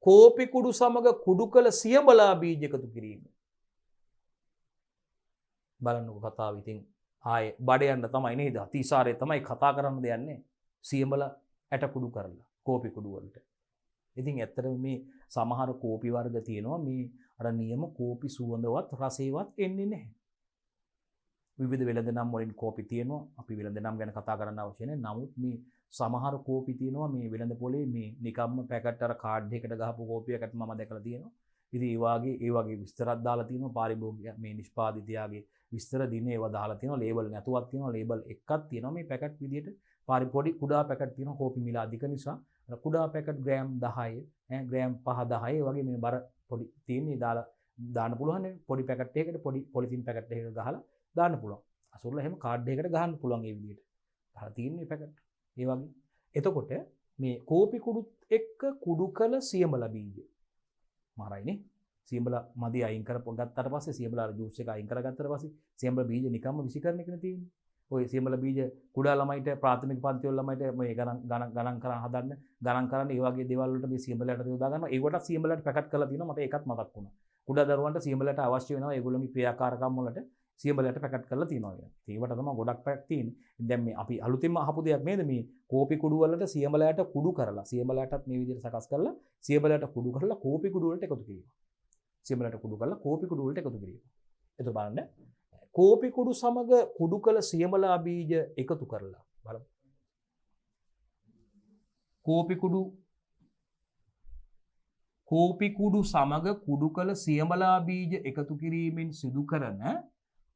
කෝපි කුඩු සමග කුඩු කළ සියඹලා බීජ එකතු කිරීම. බලන්නකො කතාව ඉතින් ආයේ බඩ යන්න තමයි නේද? අතිසාරය තමයි කතා කරන්න දෙන්නේ. සියඹලා ඇට කුඩු කරලා කෝපි කුඩු වලට. ඉතින් ඇත්තටම මේ සමහර කෝපි වර්ග තියෙනවා මේ අර නියම කෝපි සුවඳවත් රසේවත් එන්නේ නැහැ. විවිධ වෙළඳ නම් වලින් කෝපි තියෙනවා. අපි වෙළඳ නම් ගැන කතා කරන්න අවශ්‍ය නැහැ. නමුත් මේ සමහර කෝපි තියෙනවා මේ වෙළඳ පොලේ මේ නිකම්ම පැකට් අර කාඩ් එකකට ගහපු කෝපියකට මම දැකලා තියෙනවා. ඉතින් ඒ වගේ විස්තරات දාලා තියෙනවා පාරිභෝගික මේ නිෂ්පාදිතයාගේ විස්තර දිනේ ඒවා දාලා තියෙනවා. ලේබල් නැතුවක් තියෙනවා. ලේබල් එකක් තියෙනවා. මේ පැකට් විදියට පොඩි කුඩා පැකට් තියෙනවා. කෝපි මිල අධික නිසා කුඩා පැකට් ග්‍රෑම් 10 ග්‍රෑම් 5-10 වගේ මේ බර පොඩි තියෙන්නේ දාලා දාන්න පුළුවන් නේ. පොඩි පැකට් එකකට පොඩි පොලිතින් පැකට් එකකට ගහලා දාන්න පුළුවන්. අසුරලා එහෙම කාඩ් එකකට ගහන්න පුළුවන් ඒ විදියට. ගහලා තියෙන්නේ පැකට්. ඒ වගේ. එතකොට මේ කෝපි කුඩුත් එක්ක කුඩු කළ සියඹලා බීජ. මාරයිනේ. සියඹලා මදි අයින් කරගත්තට පස්සේ සියඹලා ජූස් එක අයින් කරගත්තට පස්සේ සියඹලා බීජ නිකම්ම විසි කරන එකනේ තියෙන්නේ. ඔය සියඹලා බීජ කුඩා ළමයිට ප්‍රාථමික පන්ති වල ළමයිට මේ ගණන් කරන් හදන්න ගණන් කරන්න ඒ වගේ දේවල් වලට මේ සියඹලාට යොදා ගන්නවා. ඒකට සියඹලාට පැකට් කරලා තියෙනවා. මට ඒකත් මතක් වුණා. කුඩා දරුවන්ට සියඹලාට අවශ්‍ය වෙනවා ඒගොල්ලෝගේ ක්‍රියාකාරකම් වලට සියඹලාට පැකට් කරලා තියෙනවා කියලා. ඒවට තමයි ගොඩක් පැක් තියෙන්නේ. දැන් මේ අපි අලුතින්ම අහපු දෙයක් නේද මේ කෝපි කුඩු වලට සියඹලාට කුඩු කරලා සියඹලාටත් මේ විදිහට සකස් කරලා සියඹලාට කුඩු කරලා කෝපි කුඩු වලට එකතු කිරීම. සියඹලාට කුඩු කරලා කෝපි කුඩු වලට එකතු කිරීම. එතකොට බලන්න කෝපි කුඩු සමග කුඩු කළ සියඹලා බීජ එකතු කරලා බලමු. කෝපි කුඩු සමග කුඩු කළ සියඹලා බීජ එකතු කිරීමෙන් සිදු කරන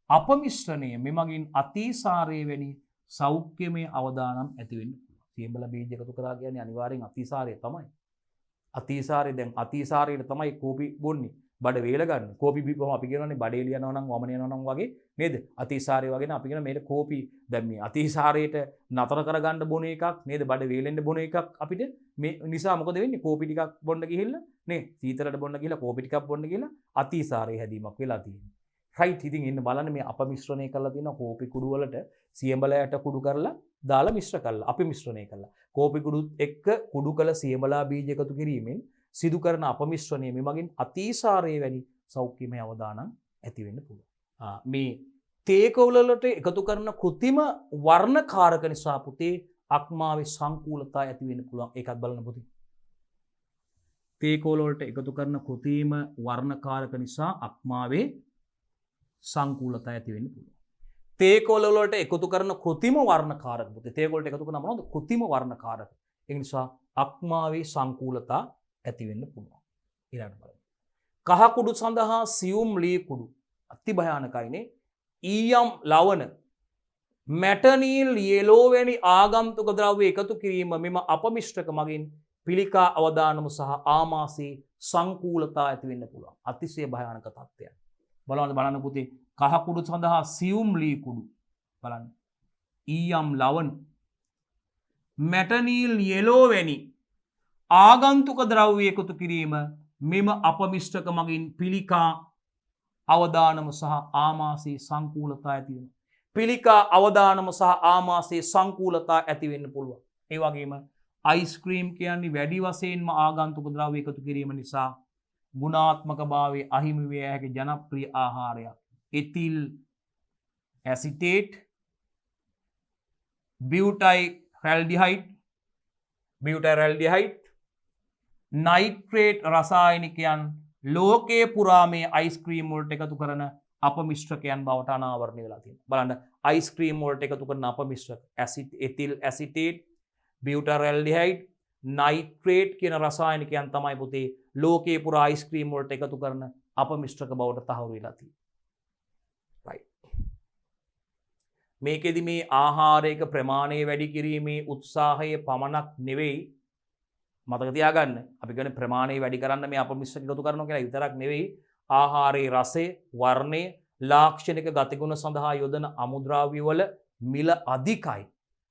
අපමිශ්‍රණය මෙමගින් අතිසාරය වැනි සෞඛ්‍යමය අවදානම් ඇති වෙන්න පුළුවන්. සියඹලා බීජ එකතු කරා කියන්නේ අනිවාර්යෙන් අතිසාරය තමයි. අතිසාරය දැන් අතිසාරයට තමයි කෝපි බොන්නේ. බඩ වේල ගන්න. කෝපි බීපුවම අපි කියනවානේ බඩේ ලියනවා නම් වමන යනවා නම් වගේ නේද? අතිසාරය වගේ නේ අපි කියන මේක කෝපි දැන් මේ අතිසාරයට නතර කරගන්න බොන එකක් නේද? බඩ වේලෙන්න බොන එකක් අපිට මේ නිසා මොකද වෙන්නේ? කෝපි ටිකක් බොන්න ගිහිල්ලා නේ සීතලට බොන්න ගිහිල්ලා කෝපි ටිකක් බොන්න ගිහිල්ලා අතිසාරය හැදීමක් වෙලා තියෙනවා. රයිට් ඉතින් එන්න බලන්න මේ අපමිශ්‍රණය කරලා තියෙන කෝපි කුඩු වලට සියඹලයට කුඩු කරලා දාලා මිශ්‍ර කරලා අපි මිශ්‍රණය කරලා කෝපි කුඩුත් එක්ක කුඩු කළ සියඹලා බීජ එකතු කිරීමෙන් සිදු කරන අපමිශ්‍රණය මෙමගින් අතිසාරයේ වැනි සෞඛ්‍යමය අවදානම් ඇති වෙන්න පුළුවන්. මේ තේකවල වලට එකතු කරන කෘතිම වර්ණකාරක නිසා පුතේ අක්මාවේ සංකූලතා ඇති වෙන්න පුළුවන්. ඒකත් බලන්න පුතේ. තේකවල වලට එකතු කරන කෘතිම වර්ණකාරක නිසා අක්මාවේ සංකූලතා ඇති වෙන්න පුළුවන්. තේකවල වලට එකතු කරන කෘතිම වර්ණකාරක පුතේ. තේකවල වලට එකතු කරන මොනවද? කෘතිම වර්ණකාරක. ඒ නිසා අක්මාවේ සංකූලතා ඇති වෙන්න පුළුවන්. ඊළඟට බලන්න. කහ කුඩු සඳහා සියුම් ලී කුඩු අති භයානකයිනේ. ඊයම් ලවණ මැටනීල් යෙලෝ වැනි ආගන්තුක ද්‍රව්‍ය එකතු කිරීම මෙම අපමිශ්‍රක මගින් පිළිකා අවදානම සහ ආමාශයේ සංකූලතා ඇති වෙන්න පුළුවන්. අතිශය භයානක තත්ත්වයක්. බලන්න පුතේ කහ කුඩු සඳහා සියුම් ලී කුඩු බලන්න. ඊයම් ලවණ මැටනීල් යෙලෝ වැනි ආගන්තුක ද්‍රව්‍ය එකතු කිරීම මෙම අපමිශ්‍රක මගින් පිළිකා අවදානම සහ ආමාශයේ සංකූලතා ඇති වෙනවා. පිළිකා අවදානම සහ ආමාශයේ සංකූලතා ඇති වෙන්න පුළුවන්. ඒ වගේම අයිස්ක්‍රීම් කියන්නේ වැඩි වශයෙන්ම ආගන්තුක ද්‍රව්‍ය එකතු කිරීම නිසා ගුණාත්මක භාවයේ අහිමි විය හැකි ජනප්‍රිය ආහාරයක්. එතිල් ඇසිටේට්, බියුටයිරැල්ඩිහයිඩ්, නයිට්‍රේට් රසායනිකයන් ලෝකයේ පුරා මේ අයිස්ක්‍රීම් වලට එකතු කරන අපමිශ්‍රකයන් බවට අනාවරණය වෙලා තියෙනවා. බලන්න අයිස්ක්‍රීම් වලට එකතු කරන අපමිශ්‍රක එතිල් ඇසිටේට්, බියුටයිරැල්ඩිහයිඩ්, නයිට්‍රේට් කියන රසායනිකයන් තමයි පුතේ ලෝකයේ පුරා අයිස්ක්‍රීම් වලට එකතු කරන අපමිශ්‍රක බවට තහවුරු වෙලා තියෙන්නේ. රයිට්. මේකෙදි මේ ආහාරයක ප්‍රමාණය වැඩි කිරීමේ උත්සාහය පමණක් නෙවෙයි මතක තියාගන්න. අපි කියන්නේ ප්‍රමාණය වැඩි කරන්න මේ අපමිශ්‍රක එකතු කරනවා කියලා විතරක් නෙවෙයි ආහාරයේ රසය, වර්ණය, ලාක්ෂණික ගතිගුණ සඳහා යොදන අමුද්‍රව්‍ය වල මිල අධිකයි.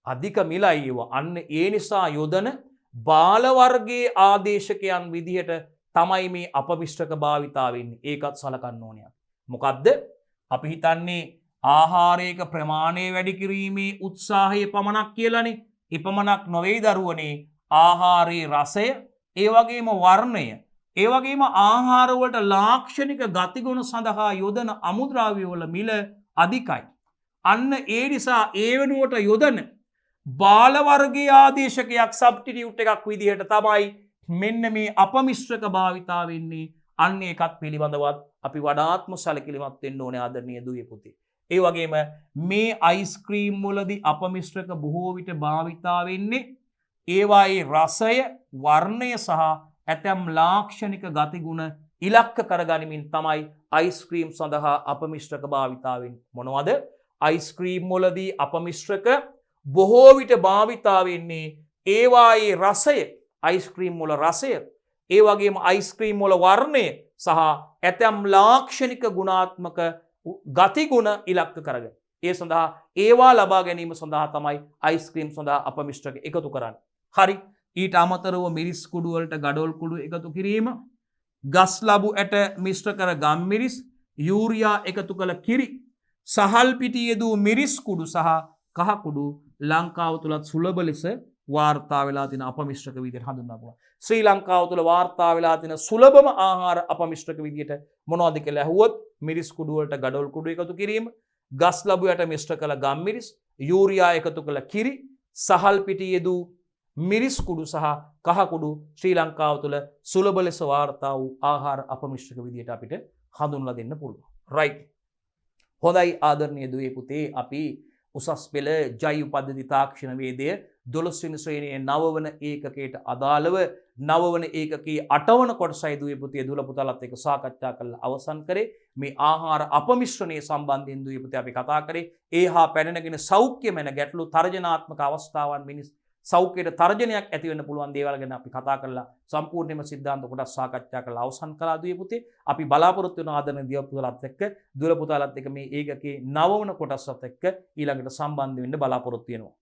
අධික මිලයි ඒවා. අන්න ඒ නිසා යොදන බාල වර්ගයේ ආදේශකයන් විදිහට තමයි මේ අපමිශ්‍රක භාවිතා වෙන්නේ. ඒකත් සලකන්න ඕනේ. මොකද්ද? අපි හිතන්නේ ආහාරයක ප්‍රමාණය වැඩි කිරීමේ උත්සාහය පමණක් කියලානේ. ඒ පමණක් නොවේ දරුවනේ. ආහාරයේ රසය, ඒ වගේම වර්ණය, ඒ වගේම ආහාර වලට ලාක්ෂණික ගතිගුණ සඳහා යොදන අමුද්‍රව්‍ය වල මිල අධිකයි. අන්න ඒ නිසා ඒ වෙනුවට යොදන බාල වර්ගයේ ආදේශකයක් සබ්ස්ටිටියුට් එකක් විදිහට තමයි මෙන්න මේ අපමිශ්‍රක භාවිතා වෙන්නේ. අන්න ඒකත් පිළිබඳවත් අපි වඩාත්ම සැලකිලිමත් වෙන්න ඕනේ ආදරණීය දුවේ පුතේ. ඒ වගේම මේ අයිස්ක්‍රීම් වලදී අපමිශ්‍රක බොහෝ විට භාවිතා වෙන්නේ ඒවායේ රසය, වර්ණය සහ ඇතැම් ලාක්ෂණික ගතිගුණ ඉලක්ක කරගනිමින් තමයි අයිස්ක්‍රීම් සඳහා අපමිශ්‍රක භාවිතා වෙන්නේ. මොනවද? අයිස්ක්‍රීම් වලදී අපමිශ්‍රක බොහෝ විට භාවිතා වෙන්නේ ඒවායේ රසය, අයිස්ක්‍රීම් වල රසය, ඒ වගේම අයිස්ක්‍රීම් වල වර්ණය සහ ඇතැම් ලාක්ෂණික ගුණාත්මක ගතිගුණ ඉලක්ක කරගෙන ඒ සඳහා ඒවා ලබා ගැනීම සඳහා තමයි අයිස්ක්‍රීම් සඳහා අපමිශ්‍රක එකතු කරන්නේ. හරි. ඊට අමතරව මිරිස් කුඩු වලට ගඩොල් කුඩු එකතු කිරීම, ගස් ලබු ඇට මිශ්‍ර කර ගම් මිරිස්, යූරියා එකතු කළ කිරි, සහල් පිටි යෙදූ මිරිස් කුඩු සහ කහ කුඩු ලංකාව තුලත් සුලභ ලෙස වාර්තා වෙලා තියෙන අපමිශ්‍රක විදිහට හඳුන්වනවා පුළුවන්. ශ්‍රී ලංකාව තුල වාර්තා වෙලා තියෙන සුලභම ආහාර අපමිශ්‍රක විදිහට මොනවද කියලා අහුවොත් මිරිස් කුඩු වලට ගඩොල් කුඩු එකතු කිරීම, ගස් ලබු යට මිශ්‍ර කළ ගම් මිරිස්, යූරියා එකතු කළ කිරි, සහල් පිටි යෙදූ මිරිස් කුඩු සහ කහ කුඩු ශ්‍රී ලංකාව තුළ සුලභ ලෙස වාර්තා වූ ආහාර අපමිශ්‍රක විදිහට අපිට හඳුන්වලා දෙන්න පුළුවන්. රයිට්. හොඳයි ආදරණීය දුවේ පුතේ, අපි උසස් පෙළ ජෛව පද්ධති තාක්ෂණ වේදය 12 වෙනි ශ්‍රේණියේ 9 වන ඒකකයට අදාළව 9 වන ඒකකයේ 8 වන කොටසයි දුවේ පුතේ දුල පුතාලත් එක්ක සාකච්ඡා කරලා අවසන් කරේ. මේ ආහාර අපමිශ්‍රණයේ සම්බන්ධයෙන් දුවේ පුතේ අපි කතා කරේ. ඒ හා පැන නැගෙන සෞඛ්‍යමය ගැටලු තර්ජනාත්මක අවස්ථාවන් මිනිස් සෞඛ්‍යයට තර්ජනයක් ඇති වෙන්න පුළුවන් දේවල් ගැන අපි කතා කරලා සම්පූර්ණයෙන්ම සිද්ධාන්ත කොටස් සාකච්ඡා කරලා අවසන් කළා දුවේ පුතේ. අපි බලාපොරොත්තු වෙන ආදරණීය දියව පුතාලත් එක්ක දුර පුතාලත් එක්ක මේ ඒකකේ නවවන කොටසත් එක්ක ඊළඟට සම්බන්ධ වෙන්න බලාපොරොත්තු වෙනවා.